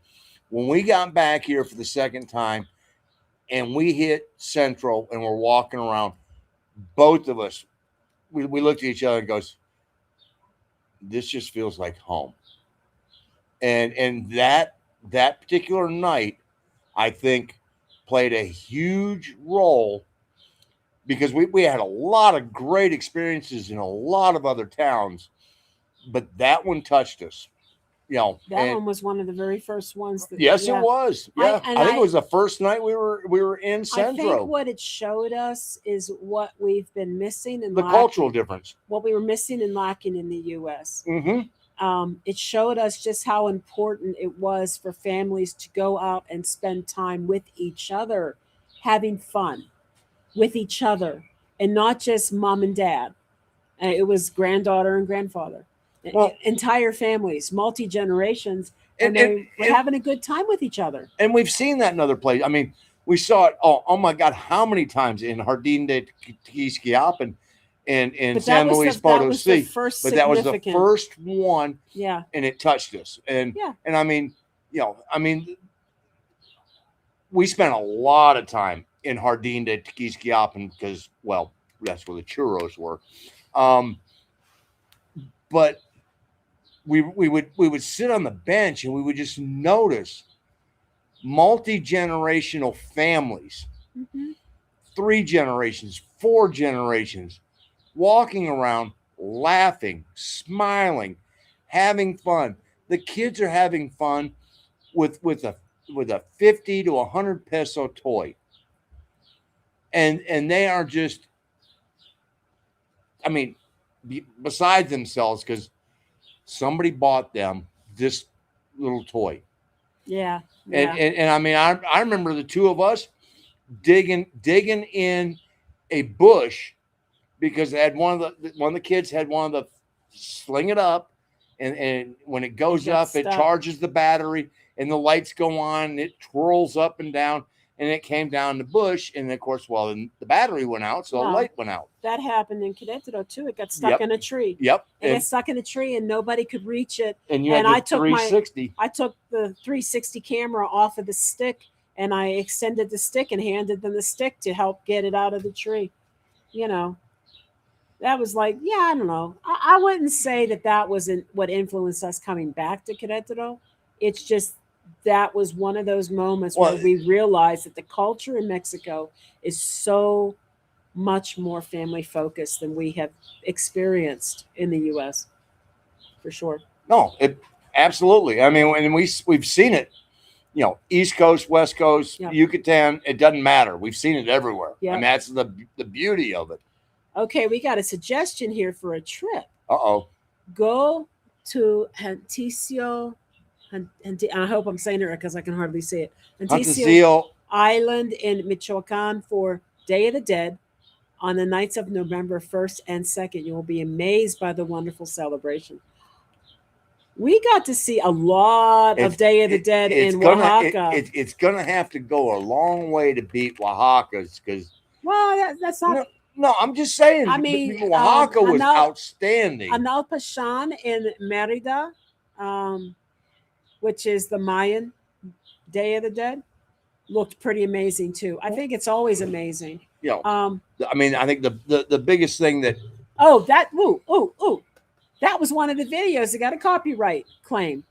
when we got back here for the second time and we hit Central and we're walking around, both of us, we looked at each other and goes, this just feels like home. And that particular night, I think, played a huge role, because we had a lot of great experiences in a lot of other towns, but that one touched us. That one was one of the very first ones. It was. Yeah, I think it was the first night we were in Centro. I think what it showed us is what we've been missing and the cultural difference. What we were missing and lacking in the U.S. Mm-hmm. It showed us just how important it was for families to go out and spend time with each other, having fun with each other, and not just mom and dad. It was granddaughter and grandfather. Well, entire families, multi-generations, and they were having a good time with each other. And we've seen that in other places. I mean, we saw it, oh my God, how many times in Jardín de Tequisquiapan and in San Luis Potosí. But that was the first one. Yeah. And it touched us. And I mean, we spent a lot of time in Jardín de Tequisquiapan because, well, that's where the churros were. But we would sit on the bench and we would just notice multi-generational families, 3 generations, 4 generations, walking around, laughing, smiling, having fun. The kids are having fun with a 50 to 100 peso toy, and they are just, I mean, beside themselves because somebody bought them this little toy. Yeah. And I mean, I remember the two of us digging in a bush because they had one of the kids had one of the sling it up, and when it goes up, it charges the battery, and the lights go on, and it twirls up and down, and it came down the bush, and of course, well, the battery went out, so the light went out. That happened in Querétaro too. It got stuck in a tree. Yep. And it stuck in a tree, and nobody could reach it. And you had the 360. I took the 360 camera off of the stick, and I extended the stick and handed them the stick to help get it out of the tree. You know, that was like, yeah, I don't know. I wouldn't say that wasn't what influenced us coming back to Querétaro. It's just that was one of those moments where we realized that the culture in Mexico is so much more family focused than we have experienced in the U.S. for sure. No, absolutely. I mean, and we've seen it. You know, East Coast, West Coast, Yucatan. It doesn't matter. We've seen it everywhere. Yeah, and that's the beauty of it. Okay, we got a suggestion here for a trip. Go to Hanticio. I hope I'm saying it right because I can hardly say it. Hanticio Island in Michoacan for Day of the Dead. On the nights of November 1st and 2nd, you will be amazed by the wonderful celebration. We got to see a lot of Day of the Dead in Oaxaca. It's going to have to go a long way to beat Oaxaca's because. Well, that's not. No, I'm just saying. I mean, Oaxaca was outstanding. Analpachan in Merida, which is the Mayan Day of the Dead, looked pretty amazing too. I think it's always amazing. Yeah. I mean, I think the biggest thing that that was one of the videos that got a copyright claim.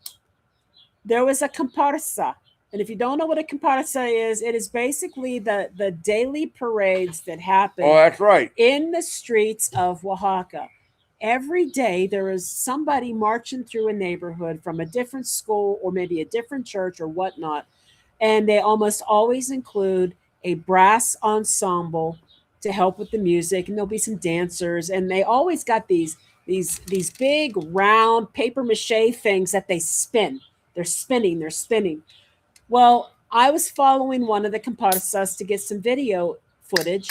There was a comparsa, and if you don't know what a comparsa is, it is basically the daily parades that happen. Oh, that's right. In the streets of Oaxaca. Every day there is somebody marching through a neighborhood from a different school or maybe a different church or whatnot, and they almost always include a brass ensemble to help with the music, and there'll be some dancers, and they always got these big round paper mache things that they spin. They're spinning. Well, I was following one of the comparsas to get some video footage.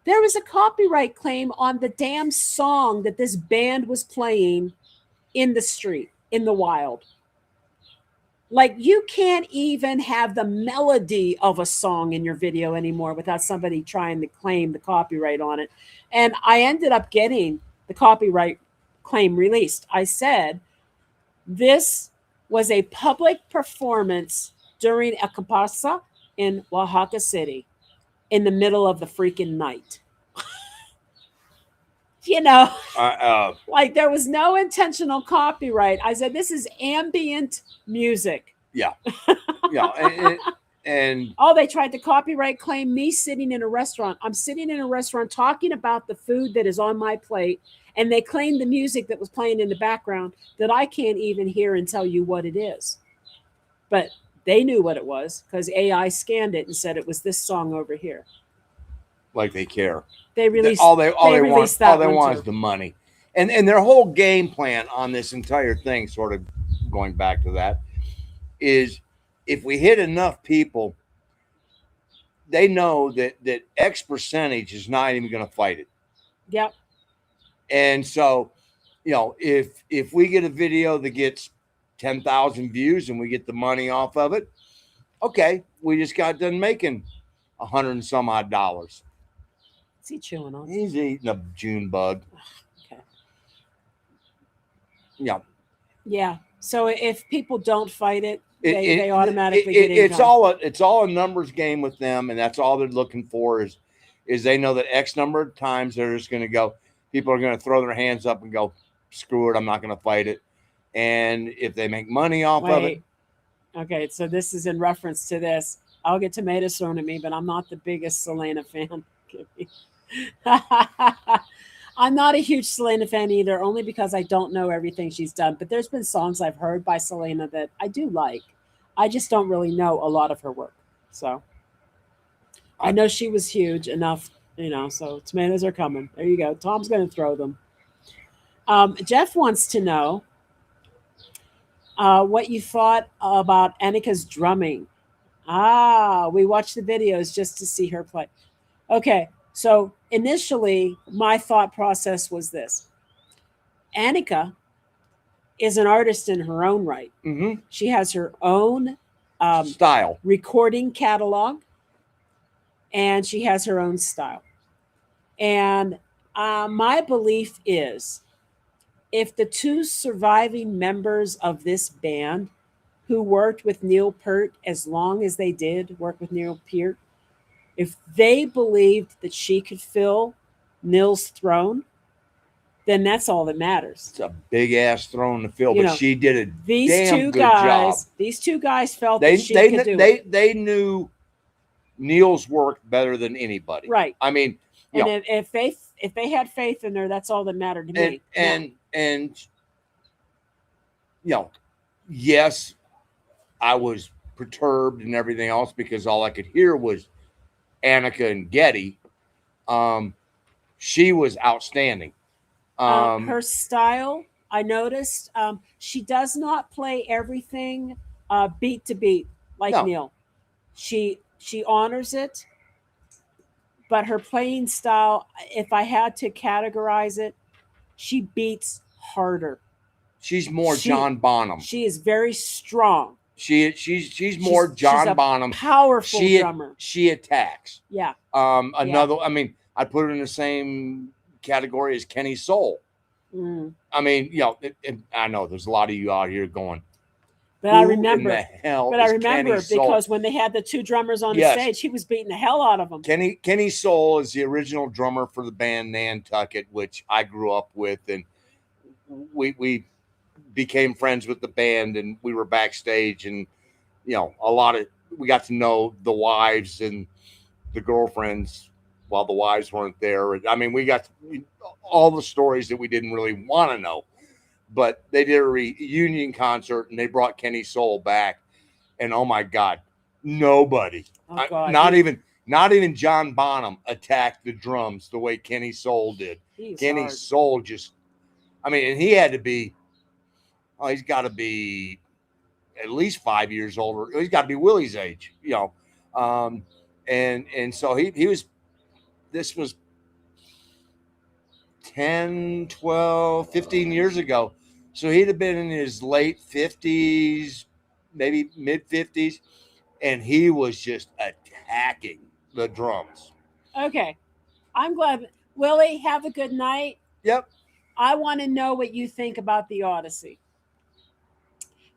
There was a copyright claim on the damn song that this band was playing in the street, in the wild. Like, you can't even have the melody of a song in your video anymore without somebody trying to claim the copyright on it. And I ended up getting the copyright claim released. I said, this was a public performance during a comparsa in Oaxaca City in the middle of the freaking night. You know, like there was no intentional copyright. I said, this is ambient music. Yeah. And they tried to copyright claim me sitting in a restaurant. I'm sitting in a restaurant talking about the food that is on my plate, and they claimed the music that was playing in the background that I can't even hear and tell you what it is. But they knew what it was because AI scanned it and said it was this song over here. Like they care. They released all they want is the money. And their whole game plan on this entire thing, sort of going back to that, is if we hit enough people, they know that X percentage is not even going to fight it. Yep. And so, you know, if we get a video that gets 10,000 views and we get the money off of it, okay, we just got done making $100 and some odd. What's he chewing on? He's eating a June bug. Okay. Yeah. Yeah. So if people don't fight it, they automatically get income. It's all a numbers game with them, and that's all they're looking for is they know that X number of times they're just going to go. People are going to throw their hands up and go, screw it, I'm not going to fight it. And if they make money off of it. Okay, so this is in reference to this. I'll get tomatoes thrown at me, but I'm not the biggest Selena fan. I'm not a huge Selena fan either, only because I don't know everything she's done. But there's been songs I've heard by Selena that I do like. I just don't really know a lot of her work. So I know she was huge enough, so tomatoes are coming. There you go. Tom's going to throw them. Jeff wants to know what you thought about Annika's drumming. We watched the videos just to see her play. Okay, so initially, my thought process was this. Annika is an artist in her own right. Mm-hmm. She has her own style, recording catalog, and she has her own style. And my belief is if the two surviving members of this band who worked with Neil Peart as long as they did work with Neil Peart, if they believed that she could fill Neil's throne, then that's all that matters. It's a big ass throne to fill, but she did a damn good job. These two guys felt that she could do it. They knew Neil's work better than anybody. Right. I mean, and if they had faith in her, that's all that mattered to me. And yes, I was perturbed and everything else because all I could hear was Annika and Getty. She was outstanding. Her style, I noticed, she does not play everything beat to beat like Neil. She honors it, but her playing style, if I had to categorize it, she beats harder. She's more John Bonham. She is very strong. She's more John Bonham. Powerful drummer. She attacks. Yeah. I mean, I put her in the same category as Kenny Soul. Mm. I mean, I know there's a lot of you out here going, but I remember. Because when they had the two drummers on the stage, he was beating the hell out of them. Kenny Soul is the original drummer for the band Nantucket, which I grew up with, and we became friends with the band, and we were backstage, and we got to know the wives and the girlfriends while the wives weren't there. I mean, we got all the stories that we didn't really want to know. But they did a reunion concert, and they brought Kenny Soul back, and oh my God, nobody, not even John Bonham attacked the drums the way Kenny Soul did. Kenny Soul and he had to be, he's got to be at least 5 years older. He's got to be Willie's age, and so he was. This was 10, 12, 15 years ago. So he'd have been in his late 50s, maybe mid 50s, and he was just attacking the drums. Okay. I'm glad. Willie, have a good night. Yep. I want to know what you think about the Odyssey.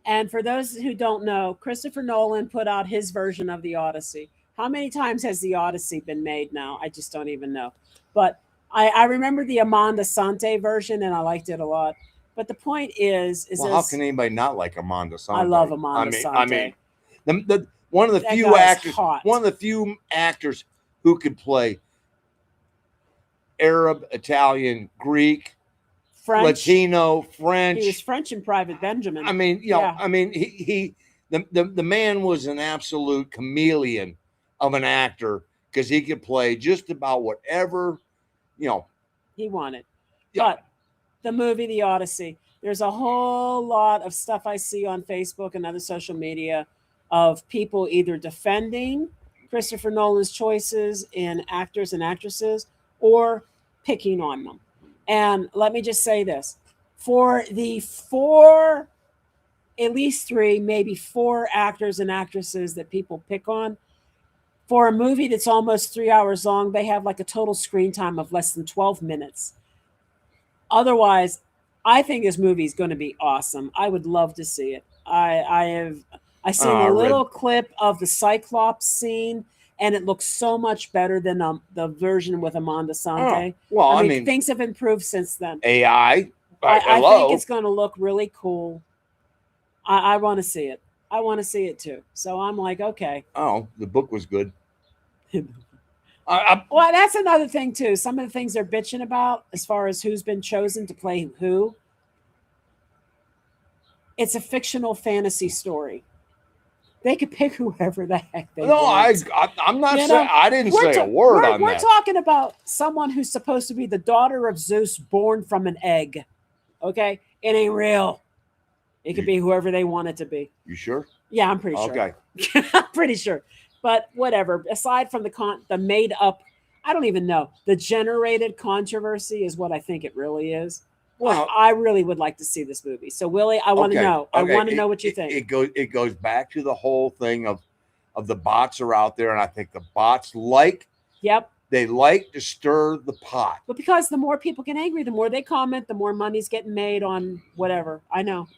And for those who don't know, Christopher Nolan put out his version of the Odyssey. How many times has the Odyssey been made now? I just don't even know. But I remember the Amanda Sante version, and I liked it a lot. But the point is how can anybody not like Amanda Sante? I love Amanda Sante. I mean, one of the few actors who could play Arab, Italian, Greek, French, Latino, French. He was French in Private Benjamin. I mean, the man was an absolute chameleon of an actor because he could play just about whatever, he wanted. Yeah. But the movie, The Odyssey, there's a whole lot of stuff I see on Facebook and other social media of people either defending Christopher Nolan's choices in actors and actresses or picking on them. And let me just say this. For the at least 3, maybe 4 actors and actresses that people pick on, for a movie that's almost 3 hours long, they have like a total screen time of less than 12 minutes. Otherwise, I think this movie is going to be awesome. I would love to see it. I seen a little clip of the Cyclops scene, and it looks so much better than the version with Amanda Sante. I mean, things have improved since then. AI. I think it's going to look really cool. I want to see it. I want to see it too. So I'm like, okay. Oh, the book was good. Well, that's another thing too. Some of the things they're bitching about as far as who's been chosen to play who. It's a fictional fantasy story. They could pick whoever the heck they No, want. I'm not You saying, know, I didn't say a word on we're that. talking about someone who's supposed to be the daughter of Zeus, born from an egg. Okay, it ain't real. It could be whoever they want it to be. You sure? Yeah, I'm pretty sure. Okay. I'm pretty sure. But whatever. Aside from the made up, I don't even know. The generated controversy is what I think it really is. Well, I really would like to see this movie. So Willie, I want to know. I want to know what you think. It goes back to the whole thing of the bots are out there, and I think the bots like Yep. they like to stir the pot. But because the more people get angry, the more they comment, the more money's getting made on whatever. I know.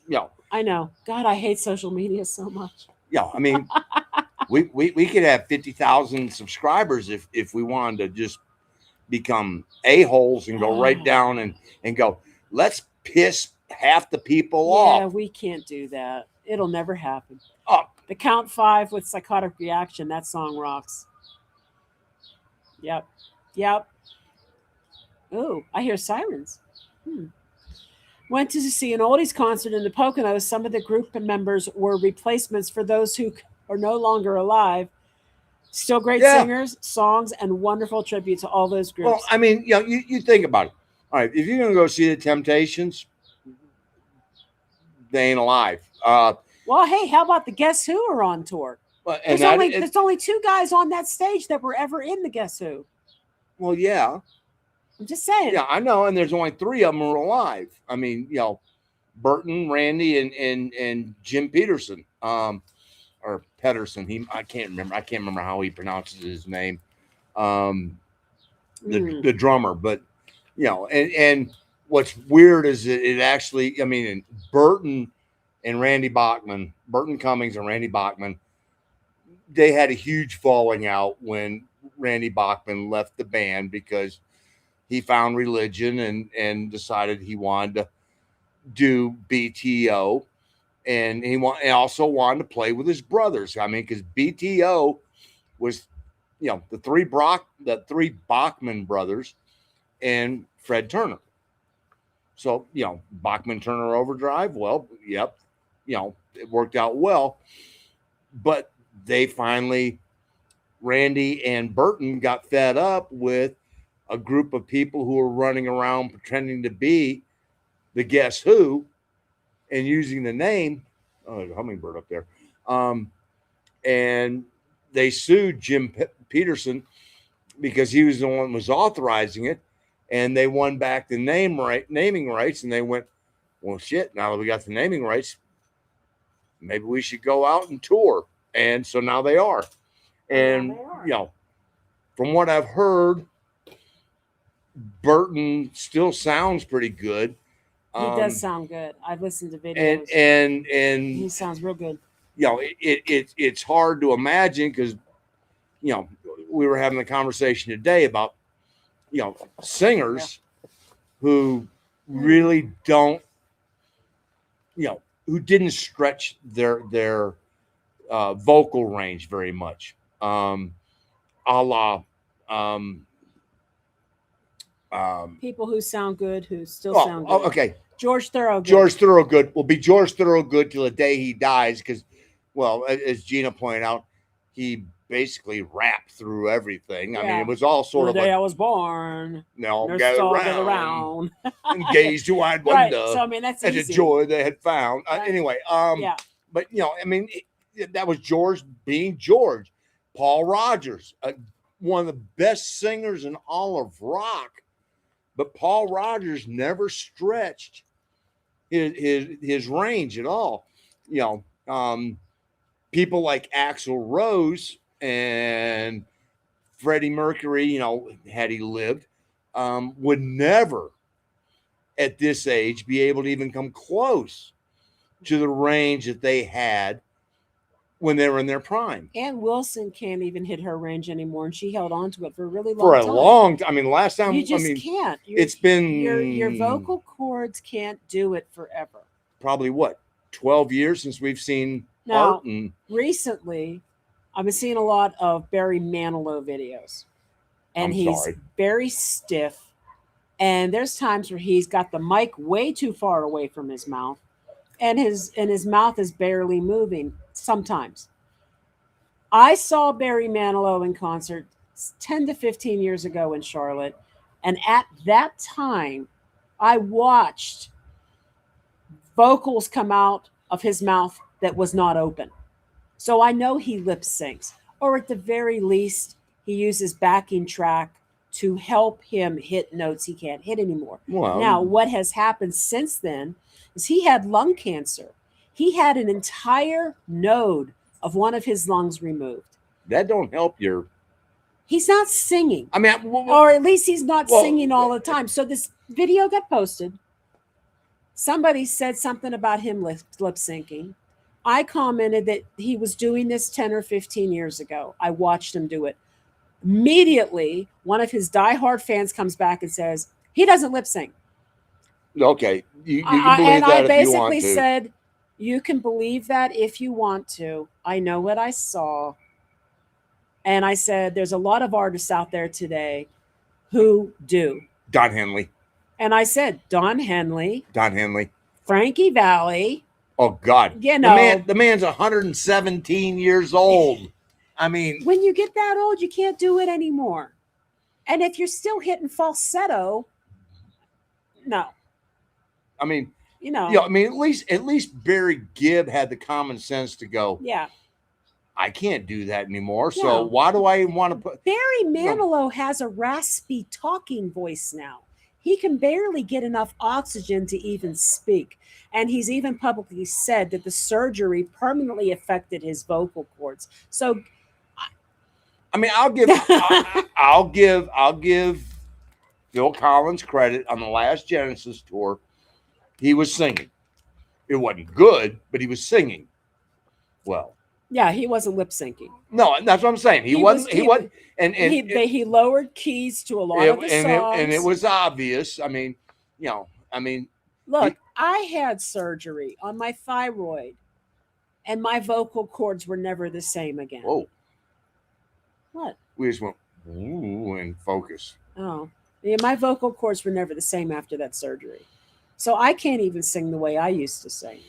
Yeah. I know. God, I hate social media so much. Yeah, I mean, we could have 50,000 subscribers if we wanted to just become a-holes and go right down and go, let's piss half the people off. Yeah, we can't do that. It'll never happen. Oh, The Count 5 with Psychotic Reaction, that song rocks. Yep. Yep. Oh, I hear sirens. Went to see an oldies concert in the Poconos. Some of the group members were replacements for those who are no longer alive. Still great singers, songs, and wonderful tribute to all those groups. Well, I mean, you think about it. All right, if you're going to go see the Temptations, they ain't alive. Well, hey, how about the Guess Who are on tour? And there's only two guys on that stage that were ever in the Guess Who. Well, yeah. I'm just saying. Yeah, I know, and there's only 3 of them who are alive. I mean, Burton, Randy, and Jim Peterson, or Pedersen. I can't remember how he pronounces his name. The drummer, but and what's weird is that it actually, I mean, Burton Cummings and Randy Bachman, they had a huge falling out when Randy Bachman left the band because he found religion and decided he wanted to do BTO, and he also wanted to play with his brothers. I mean, because BTO was, the three Bachman brothers and Fred Turner. So, Bachman Turner Overdrive. Well, yep, it worked out well, but they finally, Randy and Burton got fed up with a group of people who were running around pretending to be the Guess Who and using the name. Oh, there's a hummingbird up there. And they sued Jim Peterson because he was the one who was authorizing it, and they won back the naming rights, and they went, well, shit, now that we got the naming rights, maybe we should go out and tour. And so now they are. And, from what I've heard, Burton still sounds pretty good. He does sound good. I've listened to videos. And he sounds real good. It's hard to imagine because, we were having a conversation today about, singers who really don't, who didn't stretch their vocal range very much. A la people who sound good, who still sound good. Okay. George Thorogood. George Thorogood will be George Thorogood till the day he dies because, well, as Gina pointed out, he basically rapped through everything. I mean, it was all sort of the day I was born. No, gather around. And gaze to wide wonder. Right. So, I mean, that's easy. The joy they had found. Anyway, but, I mean, that was George being George. Paul Rodgers, one of the best singers in all of rock. But Paul Rodgers never stretched his range at all. People like Axl Rose and Freddie Mercury, had he lived, would never at this age be able to even come close to the range that they had when they were in their prime. Ann Wilson can't even hit her range anymore, and she held on to it for a really long time. I mean, last time you just can't. It's been your vocal cords can't do it forever. Probably 12 years since we've seen now. Art Recently, I've been seeing a lot of Barry Manilow videos, and he's very stiff. And there's times where he's got the mic way too far away from his mouth, and his mouth is barely moving. sometimes. I saw Barry Manilow in concert 10 to 15 years ago in Charlotte. And at that time, I watched vocals come out of his mouth that was not open. So I know he lip syncs, or at the very least, he uses backing track to help him hit notes he can't hit anymore. Well, Now, what has happened since then is he had lung cancer. He had an entire node of one of his lungs removed. that don't help your. He's not singing, I mean, or at least he's not singing all the time. So this video got posted. Somebody said something about him lip syncing. I commented that he was doing this 10 or 15 years ago. I watched him do it. Immediately, one of his diehard fans comes back and says, he doesn't lip sync. okay, you can believe and that I if you basically want to. said, you can believe that if you want to. I know what I saw. And I said, there's a lot of artists out there today who do. Don Henley. And I said, Don Henley, Don Henley. Frankie Valli. Oh God, You know, the man's 117 years old. I mean, when you get that old, you can't do it anymore. And if you're still hitting falsetto, no. I mean, You know, I mean, at least Barry Gibb had the common sense to go, yeah. I can't do that anymore. So No. why do I even want to put? Barry Manilow has a raspy talking voice now. He can barely get enough oxygen to even speak. And he's even publicly said that the surgery permanently affected his vocal cords. So I mean, I'll give Phil Collins credit on the last Genesis tour. He was singing. It wasn't good, but he was singing well. yeah, he wasn't lip syncing. No, that's what I'm saying. He wasn't. And he lowered keys to a lot of the songs. and it was obvious. I mean, Look, I had surgery on my thyroid, and my vocal cords were never the same again. Whoa. What? We just went ooh and focus. Oh, yeah, my vocal cords were never the same after that surgery. So I can't even sing the way I used to sing.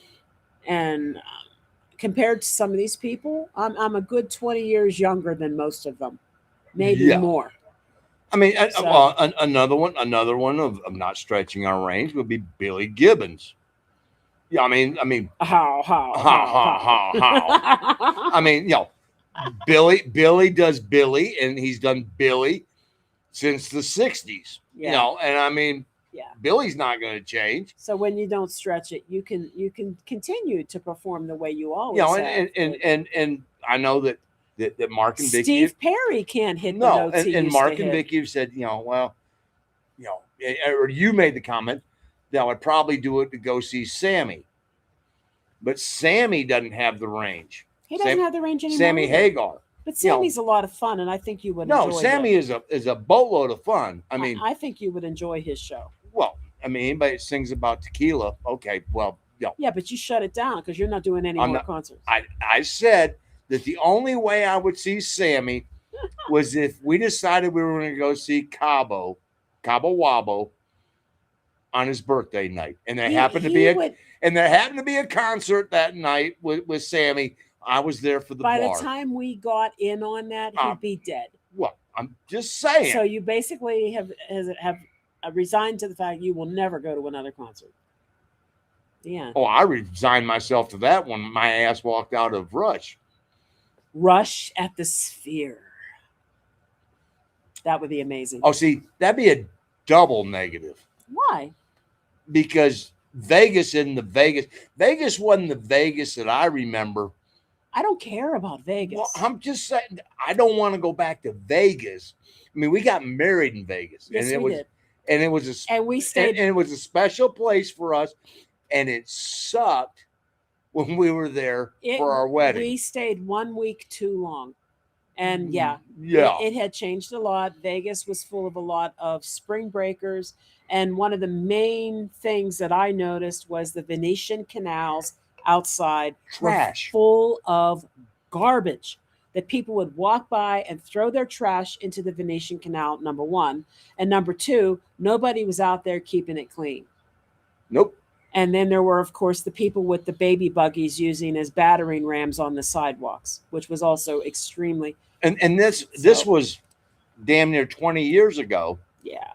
And compared to some of these people, I'm a good 20 years younger than most of them, maybe more. I mean, another one of not stretching our range would be Billy Gibbons. Yeah, I mean, how. I mean, Billy does Billy, and he's done Billy since the 60s. Yeah. And I mean, Billy's not going to change. So when you don't stretch it, you can continue to perform the way you always have. And I know that Mark and Vicky, Steve Perry can't hit the notes he and used Mark to and hit. Vicky have said, or you made the comment that I would probably do it to go see Sammy, but Sammy doesn't have the range. He doesn't have the range anymore. Sammy Hagar. But Sammy's a lot of fun, and I think you would enjoy it. Sammy is a boatload of fun. I mean, I think you would enjoy his show. Well, I mean, anybody that sings about tequila, okay, well, yeah, but you shut it down because you're not doing any more concerts. I said that the only way I would see Sammy was if we decided we were going to go see Cabo Wabo on his birthday night, and there happened to be a concert that night with Sammy. I was there for the bar. By the time we got in on that, he'd be dead. Well, I'm just saying. So you basically have resigned to the fact you will never go to another concert. Yeah. Oh, I resigned myself to that when my ass walked out of Rush. Rush at the Sphere. That would be amazing. Oh, see, that'd be a double negative. Why? Because Vegas wasn't the Vegas that I remember. I don't care about Vegas. Well, I'm just saying, I don't want to go back to Vegas. I mean, we got married in Vegas. Yes, and we did. And it was we stayed. And it was a special place for us. And it sucked when we were there for our wedding. We stayed 1 week too long. And it had changed a lot. Vegas was full of a lot of spring breakers. And one of the main things that I noticed was the Venetian canals outside trash, were full of garbage, that people would walk by and throw their trash into the Venetian Canal, number one. And number two, nobody was out there keeping it clean. Nope. And then there were, of course, the people with the baby buggies using as battering rams on the sidewalks, which was also extremely. And this was damn near 20 years ago. Yeah.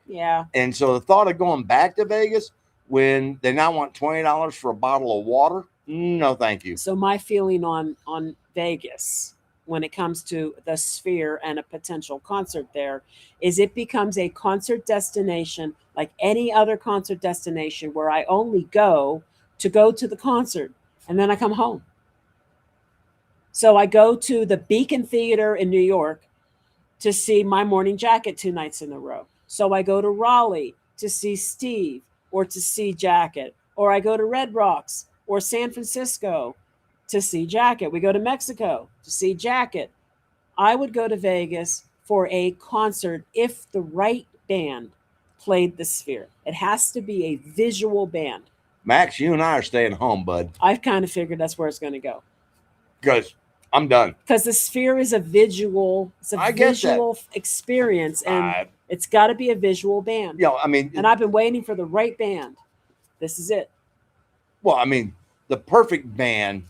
Yeah. And so the thought of going back to Vegas when they now want $20 for a bottle of water, no, thank you. So my feeling on Vegas when it comes to the Sphere and a potential concert there is it becomes a concert destination like any other concert destination where I only go to the concert and then I come home. So I go to the Beacon Theater in New York to see My Morning Jacket 2 nights in a row. So I go to Raleigh to see Steve or to see Jacket, or I go to Red Rocks or San Francisco to see Jacket. We go to Mexico to see Jacket. I would go to Vegas for a concert if the right band played the Sphere. It has to be a visual band. Max, you and I are staying home, bud. I've kind of figured that's where it's going to go. Because I'm done. Because the Sphere is a visual, experience, and it's got to be a visual band. Yeah, I mean, and I've been waiting for the right band. This is it. Well, I mean, the perfect band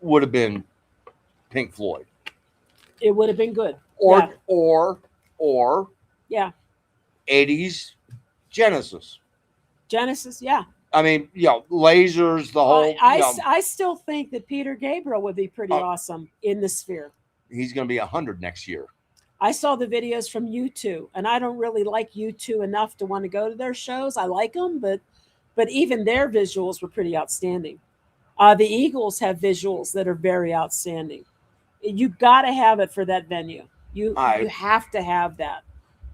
would have been Pink Floyd. It would have been good. Or yeah, 80s Genesis. Genesis, yeah. I mean, lasers, the whole. I still think that Peter Gabriel would be pretty awesome in the Sphere. He's going to be 100 next year. I saw the videos from U2, and I don't really like U2 enough to want to go to their shows. I like them, but even their visuals were pretty outstanding. The Eagles have visuals that are very outstanding. You got to have it for that venue. You have to have that,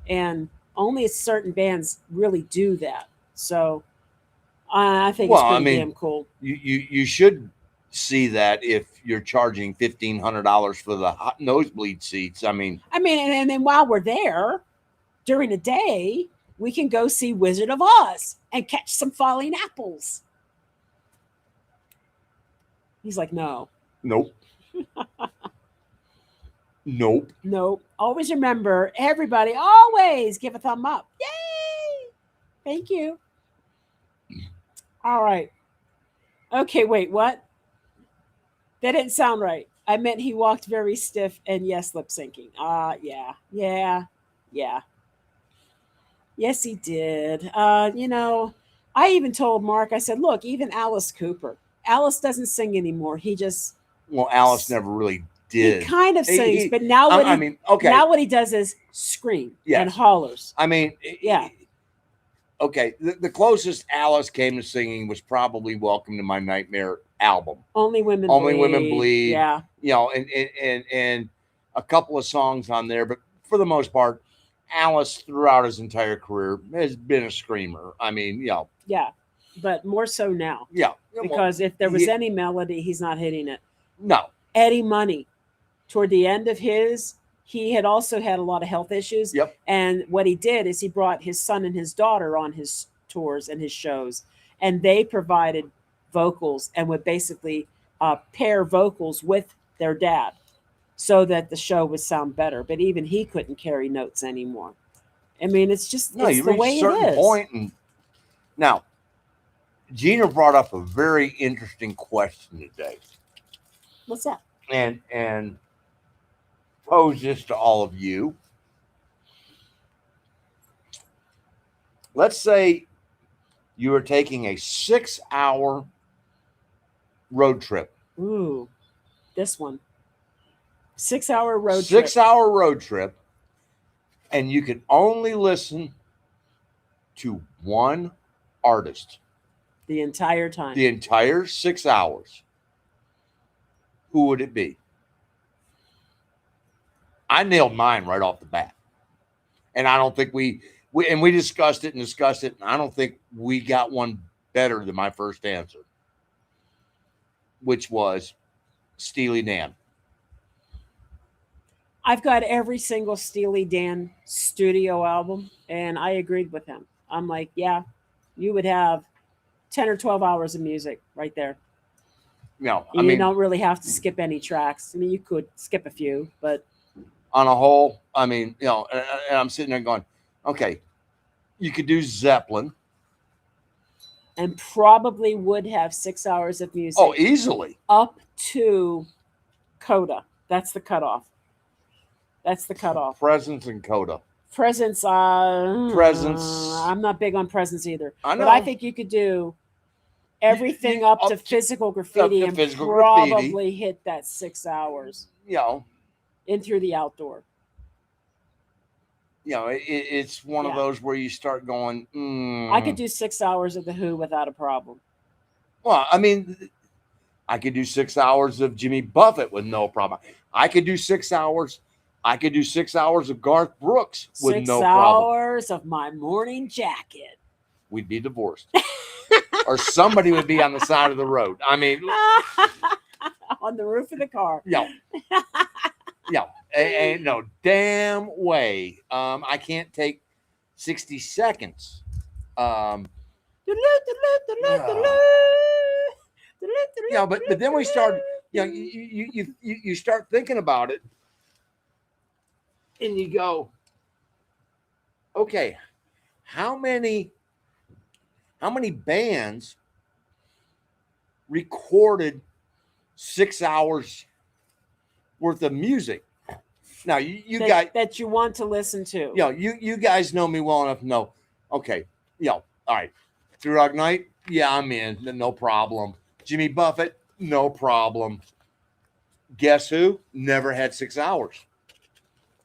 and only certain bands really do that. So I think it's pretty damn cool. You should see that if you're charging $1,500 for the nosebleed seats. I mean, and then while we're there during the day, we can go see Wizard of Oz and catch some falling apples. He's like, no. Nope. Nope. Always remember, everybody, always give a thumb up. Yay! Thank you. All right. Okay, wait, what? That didn't sound right. I meant he walked very stiff and yes, lip syncing. Yeah. Yes, he did. I even told Mark, I said, look, even Alice Cooper. Alice doesn't sing anymore. He just. Well, Alice never really did. He kind of sings, but now now what he does is scream and hollers. Yeah. Okay, the closest Alice came to singing was probably "Welcome to My Nightmare" album. Only Women Bleed. Yeah. And a couple of songs on there, but for the most part, Alice throughout his entire career has been a screamer. Yeah, but more so now. Yeah. Because if there was any melody, he's not hitting it. No. Eddie Money, toward the end of he had also had a lot of health issues. Yep. And what he did is he brought his son and his daughter on his tours and his shows, and they provided vocals and would basically pair vocals with their dad so that the show would sound better. But even he couldn't carry notes anymore. It's just it's the way it is. Point now, Gina brought up a very interesting question today. What's that? And pose this to all of you. Let's say you are taking a 6-hour road trip. Ooh, this one. 6-hour road trip. 6-hour road trip. And you can only listen to one artist. The entire time. The entire 6 hours. Who would it be? I nailed mine right off the bat. And I don't think we discussed it. And I don't think we got one better than my first answer, which was Steely Dan. I've got every single Steely Dan studio album, and I agreed with him. I'm like, yeah, you would have 10 or 12 hours of music right there. No, you don't really have to skip any tracks. You could skip a few, but on a whole, and I'm sitting there going, okay, You could do Zeppelin. And probably would have 6 hours of music. Oh, easily. Up to Coda. That's the cutoff. That's the cutoff. Presence and Coda. Presence. Presence. I'm not big on Presence either. I know. But I think you could do everything up to physical graffiti and physical probably graffiti. hit that 6 hours. You know. In through the outdoor. You know, it's one of those where you start going. I could do 6 hours of the Who without a problem. Well, I mean, I could do 6 hours of Jimmy Buffett with no problem. I could do 6 hours. I could do 6 hours of Garth Brooks with no problem. 6 hours of My Morning Jacket. We'd be divorced, or somebody would be on the side of the road. I mean, on the roof of the car. Yeah. Yeah. Ain't no damn way. I can't take 60 seconds. Yeah, but then we start, you know, you start thinking about it and you go, okay, how many bands recorded 6 hours worth of music? Now you guys that you want to listen to. You know, you guys know me well enough to know. Okay, you know, all right. Through Rock Night, yeah, I'm in, no problem. Jimmy Buffett, no problem. Guess Who? Never had 6 hours.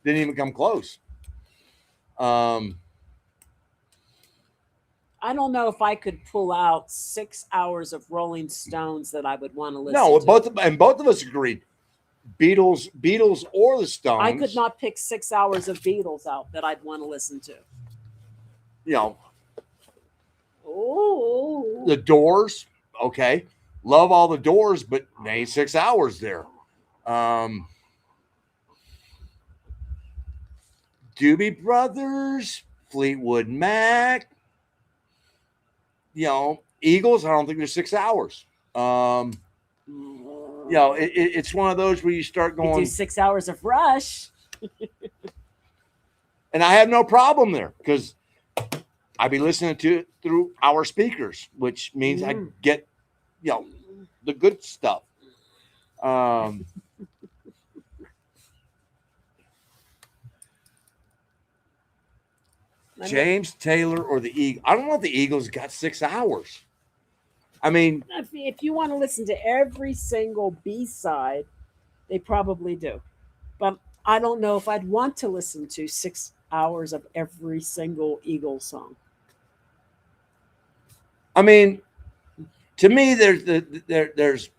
Didn't even come close. I don't know if I could pull out 6 hours of Rolling Stones that I would want to listen to. No, both of us agreed. Beatles or the Stones. I could not pick 6 hours of Beatles out that I'd want to listen to. You know. Oh. The Doors, okay. Love all the Doors, but they ain't 6 hours there. Doobie Brothers, Fleetwood Mac, you know, Eagles, I don't think they're 6 hours. You know, it's one of those where you start going. You do 6 hours of Rush. And I have no problem there because I be listening to it through our speakers, which means I get, you know, the good stuff. James Taylor or the Eagles. I don't know if the Eagles got 6 hours. I mean, if you want to listen to every single B-side, they probably do. But I don't know if I'd want to listen to 6 hours of every single Eagles song. I mean, to me, there's the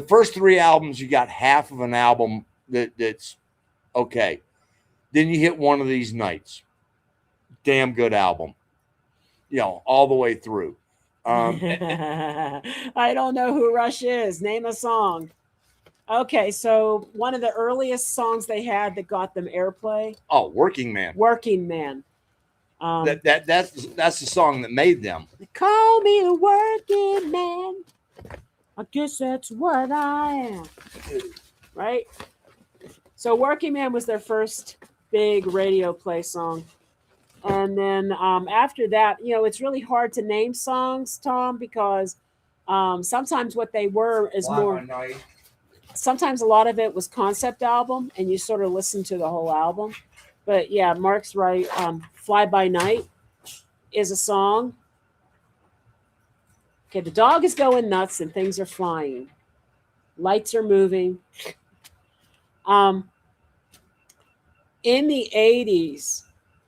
first 3 albums. You got half of an album that's okay. Then you hit One of These Nights. Damn good album. You know, all the way through. I don't know who Rush is. Name a song. Okay, so one of the earliest songs they had that got them airplay. Oh, Working Man. Working Man. That's the song that made them. Call me a working man. I guess that's what I am. Right? So Working Man was their first big radio play song. And then after that, you know, it's really hard to name songs, Tom, because sometimes what they were is more. Sometimes a lot of it was concept album, and you sort of listen to the whole album. But yeah, Mark's right. Fly By Night is a song. Okay, the dog is going nuts and things are flying. Lights are moving. In the 80s,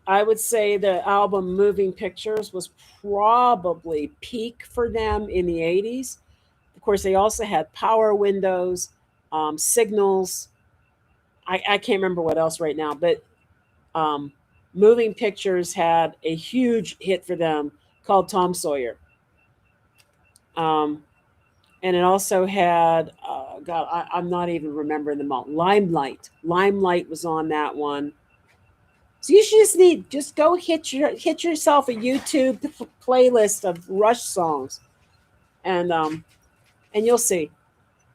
I would say the album Moving Pictures was probably peak for them in the 80s. Of course, they also had Power Windows, Signals. I can't remember what else right now, but Moving Pictures had a huge hit for them called Tom Sawyer. And it also had, I'm not even remembering them all. Limelight. Limelight was on that one. So you should just go hit yourself a YouTube playlist of Rush songs, and you'll see.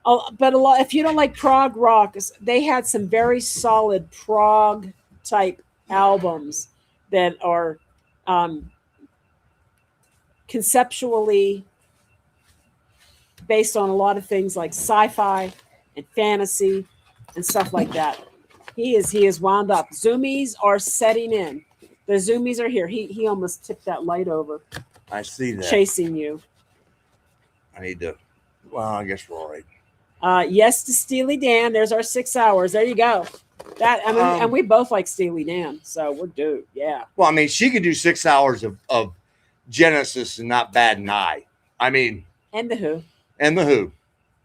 But if you don't like prog rock, they had some very solid prog type albums that are conceptually based on a lot of things like sci-fi and fantasy and stuff like that. He is wound up. Zoomies are setting in. The zoomies are here. He almost tipped that light over, I see that. chasing you. I need to. Well, I guess we're all right. Yes to Steely Dan. There's our 6 hours. There you go. That I mean, and we both like Steely Dan, so we're due. Yeah. Well, I mean, she could do 6 hours of Genesis and not bat an eye. I mean, And the Who. and the Who.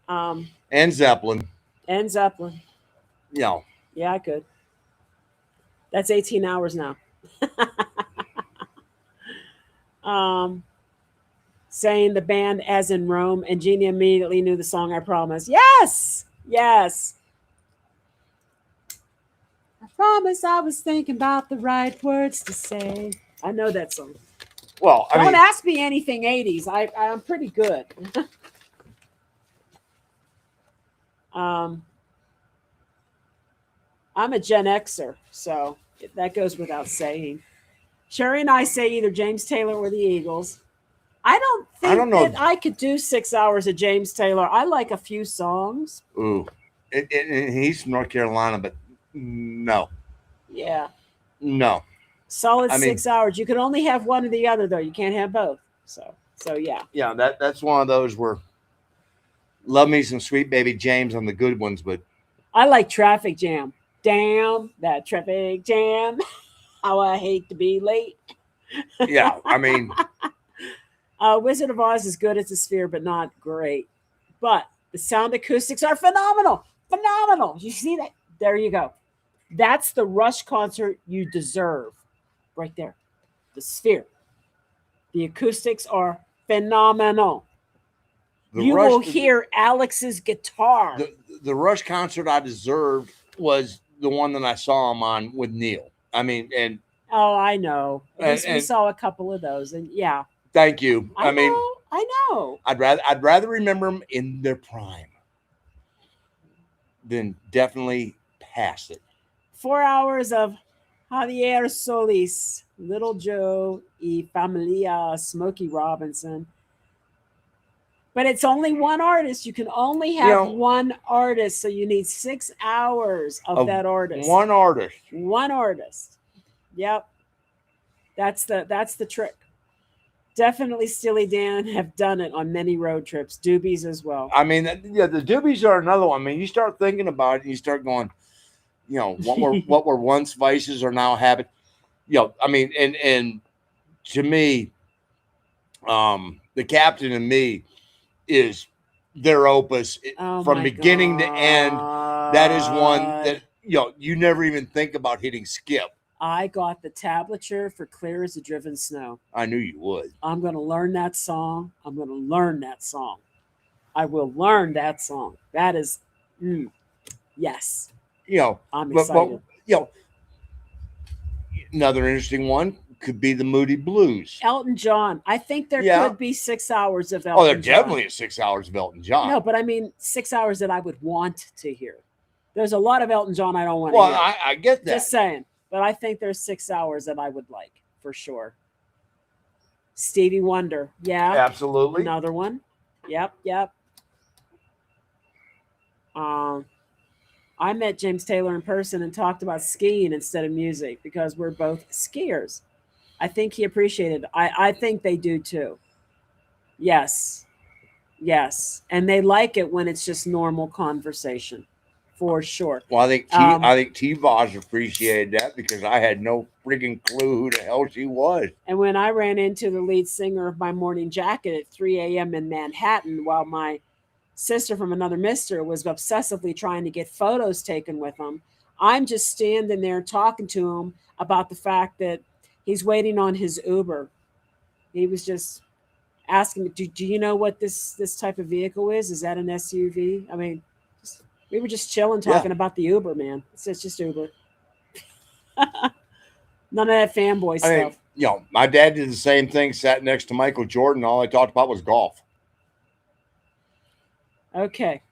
And Zeppelin. And Zeppelin. You know. Yeah, I could. That's 18 hours now. Saying the band as in Rome, and Jeannie immediately knew the song I Promise. Yes! Yes. I promise I was thinking about the right words to say. I know that song. Well, Don't ask me anything 80s. I'm pretty good. I'm a Gen Xer, so that goes without saying. Sherry and I say either James Taylor or the Eagles. I don't think that I could do 6 hours of James Taylor. I like a few songs. Ooh. And he's from North Carolina, but no. Yeah. No. Solid 6 hours. You can only have one or the other, though. You can't have both. So yeah. Yeah, that's one of those where love me some Sweet Baby James on the good ones, but I like Traffic Jam. Damn, that traffic jam. How I hate to be late. Yeah, I mean. Wizard of Oz is good as a sphere, but not great. But the sound acoustics are phenomenal. Phenomenal. You see that? There you go. That's the Rush concert you deserve. Right there. The sphere. The acoustics are phenomenal. Will hear Alex's guitar. The Rush concert I deserved was the one that I saw him on with Neil. I mean, and oh, I know. We saw a couple of those, and yeah. Thank you. I mean, I know. I'd rather remember them in their prime than definitely past it. 4 hours of Javier Solis, Little Joe y Familia, Smokey Robinson. But it's only one artist. You can only have one artist, so you need 6 hours of that artist. One artist. One artist. Yep. That's the trick. Definitely Steely Dan have done it on many road trips. Doobies as well. I mean, yeah, the Doobies are another one. I mean, you start thinking about it, and you start going, you know, what were once vices are now habit. You know, I mean, and to me, The Captain and Me is their opus from beginning to end. That is one that you never even think about hitting skip. I got the tablature for Clear as the Driven Snow. I knew you would. I'm going to learn that song. I will learn that song. That is, yes. I'm excited. But, another interesting one could be the Moody Blues. Elton John. I think there could be 6 hours of Elton John. Oh, there definitely is 6 hours of Elton John. No, but I mean 6 hours that I would want to hear. There's a lot of Elton John I don't want to hear. Well, I get that. Just saying. But I think there's 6 hours that I would like, for sure. Stevie Wonder. Yeah. Absolutely. Another one. Yep. I met James Taylor in person and talked about skiing instead of music because we're both skiers. I think he appreciated it. I think they do too. Yes. And they like it when it's just normal conversation. For sure. Well, I think T-Voz appreciated that because I had no freaking clue who the hell she was. And when I ran into the lead singer of My Morning Jacket at 3 a.m. in Manhattan while my sister from another mister was obsessively trying to get photos taken with him, I'm just standing there talking to him about the fact that he's waiting on his Uber. He was just asking me, do you know what this type of vehicle is? Is that an SUV? I mean, we were just chilling, talking about the Uber, man. It's just Uber. None of that fanboy stuff. My dad did the same thing, sat next to Michael Jordan. All I talked about was golf. Okay.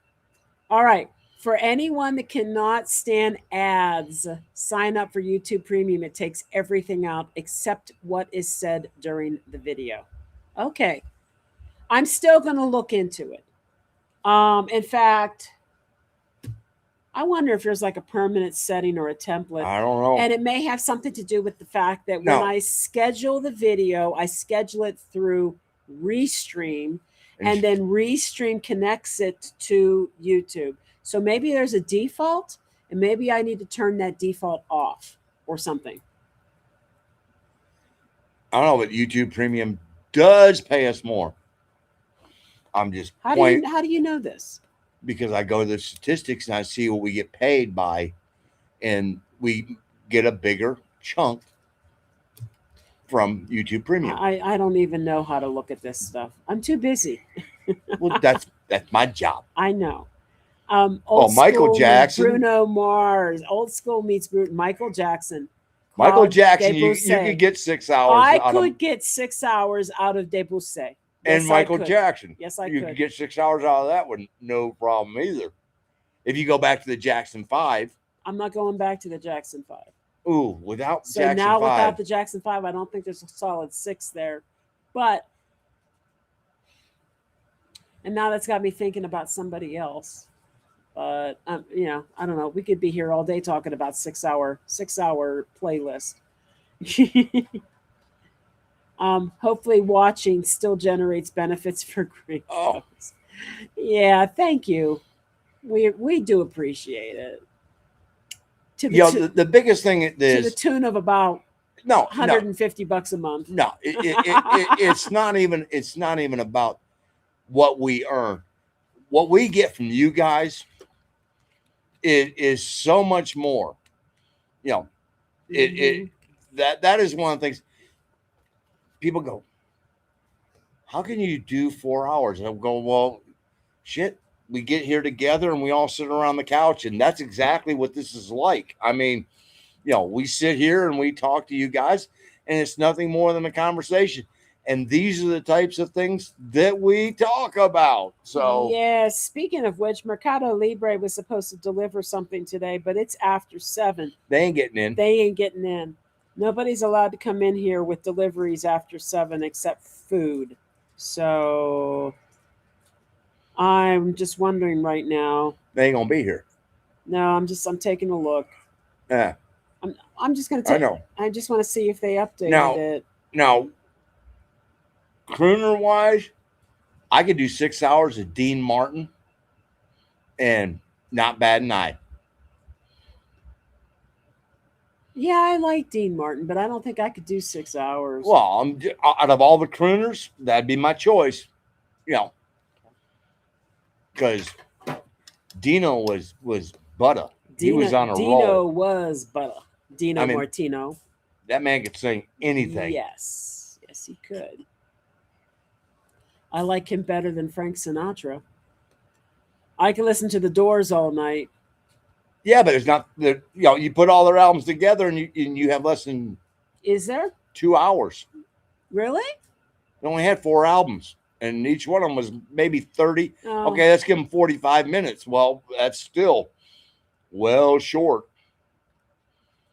All right. For anyone that cannot stand ads, sign up for YouTube Premium. It takes everything out except what is said during the video. Okay. I'm still going to look into it. In fact, I wonder if there's like a permanent setting or a template. I don't know. And it may have something to do with the fact that No. when I schedule the video, I schedule it through Restream, and then Restream connects it to YouTube. So maybe there's a default, and maybe I need to turn that default off or something. I don't know, but YouTube Premium does pay us more. I'm just how do you know this? Because I go to the statistics and I see what we get paid by, and we get a bigger chunk from YouTube Premium. I don't even know how to look at this stuff. I'm too busy. Well, that's my job. I know. Michael Jackson, Bruno Mars. Old school meets Michael Jackson. Michael Jackson, you could get 6 hours. I could get 6 hours out of Debussy. Yes, and Michael Jackson. Yes, I could. You could get 6 hours out of that one, no problem either. If you go back to the Jackson 5. I'm not going back to the Jackson 5. Ooh, without so Jackson 5. So now without the Jackson 5, I don't think there's a solid 6 there. But, and now that's got me thinking about somebody else. But, you know, I don't know. We could be here all day talking about 6 hour playlist. Hopefully watching still generates benefits for Gringos. Oh. Yeah, thank you. We do appreciate it. The biggest thing is to the tune of about $150 a month. No, it's not even about what we earn. What we get from you guys is so much more. You know, that is one of the things. People go, how can you do 4 hours? And I'm going, well, shit, we get here together and we all sit around the couch, and that's exactly what this is like. I mean, you know, we sit here and we talk to you guys, and it's nothing more than a conversation. And these are the types of things that we talk about. So, yeah, speaking of which, Mercado Libre was supposed to deliver something today, but it's after 7. They ain't getting in. Nobody's allowed to come in here with deliveries after 7 except food. So I'm just wondering right now. They ain't gonna be here. No, I'm taking a look. Yeah. I'm just gonna take. I know. I just want to see if they updated it. Now, crooner wise, I could do 6 hours of Dean Martin, and not bad night. Yeah, I like Dean Martin, but I don't think I could do 6 hours. Well, out of all the crooners, that'd be my choice. You know, because Dino was butter. He was on a roll. Dino was butter. Dino Martino. That man could sing anything. Yes, he could. I like him better than Frank Sinatra. I can listen to the Doors all night. Yeah, but it's not the, you know, you put all their albums together and you have less than. Is there 2 hours? Really? They only had 4 albums, and each one of them was maybe 30. Oh. Okay, let's give them 45 minutes. Well, that's still well short.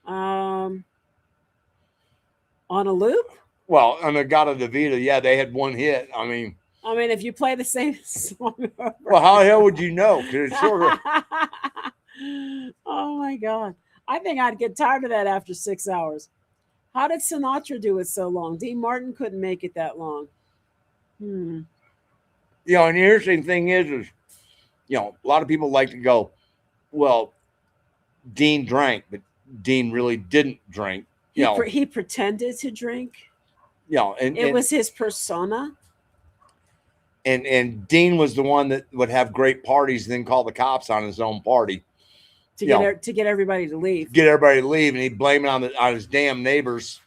On a loop? Well, on the Gata de Vida, yeah, they had one hit. I mean, if you play the same song over. Well, how the hell would you know? 'Cause it's sort of. Oh my God. I think I'd get tired of that after 6 hours. How did Sinatra do it so long? Dean Martin couldn't make it that long. You know, and the interesting thing is, you know, a lot of people like to go, well, Dean drank, but Dean really didn't drink. He pretended to drink. You know, and it was his persona. And Dean was the one that would have great parties and then call the cops on his own party. To get everybody to leave. Get everybody to leave, and he'd blame it on his damn neighbors.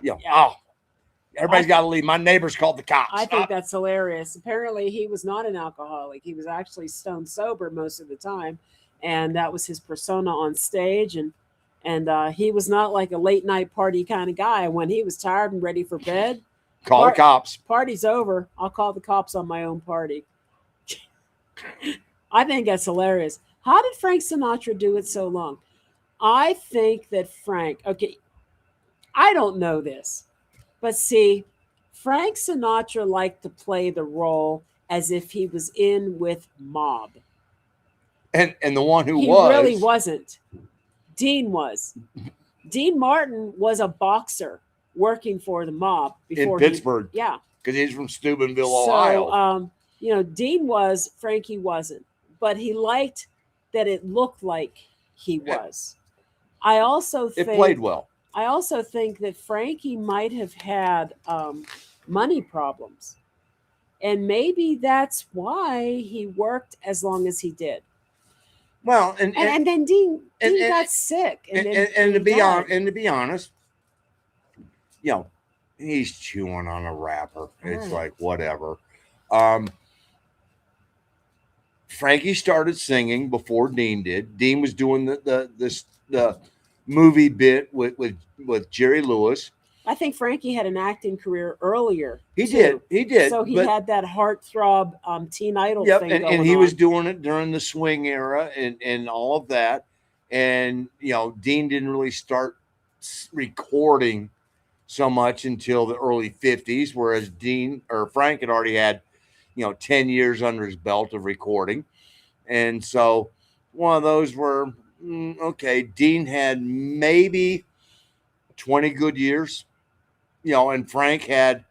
You know, oh, everybody's got to leave. My neighbors called the cops. I think that's hilarious. Apparently, he was not an alcoholic. He was actually stone sober most of the time, and that was his persona on stage. And he was not like a late night party kind of guy. When he was tired and ready for bed, call the cops. Party's over. I'll call the cops on my own party. I think that's hilarious. How did Frank Sinatra do it so long? I think that Frank, okay, I don't know this, but see, Frank Sinatra liked to play the role as if he was in with mob. And the one who He really was wasn't. Dean was. Dean Martin was a boxer working for the mob in before Pittsburgh, yeah. because he's from Steubenville, So, Ohio. Dean was, Frankie wasn't, but he liked that it looked like he Yeah, was. I also it think played well. I also think that Frankie might have had money problems, and maybe that's why he worked as long as he did. Well, And then Dean and, got sick, and then and he died. to be honest, you know, he's chewing on a wrapper. It's Right. like whatever. Um, Frankie started singing before Dean did. Dean was doing the movie bit with Jerry Lewis. I think Frankie had an acting career earlier. He too. did, he did. So he but had that heartthrob teen idol yep, thing and going he was on. doing it during the swing era and all of that. And Dean didn't really start recording so much until the early 50s, whereas Dean or Frank had already had 10 years under his belt of recording. And so one of those were okay. Dean had maybe 20 good years, and Frank had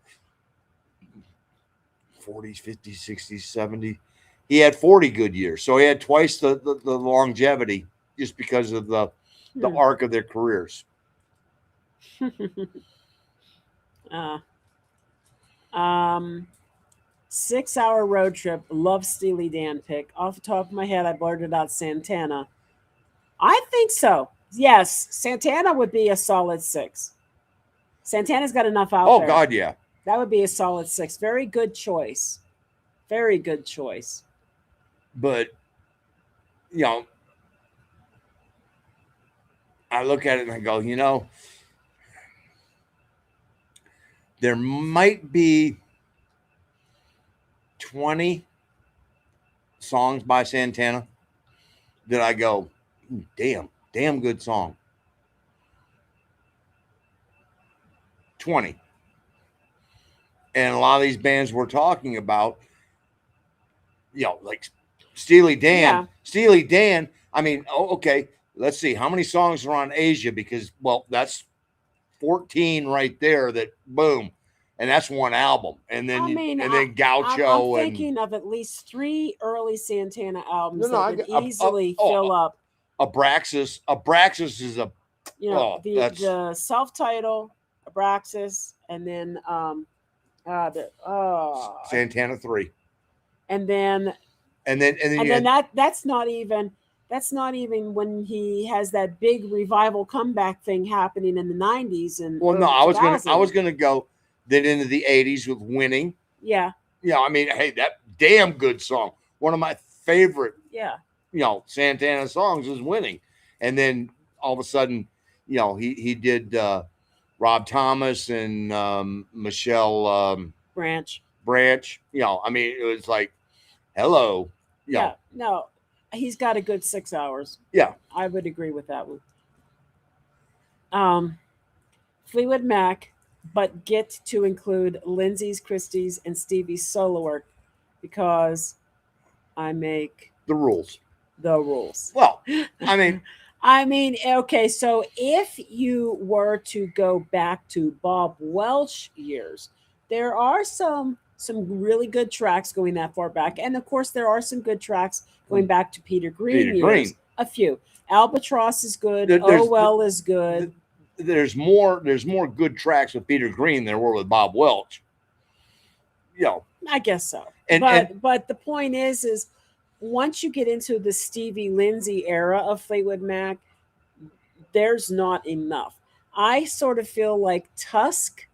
40s, 50s, 60s, 70s. He had 40 good years. So he had twice the longevity just because of the arc of their careers. um 6-hour road trip. Love Steely Dan pick. Off the top of my head, I blurted out Santana. I think so. Yes, Santana would be a solid 6. Santana's got enough out Oh there. God, yeah. That would be a solid 6. Very good choice. Very good choice. But I look at it and I go, there might be 20 songs by Santana that I go, damn good song. 20. And a lot of these bands we're talking about, like Steely Dan. Yeah. Steely Dan, I mean, okay, let's see. How many songs are on Asia? Because, well, that's 14 right there that, boom. And that's one album. And then then Gaucho. I'm thinking of at least 3 early Santana albums that would easily fill up. Abraxas. Abraxas is a the self-title Abraxas, and then Santana 3, and then that's not even when he has that big revival comeback thing happening in the 90s. And well, no, I was gonna go then into the 80s with Winning. Yeah. Yeah, I mean, hey, that damn good song. One of my favorite. Yeah. Santana songs is Winning, and then all of a sudden, he did Rob Thomas and Michelle Branch. I mean, it was like, hello. Yeah. No, he's got a good 6 hours. Yeah, I would agree with that one. Fleetwood Mac, but get to include Lindsay's, Christie's, and Stevie's solo work because I make the rules. Well, I mean, okay. So if you were to go back to Bob Welch years, there are some really good tracks going that far back, and of course there are some good tracks going back to Peter Green years. A few. Albatross is good. Is good. There's more good tracks with Peter Green than there were with Bob Welch. I guess so. But the point is once you get into the Stevie Lindsay era of Fleetwood Mac, there's not enough. I sort of feel like Tusk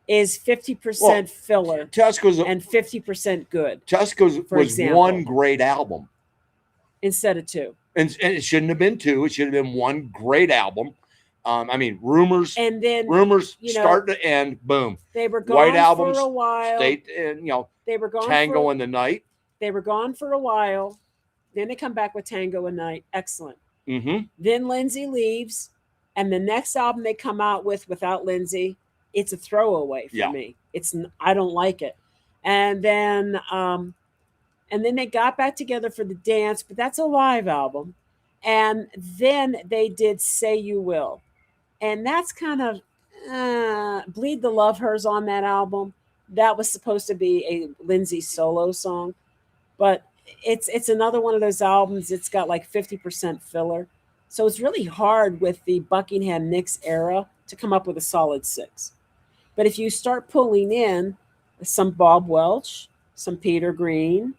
is 50% filler. Tusk was and 50% good. Tusk was one great album instead of 2. And it shouldn't have been 2. It should have been one great album. I mean, Rumors, and then start to end, boom. They were gone White Album, for a while. State, and they were gone Tango in the Night. They were gone for a while. Then they come back with Tango and Night. Excellent. Mm-hmm. Then Lindsay leaves, and the next album they come out with without Lindsay, it's a throwaway for Yeah. me. I don't like it. And then they got back together for the dance, but that's a live album. And then they did Say You Will, and that's kind of Bleed the Love Hers on that album. That was supposed to be a Lindsay solo song, but it's another one of those albums. It's got like 50% filler, so it's really hard with the Buckingham Nicks era to come up with a solid 6. But if you start pulling in some Bob Welch, some Peter Green,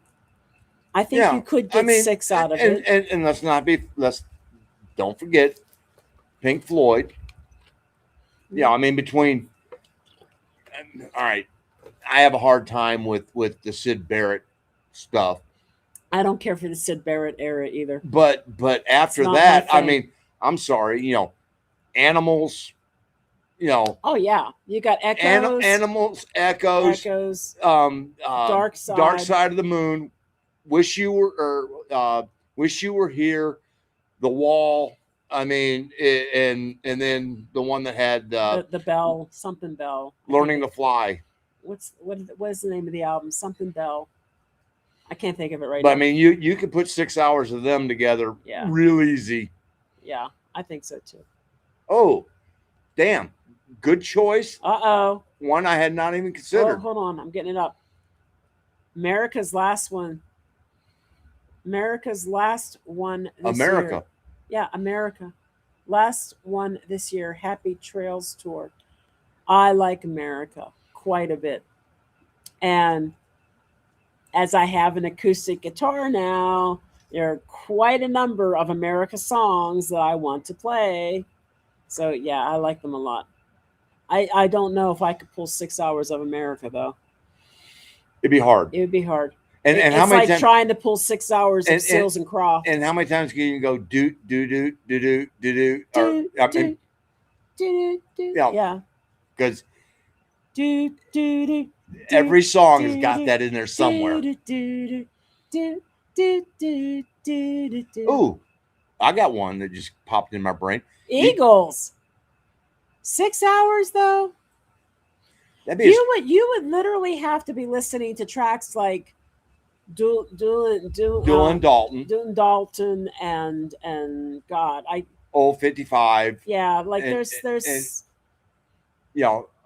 I think you could get 6 out of it. And let's don't forget Pink Floyd. Yeah, I mean, between, all right, I have a hard time with the Syd Barrett stuff. I don't care for the Syd Barrett era either. But after that, I mean, I'm sorry, Animals, Oh yeah, you got Echoes, Animals, Echoes, Dark Side of the Moon, Wish You Were Here, The Wall. I mean, and then the one that had the Bell, something Bell, Learning to Fly. What is the name of the album? Something Bell. I can't think of it right now. But I mean, you could put 6 hours of them together, real easy. Yeah, I think so too. Oh, damn! Good choice. Uh-oh. One I had not even considered. Oh, hold on, I'm getting it up. America's last one. America's last one. America. Yeah, America. Last one this year. Happy Trails Tour. I like America quite a bit, and as I have an acoustic guitar now, there are quite a number of America songs that I want to play. So yeah, I like them a lot. I don't know if I could pull 6 hours of America though. It'd be hard. It would be hard. And it's how many like trying to pull 6 hours of Seals and Croft. And how many times can you go do do do do do do do? I mean, yeah. Because do do do. Every song has got that in there somewhere. Ooh, I got one that just popped in my brain. Eagles. 6 hours though. You would literally have to be listening to tracks like Doolin Dalton and God, Old 55. Yeah, like there's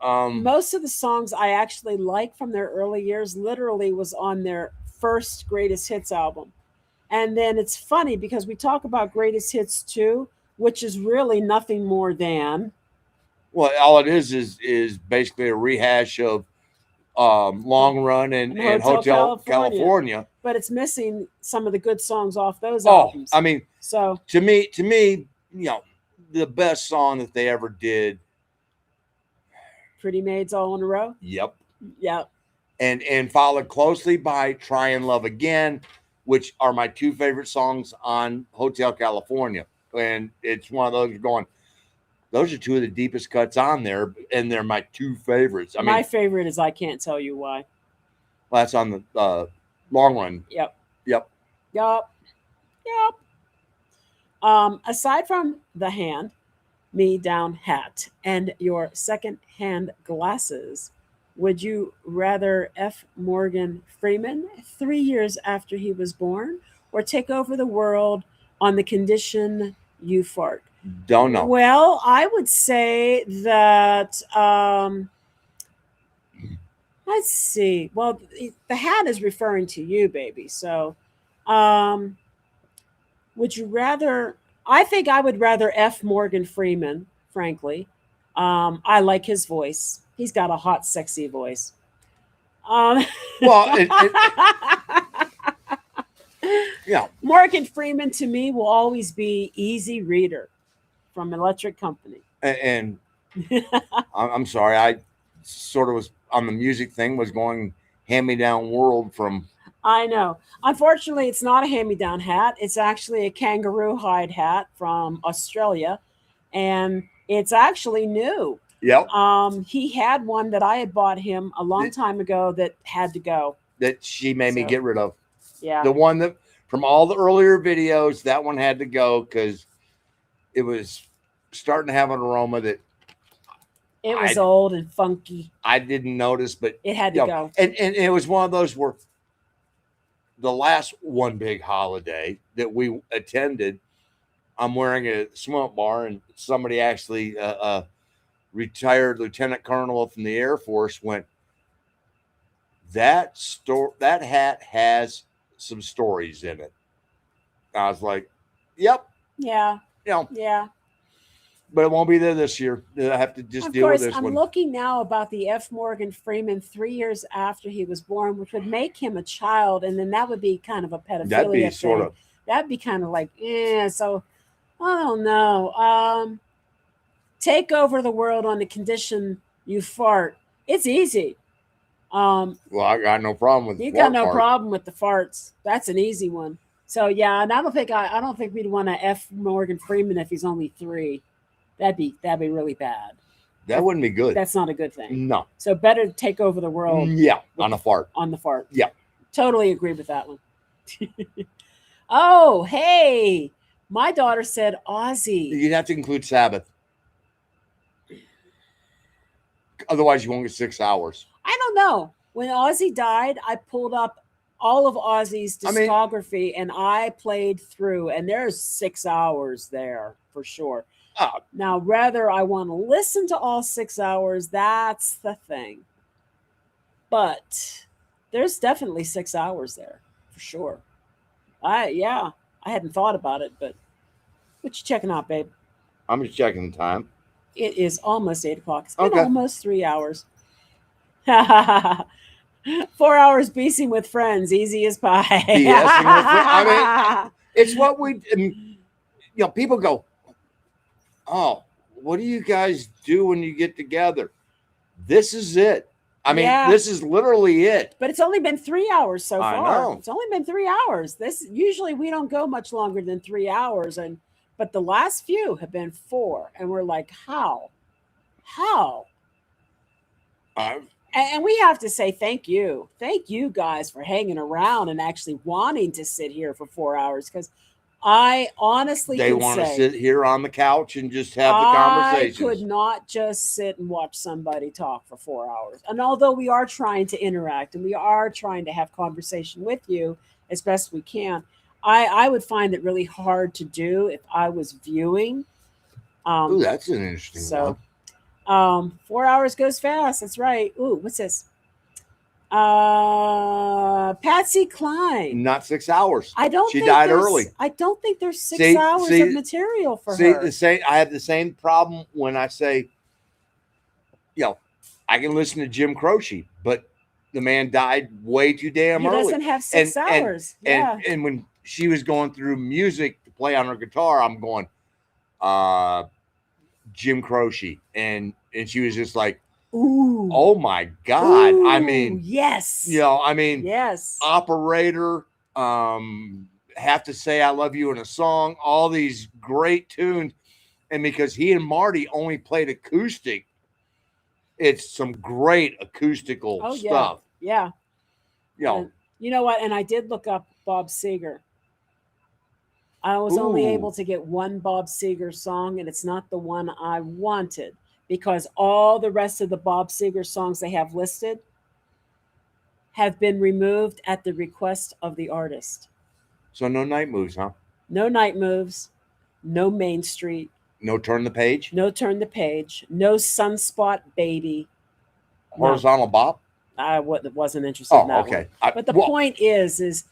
most of the songs I actually like from their early years literally was on their first Greatest Hits album. And then it's funny because we talk about Greatest Hits 2, which is really nothing more than, well, all it is basically a rehash of Long Run and Hotel California. But it's missing some of the good songs off those albums. I mean, so to me, the best song that they ever did, Pretty Maids All in a Row. Yep. And followed closely by Try and Love Again, which are my 2 favorite songs on Hotel California. And it's one of those going, those are 2 of the deepest cuts on there, and they're my 2 favorites. I mean, my favorite is I Can't Tell You Why. Well, that's on the Long Run. Yep. Aside from the hand, me down hat, and your second-hand glasses, would you rather F. Morgan Freeman 3 years after he was born, or take over the world on the condition you fart? Don't know. Well, I would say that, let's see. Well, the hat is referring to you, baby. So, would you rather? I think I would rather F. Morgan Freeman, frankly. I like his voice. He's got a hot, sexy voice. Well, yeah. Morgan Freeman to me will always be Easy Reader from Electric Company. And I'm sorry, I sort of was on the music thing, was going hand-me-down world from. I know. Unfortunately, it's not a hand-me-down hat. It's actually a kangaroo hide hat from Australia, and it's actually new. Yep. He had one that I had bought him a long time ago that had to go. That she made me get rid of. Yeah. The one that From all the earlier videos, that one had to go because it was starting to have an aroma that it was old and funky. I didn't notice, but it had to go. And it was one of those where the last one big holiday that we attended, I'm wearing a swim bar, and somebody actually, retired lieutenant colonel from the Air Force, went, that hat has some stories in it. I was like, yep. Yeah. Yeah. But it won't be there this year. I have to just deal with this one. I'm looking now about the F. Morgan Freeman 3 years after he was born, which would make him a child, and then that would be kind of a pedophilia That'd be thing. sort of. That'd be kind of like, so I don't know. Take over the world on the condition you fart. It's easy. Well, I got no problem with. You got no problem with the farts. That's an easy one. So yeah, and I don't think we'd want to F Morgan Freeman if he's only 3. That'd be really bad. That wouldn't be good. That's not a good thing. No. So better to take over the world. Yeah, on a fart. On the fart. Yeah. Totally agree with that one. Oh, hey. My daughter said Ozzy. You'd have to include Sabbath. Otherwise, you won't get 6 hours. I don't know. When Ozzy died, I pulled up all of Ozzy's discography and I played through, and there's 6 hours there for sure. Now, whether I want to listen to all 6 hours, that's the thing. But there's definitely 6 hours there for sure. I hadn't thought about it, but what you checking out, babe? I'm just checking the time. It is almost 8 o'clock. It's been almost 3 hours. 4 hours BSing with friends, easy as pie. BSing with friends. I mean, it's what we, people go, oh, what do you guys do when you get together? This is it. I mean, this is literally it. But it's only been 3 hours so far. I know. It's only been 3 hours. Usually we don't go much longer than 3 hours, but the last few have been 4, and we're like, how? And we have to say thank you guys for hanging around and actually wanting to sit here for 4 hours, because I honestly they want to sit here on the couch and just have the conversations. I could not just sit and watch somebody talk for 4 hours. And although we are trying to interact and we are trying to have conversation with you as best we can, I would find it really hard to do if I was viewing. Ooh, that's an interesting one. 4 hours goes fast. That's right. Ooh, what's this? Patsy Cline. Not 6 hours. She died early. I don't think there's 6 hours of material for her. I have the same problem when I say, I can listen to Jim Croce, but the man died way too damn early. He doesn't have 6 hours. And when she was going through music to play on her guitar, I'm going, Jim Croce, and she was just like, ooh, oh my God. Ooh, I mean, yes. Yes. Operator, Have to Say I Love You in a Song, all these great tunes. And because he and Marty only played acoustic, it's some great acoustical stuff. Yeah. And you know what? And I did look up Bob Seger. I was only able to get one Bob Seger song, and it's not the one I wanted, because all the rest of the Bob Seger songs they have listed have been removed at the request of the artist. So no Night Moves, huh? No Night Moves, no Main Street. No Turn the Page? No Turn the Page. No Sunspot Baby. Horizontal Bop? I wasn't interested in that one. But the point is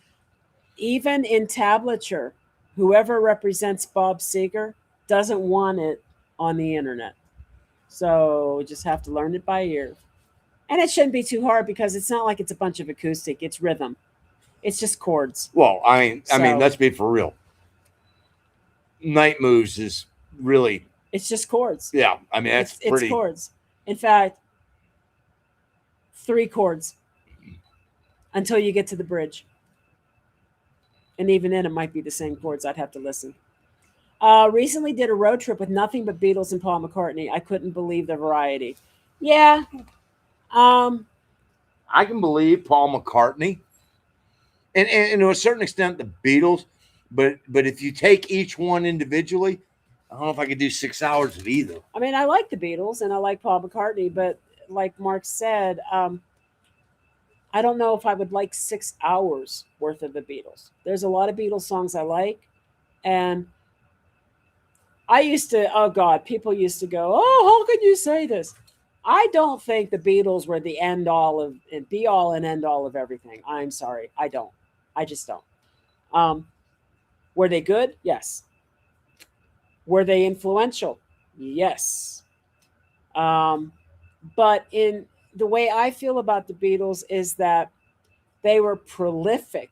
even in tablature, whoever represents Bob Seger doesn't want it on the internet. So just have to learn it by ear. And it shouldn't be too hard, because it's not like it's a bunch of acoustic. It's rhythm. It's just chords. Well, I mean, let's be for real. Night Moves is really... It's just chords. Yeah. I mean, it's pretty... It's chords. In fact, 3 chords until you get to the bridge. And even then, it might be the same chords. I'd have to listen. Recently did a road trip with nothing but Beatles and Paul McCartney. I couldn't believe the variety. Yeah. I can believe Paul McCartney. and to a certain extent, the Beatles. But if you take each one individually, I don't know if I could do 6 hours of either. I mean, I like the Beatles and I like Paul McCartney, but like Mark said, I don't know if I would like 6 hours worth of the Beatles. There's a lot of Beatles songs I like, and I used to, oh God, people used to go, oh, how can you say this? I don't think the Beatles were the end all of and be all and end all of everything. I'm sorry. I don't. I just don't. Were they good? Yes. Were they influential? Yes. But in the way I feel about the Beatles is that they were prolific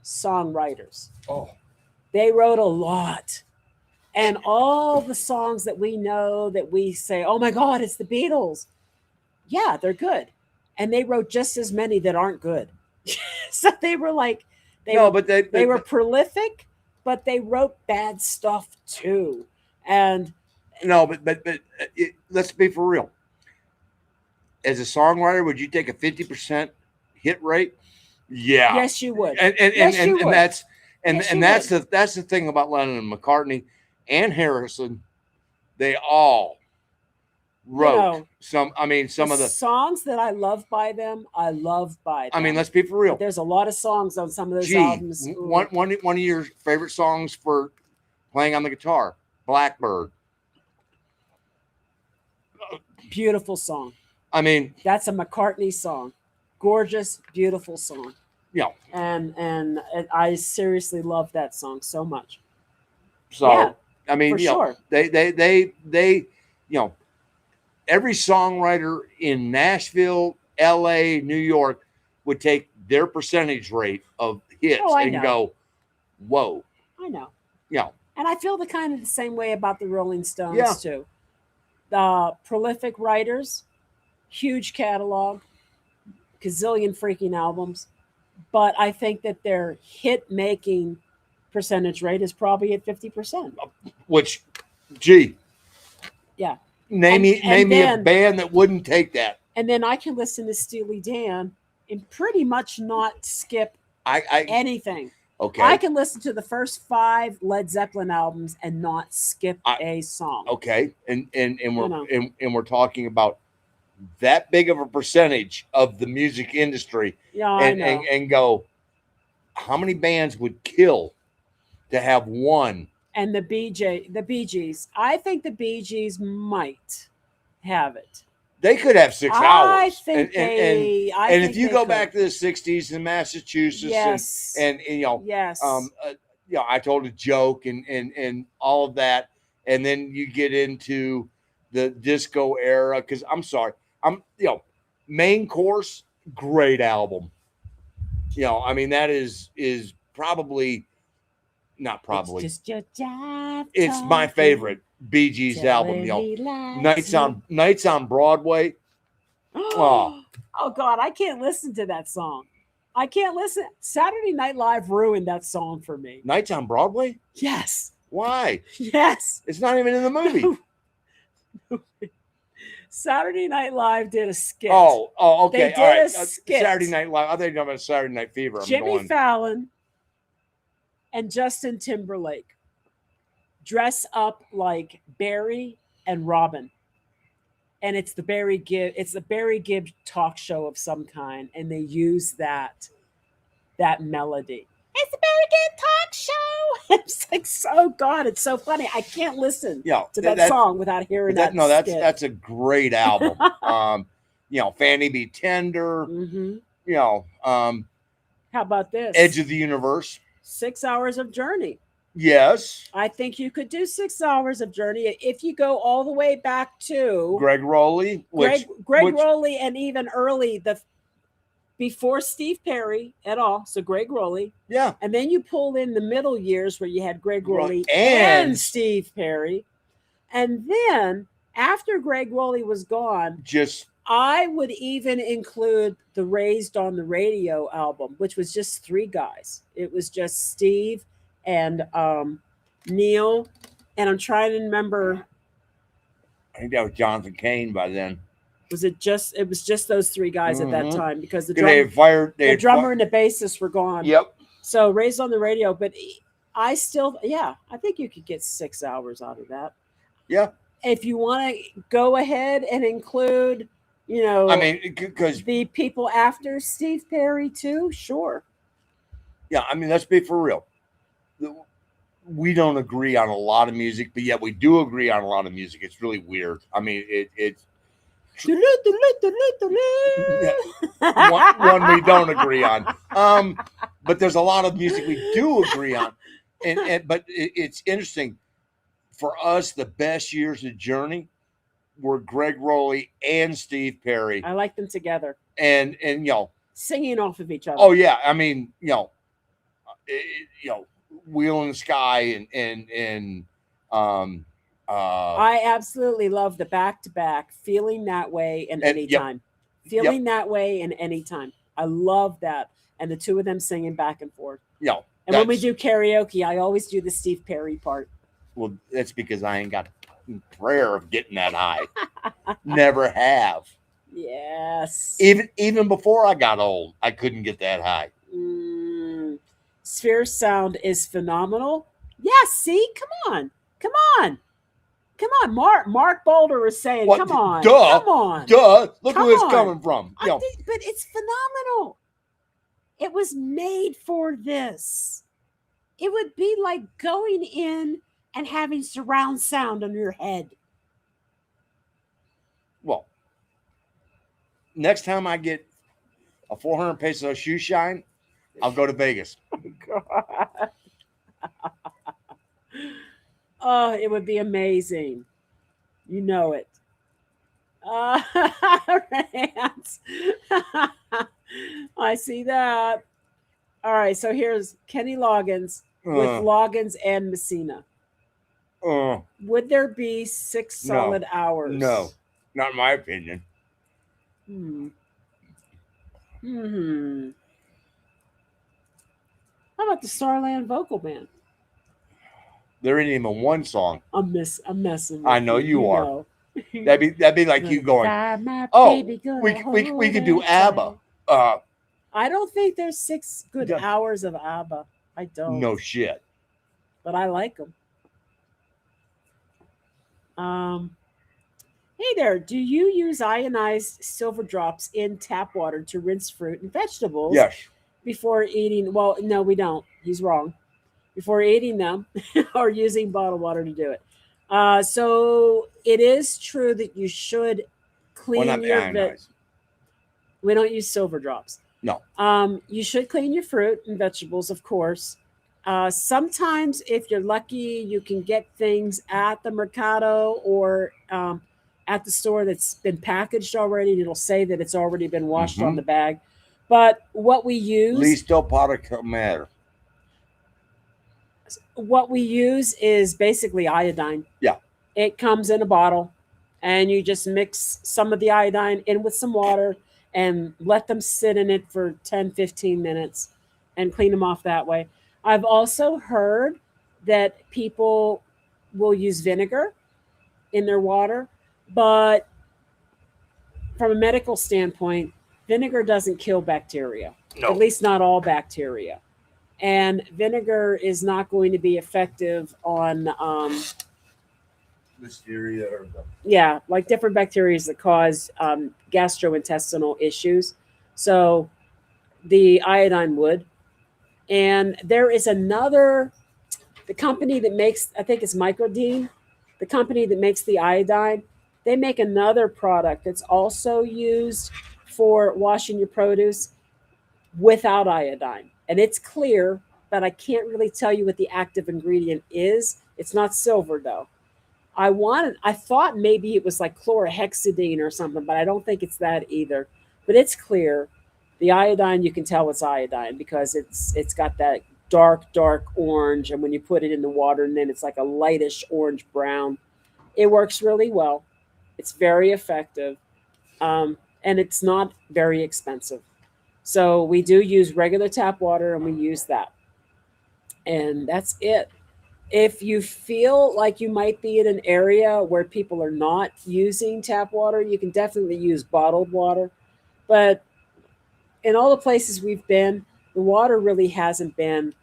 songwriters. Oh, They wrote a lot. And all the songs that we know that we say, oh my God, it's the Beatles. Yeah, they're good. And they wrote just as many that aren't good. So they were like, they were prolific, but they wrote bad stuff too. And no, but let's be for real. As a songwriter, would you take a 50% hit rate? Yeah. Yes, you would. And that's the thing about Lennon and McCartney and Harrison. They all wrote some of the songs that I love by them. I love by them. I mean, let's be for real. But there's a lot of songs on some of those albums. One of your favorite songs for playing on the guitar, Blackbird. Beautiful song. I mean, that's a McCartney song. Gorgeous, beautiful song. Yeah. And I seriously love that song so much. So, yeah, I mean, sure. They every songwriter in Nashville, LA, New York would take their percentage rate of hits and go, whoa. I know. Yeah. And I feel the same way about the Rolling Stones too. Prolific writers, huge catalog, gazillion freaking albums. But I think that their hit making percentage rate is probably at 50%. Which, gee. Yeah. Name me a band that wouldn't take that. And then I can listen to Steely Dan and pretty much not skip anything. Okay. I can listen to the first 5 Led Zeppelin albums and not skip a song. Okay. And we're talking about that big of a percentage of the music industry. Yeah, I know. And go, how many bands would kill to have one? And the Bee Gees. I think the Bee Gees might have it. They could have 6 hours. I think if you go back to the 60s in Massachusetts, yes. and yes. I told a joke and all of that, and then you get into the disco era, because I'm sorry, Main Course, great album. I mean, that is probably not probably. It's just your job. It's my favorite Bee Gees album. Nights on Broadway. Oh God, I can't listen to that song. I can't listen. Saturday Night Live ruined that song for me. Nights on Broadway? Yes. Why? Yes. It's not even in the movie. Saturday Night Live did a skit. Oh, okay. They did a skit. Saturday Night Live. I think you're talking about Saturday Night Fever. Jimmy Fallon and Justin Timberlake dress up like Barry and Robin. And it's the Barry Gibb talk show of some kind, and they use that melody. It's the Barry Gibb talk show. It's like, oh God, it's so funny. I can't listen to that song without hearing that. No, that's a great album. Fanny Be Tender. Mm-hmm. How about this? Edge of the Universe. 6 hours of Journey. Yes. I think you could do 6 hours of Journey if you go all the way back to Greg Rowley. Greg Rowley, and even early, before Steve Perry at all. So Greg Rowley. Yeah. And then you pull in the middle years where you had Greg Rowley and Steve Perry. And then after Greg Rowley was gone, I would even include the Raised on the Radio album, which was just 3 guys. It was just Steve and Neil, and I'm trying to remember. I think that was Jonathan Cain by then. It was just those three guys at that time because the drummer and the bassist were gone. Yep. So Raised on the Radio, but I think you could get 6 hours out of that. Yeah. If you want to go ahead and include, I mean, because the people after Steve Perry too, sure. Yeah, I mean, let's be for real. We don't agree on a lot of music, but yet we do agree on a lot of music. It's really weird. I mean, it's one we don't agree on. But there's a lot of music we do agree on, but it's interesting. For us, the best years of Journey were Greg Rowley and Steve Perry. I like them together, and singing off of each other. Oh yeah, I mean, Wheel in the Sky and I absolutely love the back-to-back Feeling That Way and Anytime. Feeling That Way and Anytime. I love that. And the two of them singing back and forth. Yeah. And when we do karaoke, I always do the Steve Perry part. Well, that's because I ain't got a prayer of getting that high. Never have. Yes. Even before I got old, I couldn't get that high. Sphere sound is phenomenal. Yeah, see? Come on. Mark Boulder is saying, come on. Duh. Look who it's coming from. But it's phenomenal. It was made for this. It would be like going in and having surround sound on your head. Well, next time I get a 400 peso shoe shine, I'll go to Vegas. God. Oh, it would be amazing. You know it. Rants. I see that. All right, so here's Kenny Loggins with Loggins and Messina. Would there be 6 solid hours? No, not in my opinion. How about the Starland Vocal Band? There ain't even one song. I'm messing. I know you are. Know. That'd be like you going. We could do ABBA. I don't think there's 6 good hours of ABBA. I don't. No shit. But I like them. Hey there. Do you use ionized silver drops in tap water to rinse fruit and vegetables? Yes. Before eating? Well, no, we don't. He's wrong. Before eating them or using bottled water to do it. So it is true that you should clean your We don't use silver drops. No. You should clean your fruit and vegetables, of course. Sometimes, if you're lucky, you can get things at the Mercado or at the store that's been packaged already, and it'll say that it's already been washed on the bag. But what we use... Listo para comer. What we use is basically iodine. Yeah. It comes in a bottle, and you just mix some of the iodine in with some water and let them sit in it for 10, 15 minutes and clean them off that way. I've also heard that people will use vinegar in their water, but from a medical standpoint, vinegar doesn't kill bacteria, at least not all bacteria. And vinegar is not going to be effective on Listeria or like different bacteria that cause gastrointestinal issues. So the iodine would. And there is the company that makes, I think it's Microdine, the company that makes the iodine, they make another product that's also used for washing your produce without iodine. And it's clear, but I can't really tell you what the active ingredient is. It's not silver, though. I thought maybe it was like chlorhexidine or something, but I don't think it's that either. But it's clear. The iodine, you can tell it's iodine because it's got that dark orange. And when you put it in the water, and then it's like a lightish orange brown. It works really well. It's very effective. And it's not very expensive. So we do use regular tap water, and we use that. And that's it. If you feel like you might be in an area where people are not using tap water, you can definitely use bottled water. But in all the places we've been, the water really hasn't been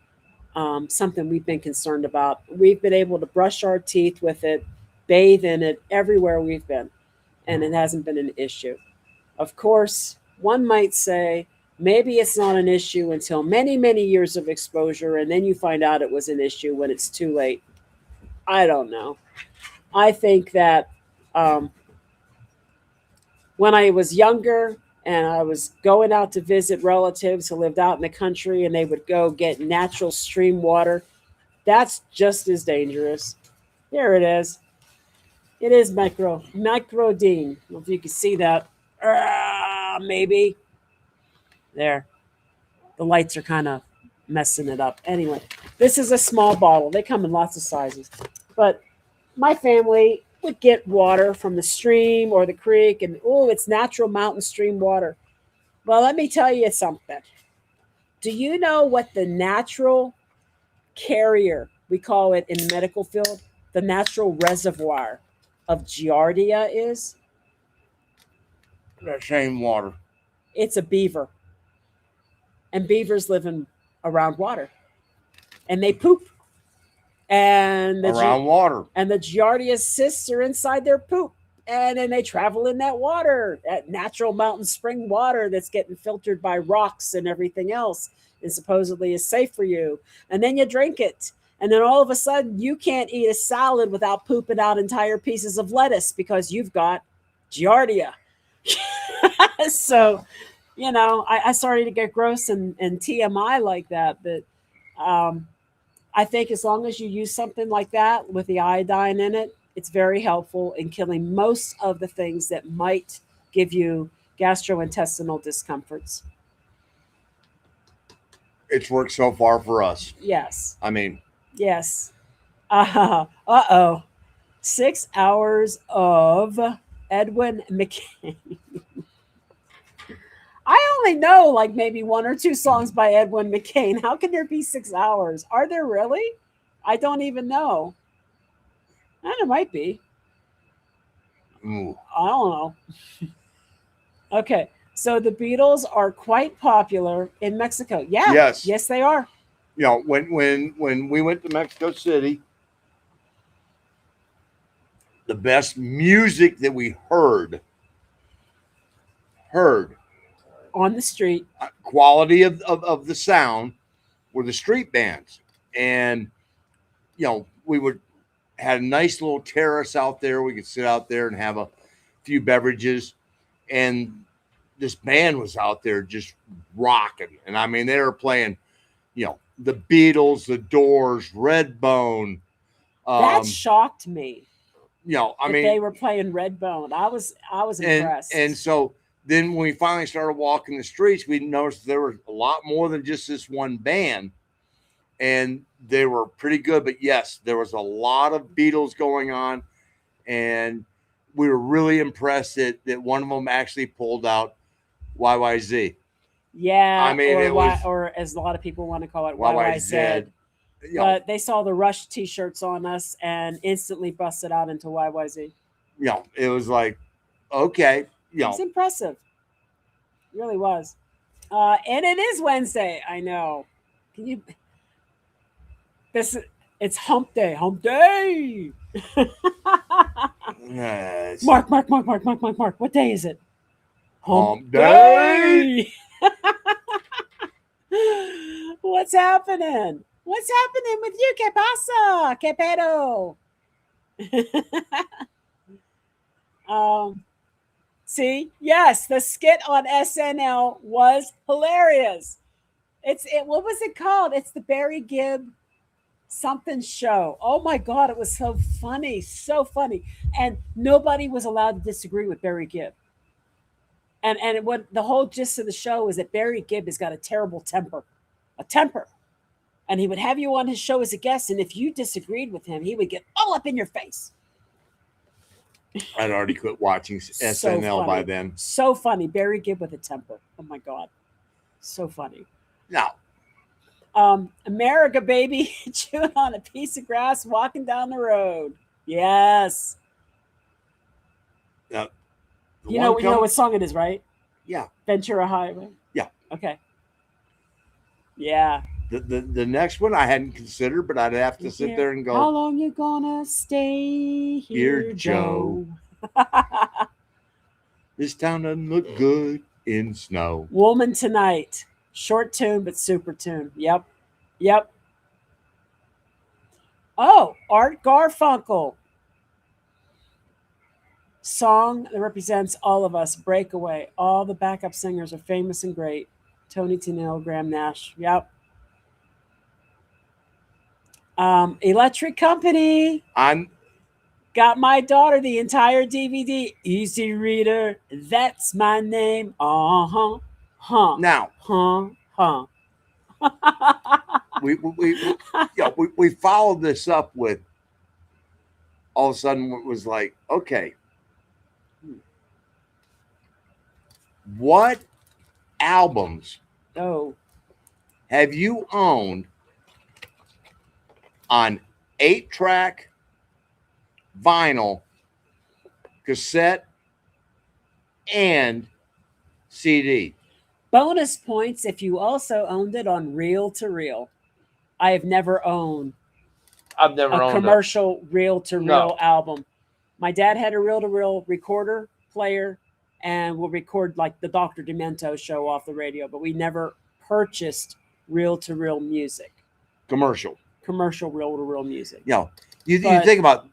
something we've been concerned about. We've been able to brush our teeth with it, bathe in it everywhere we've been, and it hasn't been an issue. Of course, one might say maybe it's not an issue until many, many years of exposure, and then you find out it was an issue when it's too late. I don't know. I think that um, when I was younger and I was going out to visit relatives who lived out in the country and they would go get natural stream water, that's just as dangerous. There it is. It is microdine. I don't know if you can see that. Maybe. There. The lights are kind of messing it up. Anyway, this is a small bottle. They come in lots of sizes. But my family would get water from the stream or the creek, and oh, it's natural mountain stream water. Well, let me tell you something. Do you know what the natural carrier, we call it in the medical field, the natural reservoir of Giardia is? That same water. It's a beaver. And beavers live in around water. And they poop. And Around water. And the Giardia cysts are inside their poop. And then they travel in that water, that natural mountain spring water that's getting filtered by rocks and everything else, and supposedly is safe for you. And then you drink it. And then all of a sudden, you can't eat a salad without pooping out entire pieces of lettuce because you've got Giardia. So, I started to get gross and TMI like that. But I think as long as you use something like that with the iodine in it, it's very helpful in killing most of the things that might give you gastrointestinal discomforts. It's worked so far for us. Yes. I mean, yes. Uh-oh. 6 hours of Edwin McCain. I only know like maybe one or two songs by Edwin McCain. How can there be 6 hours? Are there really? I don't even know. And it might be. ooh. I don't know. Okay. So the Beatles are quite popular in Mexico. Yeah. Yes. Yes, they are. When we went to Mexico City, the best music that we heard On the street. quality of the sound were the street bands. And we would had a nice little terrace out there. We could sit out there and have a few beverages, and this band was out there just rocking. And I mean, they were playing the Beatles, the Doors, Redbone. That shocked me. I mean, they were playing Redbone. I was impressed. And so then when we finally started walking the streets, we noticed there was a lot more than just this one band, and they were pretty good. But yes, there was a lot of Beatles going on, and we were really impressed that one of them actually pulled out YYZ. Yeah, I mean, or as a lot of people want to call it, YYZ. But they saw the Rush T-shirts on us and instantly busted out into YYZ. It was like, okay, it was impressive. It really was. And it is Wednesday. I know. Can you? It's Hump Day. Hump Day. Yes. Mark. What day is it? Hump Day. What's happening? What's happening with you? ¿Qué pasa? ¿Qué pedo? See, yes, the skit on SNL was hilarious. What was it called? It's the Barry Gibb something show. Oh my God, it was so funny, and nobody was allowed to disagree with Barry Gibb. And what the whole gist of the show is that Barry Gibb has got a terrible temper, and he would have you on his show as a guest, and if you disagreed with him, he would get all up in your face. I'd already quit watching SNL by then. So funny. Barry Gibb with a temper. Oh my God. So funny. Now, America, baby, chewing on a piece of grass, walking down the road. Yes. The You know one what song it is, right? Yeah. Ventura Highway. Yeah. Okay. Yeah. The next one I hadn't considered, but I'd have to sit there and go, how long you gonna stay here, Joe? This town doesn't look good in snow. Woman Tonight. Short tune, but super tune. Yep. Yep. Oh, Art Garfunkel. Song that represents all of us. Breakaway. All the backup singers are famous and great. Tony Tennille, Graham Nash. Yep. Electric Company. I'm Got my daughter the entire DVD. Easy Reader. That's my name. Uh-huh. Huh. now Huh. we followed this up with all of a sudden it was like, okay, what albums have you owned on 8-track, vinyl, cassette, and CD? Bonus points if you also owned it on reel to reel. I have never owned I've never owned commercial reel to reel No. album. My dad had a reel to reel recorder player and will record like the Dr. Demento show off the radio, but we never purchased reel to reel music. Commercial Reel to reel music. You think about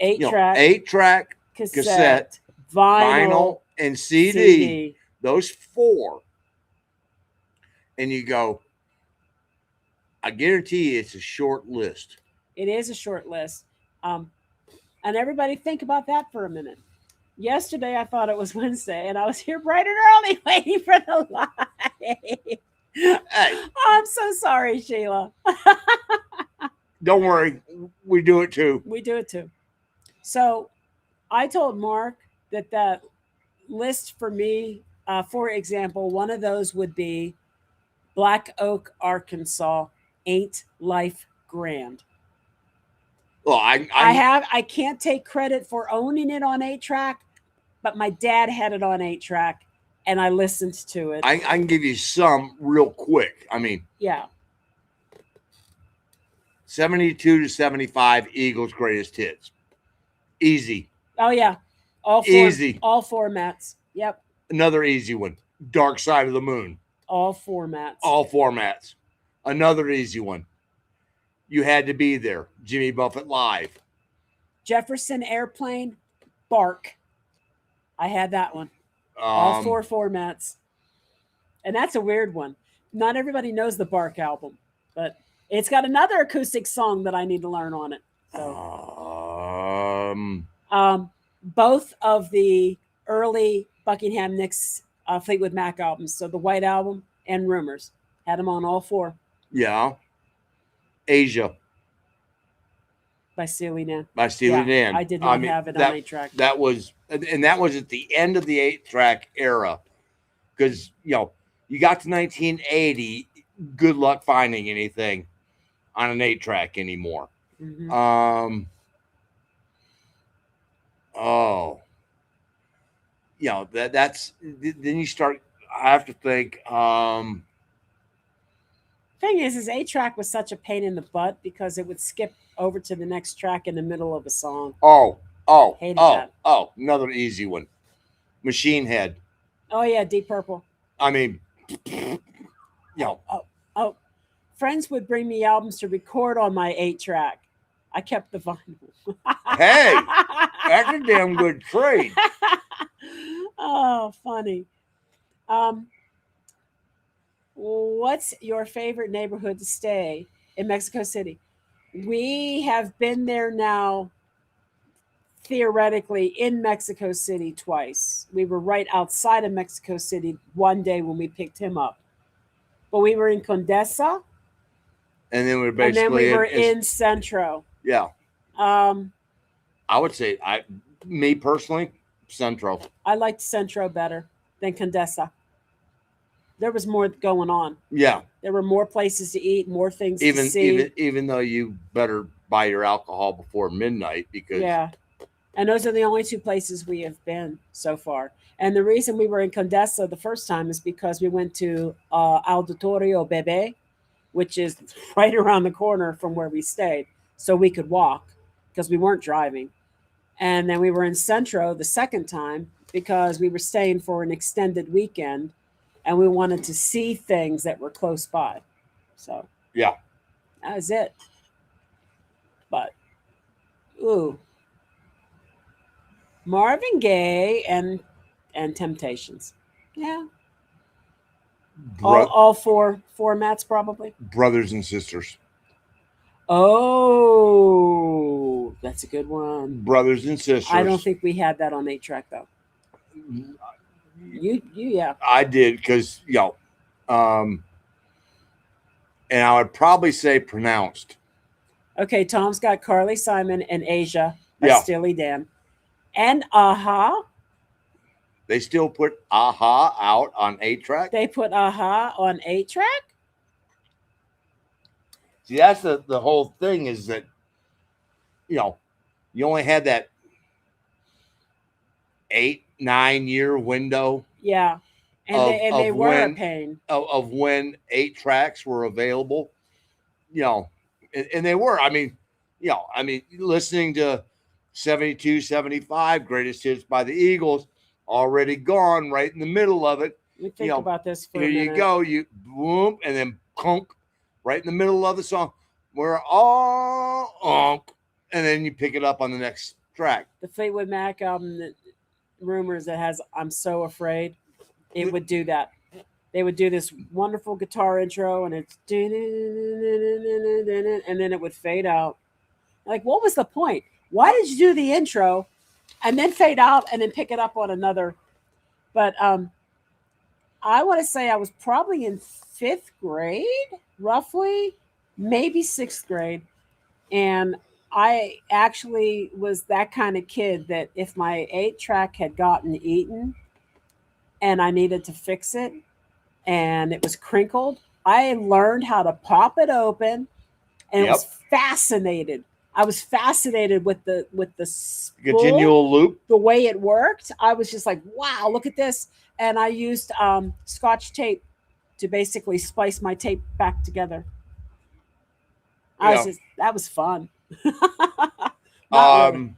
8-track, 8-track, cassette, vinyl, and CD. Those 4. And you go, I guarantee you it's a short list. It is a short list. And everybody think about that for a minute. Yesterday, I thought it was Wednesday, and I was here bright and early waiting for the live. Hey. I'm so sorry, Sheila. Don't worry. We do it too. We do it too. So I told Mark that list for me, for example, one of those would be Black Oak, Arkansas, Ain't Life Grand. Well, I can't take credit for owning it on 8-track, but my dad had it on 8-track, and I listened to it. I can give you some real quick. I mean, yeah. 72 to 75 Eagles greatest hits. Easy. Oh yeah. Easy. All formats. Yep. Another easy one. Dark Side of the Moon. All formats. All formats. Another easy one. You Had to Be There. Jimmy Buffett Live. Jefferson Airplane. Bark. I had that one. All 4 formats. And that's a weird one. Not everybody knows the Bark album, but it's got another acoustic song that I need to learn on it. So, both of the early Buckingham Nicks Fleetwood Mac albums, so the White Album and Rumors, had them on all 4. Yeah. Asia. By Steely Dan. Dan. I did not have it on 8-track. That was at the end of the 8-track era, because you got to 1980. Good luck finding anything on an 8-track anymore. Mm-hmm. That's then you start. I have to think. Thing is 8-track was such a pain in the butt because it would skip over to the next track in the middle of a song. Hated that. Another easy one. Machine Head. Oh yeah, Deep Purple. I mean, Friends would bring me albums to record on my 8-track. I kept the vinyl. Hey, that's a damn good trade. Oh, funny. What's your favorite neighborhood to stay in Mexico City? We have been there now, theoretically, in Mexico City twice. We were right outside of Mexico City one day when we picked him up. But we were in Condesa. And then we were in Centro. Yeah. I would say, me personally, Centro. I liked Centro better than Condesa. there was more going on. Yeah. There were more places to eat, more things to see. Even though you better buy your alcohol before midnight because yeah. And those are the only two places we have been so far. And the reason we were in Condesa the first time is because we went to Auditorio Bebe, which is right around the corner from where we stayed, so we could walk because we weren't driving. And then we were in Centro the second time because we were staying for an extended weekend and we wanted to see things that were close by. So yeah. that was it. But, ooh, Marvin Gaye and Temptations. Yeah. All four formats probably. Brothers and Sisters. Oh, that's a good one. Brothers and Sisters. I don't think we had that on 8-track though. You yeah. I did because and I would probably say pronounced. Okay, Tom's got Carly Simon and Asia by Yeah. Steely Dan, and Aha. They still put Aha out on 8-track. They put Aha on 8-track. See, that's the whole thing is that you only had that 8-9 year window. Yeah, and they were a pain of when 8-tracks were available. And they were. I mean, listening to 72, 75 greatest hits by the Eagles, already gone right in the middle of it. Let me think about this for here a minute. you go, you boom, and then conk right in the middle of the song. We're all and then you pick it up on the next track. The Fleetwood Mac album, that rumors that has "I'm So Afraid," it would do that. They would do this wonderful guitar intro, and it's and then it would fade out. Like, what was the point? Why did you do the intro and then fade out and then pick it up on another? But I want to say I was probably in 5th grade, roughly, maybe 6th grade. And I actually was that kind of kid that if my 8-track had gotten eaten and I needed to fix it and it was crinkled, I learned how to pop it open and was fascinated. I was fascinated with the spool, continual loop, the way it worked. I was just like, wow, look at this. And I used Scotch tape to basically splice my tape back together. That was fun. Really.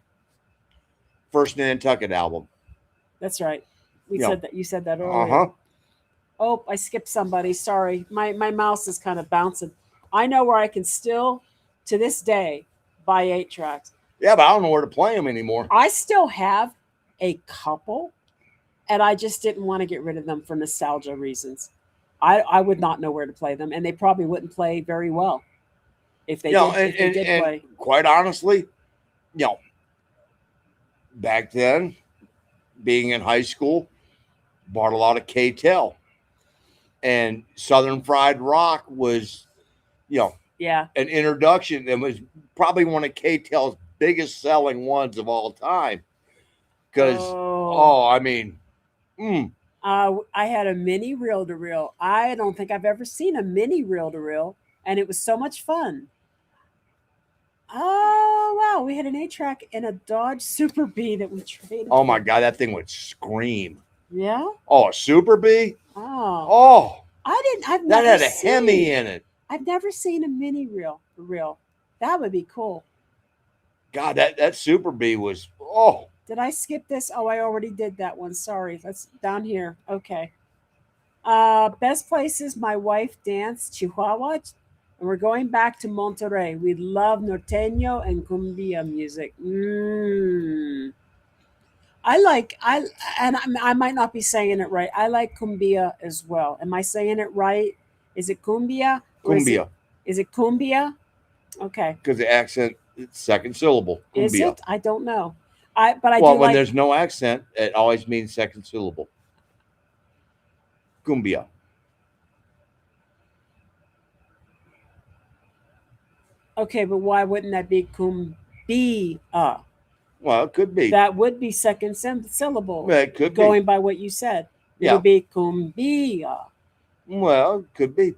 First Nantucket album. That's right. Said that. You said that earlier. Oh, I skipped somebody. Sorry. My mouse is kind of bouncing. I know where I can still, to this day, buy 8-tracks. Yeah, but I don't know where to play them anymore. I still have a couple, and I just didn't want to get rid of them for nostalgia reasons. I would not know where to play them, and they probably wouldn't play very well if they did play. Quite honestly, back then, being in high school, bought a lot of K-Tel, and Southern Fried Rock was, an introduction, and was probably one of K-Tel's biggest selling ones of all time. Because, I had a mini reel-to-reel. I don't think I've ever seen a mini reel-to-reel, and it was so much fun. Oh, wow. We had an 8-track in a Dodge Super Bee that we traded. Oh, my God. That thing would scream. Yeah? Oh, a Super Bee? Oh. That had a Hemi in it. I've never seen a mini reel. That would be cool. God, that Super Bee was, Did I skip this? Oh, I already did that one. Sorry. That's down here. Okay. Best places my wife danced, Chihuahua. And we're going back to Monterrey. We love norteño and cumbia music. I might not be saying it right. I like cumbia as well. Am I saying it right? Is it cumbia? Cumbia. Is it cumbia? Okay. Because the accent, it's second syllable. Cumbia. Is it? I don't know. When there's no accent, it always means second syllable. Cumbia. Okay, but why wouldn't that be cumbia? Well, it could be. That would be second syllable. Yeah, it could going by what you said. It would be cumbia. Well, could be.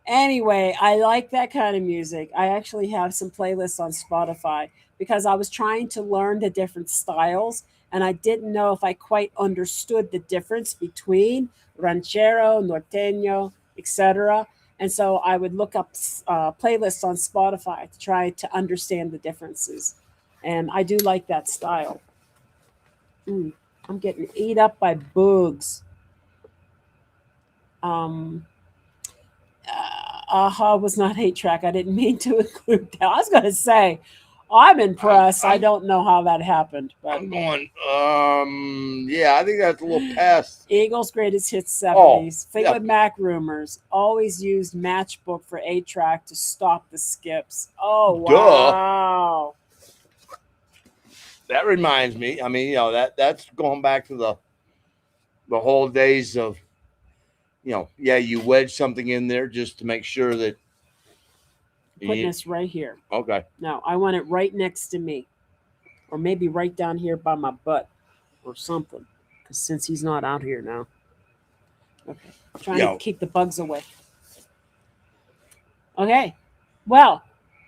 Anyway, I like that kind of music. I actually have some playlists on Spotify because I was trying to learn the different styles and I didn't know if I quite understood the difference between ranchero, norteño, etc. And so I would look up playlists on Spotify to try to understand the differences. And I do like that style. Mm, I'm getting ate up by bugs. Um, Aha was not 8-track. I didn't mean to include that. I was going to say, I'm impressed. I don't know how that happened, but I'm going. Yeah, I think that's a little past. Eagles Greatest Hits 70s. Oh, Fleetwood yeah. Mac rumors always used Matchbook for 8-track to stop the skips. Oh wow! That reminds me. I mean, you know, that's going back to the whole days of, you know, yeah, you wedge something in there just to make sure that. Putting this right here. Okay. No, I want it right next to me, or maybe right down here by my butt, or something. Because since he's not out here now, okay, trying to keep the bugs away. Okay, well,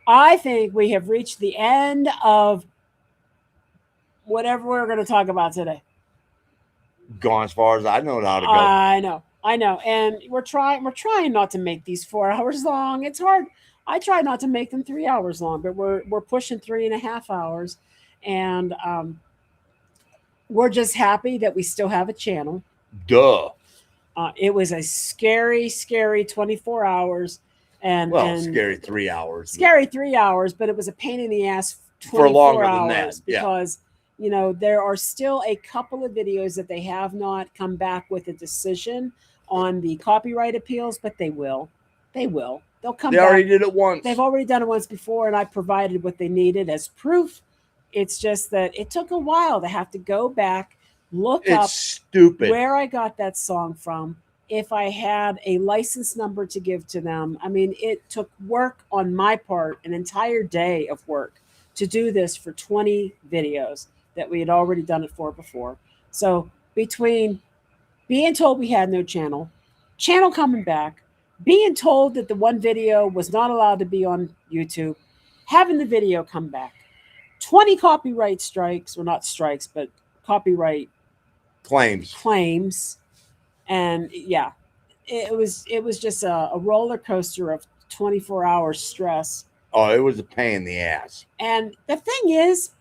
I think we have reached the end of whatever we're going to talk about today. Gone as far as I know how to go. I know, and we're trying not to make these 4 hours long. It's hard. I try not to make them 3 hours long, but we're pushing 3.5 hours, and we're just happy that we still have a channel. Duh. It was a scary 24 hours, and scary 3 hours. Scary 3 hours, but it was a pain in the ass 24 for longer hours than that. because you know there are still a couple of videos that they have not come back with a decision on the copyright appeals, but they will. They'll come back. They already did it once. They've already done it once before, and I provided what they needed as proof. It's just that it took a while to have to go back, look up stupid where I got that song from, if I had a license number to give to them. I mean, it took work on my part, an entire day of work to do this for 20 videos that we had already done it for before. So between being told we had no channel coming back, being told that the one video was not allowed to be on YouTube, having the video come back, 20 copyright strikes, or not strikes, but copyright claims. And yeah, it was just a roller coaster of 24 hours stress. Oh, it was a pain in the ass. And the thing is,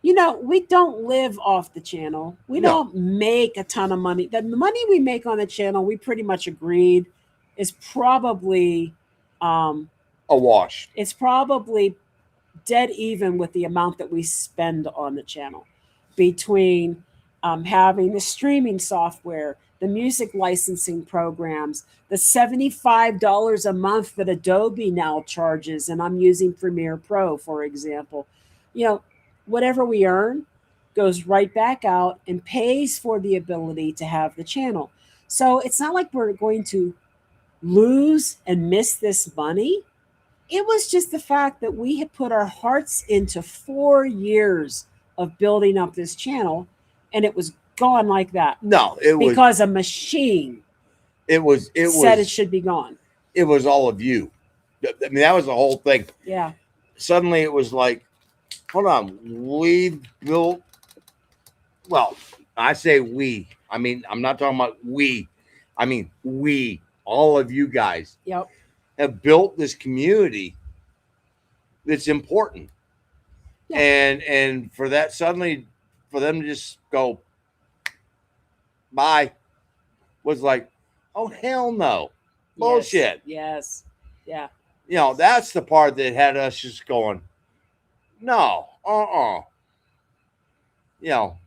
you know, we don't live off the channel. We don't make a ton of money. The money we make on the channel, we pretty much agreed, is probably a wash. It's probably dead even with the amount that we spend on the channel between having the streaming software, the music licensing programs, the $75 a month that Adobe now charges, and I'm using Premiere Pro, for example. You know, whatever we earn goes right back out and pays for the ability to have the channel. So it's not like we're going to lose and miss this money. It was just the fact that we had put our hearts into 4 years of building up this channel, and it was gone like that. No, it was because a machine. It said it should be gone. It was all of you. I mean, that was the whole thing. Yeah. Suddenly, it was like, hold on, we built. Well, I say we. I mean, I'm not talking about we. I mean, we, all of you guys. Yep. Have built this community that's important. Yeah. And for that suddenly, for them to just go bye, was like, oh hell no. Bullshit. Yes. Yeah. You know, that's the part that had us just going, no, you know,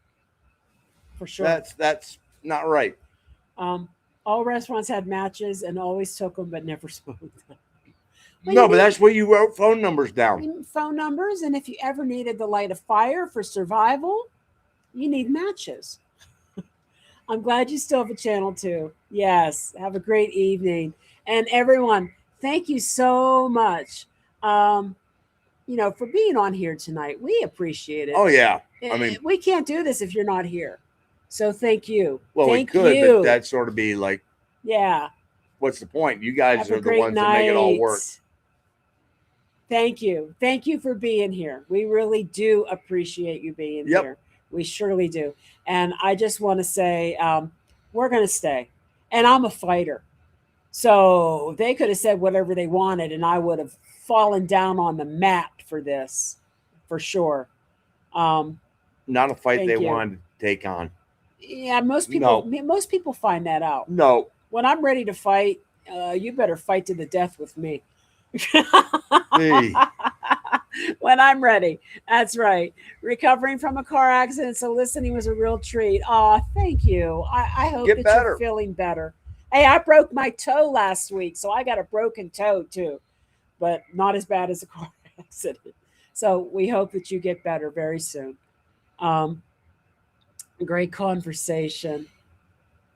for sure. That's not right. All restaurants had matches and always took them, but never smoked them. No, but that's where you wrote phone numbers down. Phone numbers, and if you ever needed to light a fire for survival, you need matches. I'm glad you still have a channel too. Yes, have a great evening. And everyone, thank you so much, you know, for being on here tonight. We appreciate it. Oh, yeah. I mean, we can't do this if you're not here. So thank you. Well, thank we could, you. but that'd sort of be like Yeah. What's the point? You guys Have a are the great ones that make it all night. work. Thank you. Thank you for being here. We really do appreciate you being Yep. here. We surely do. And I just want to say, we're going to stay. And I'm a fighter. So they could have said whatever they wanted, and I would have fallen down on the mat for this, for sure. Um, Not a fight they Thank you. wanted to take on. yeah, most No. people find that out. No. When I'm ready to fight, you better fight to the death with me. Hey. When I'm ready. That's right. Recovering from a car accident, so listening was a real treat. Oh, thank you. I hope Get that better. you're feeling better. Hey, I broke my toe last week, so I got a broken toe too, but not as bad as a car accident. So we hope that you get better very soon. Um, Great conversation.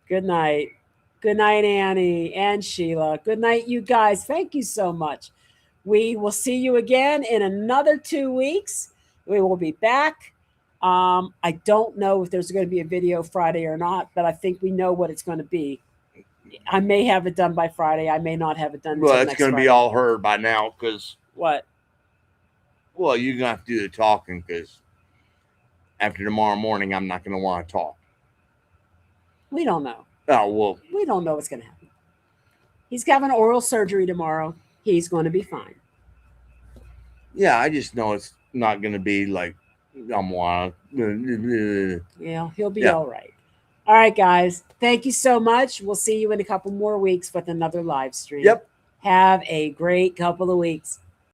Good night. Good night, Annie and Sheila. Good night, you guys. Thank you so much. We will see you again in another 2 weeks. We will be back. I don't know if there's going to be a video Friday or not, but I think we know what it's going to be. I may have it done by Friday. I may not have it done. Well, until it's next going to be Friday. all heard by now because, What? well, you're going to have to do the talking because after tomorrow morning, I'm not going to want to talk. We don't know. Oh, well. We don't know what's going to happen. He's having oral surgery tomorrow. He's going to be fine. Yeah, I just know it's not going to be like I'm wild. Yeah, he'll be all right. All right, guys. Thank you so much. We'll see you in a couple more weeks with another live stream. Yep. Have a great couple of weeks.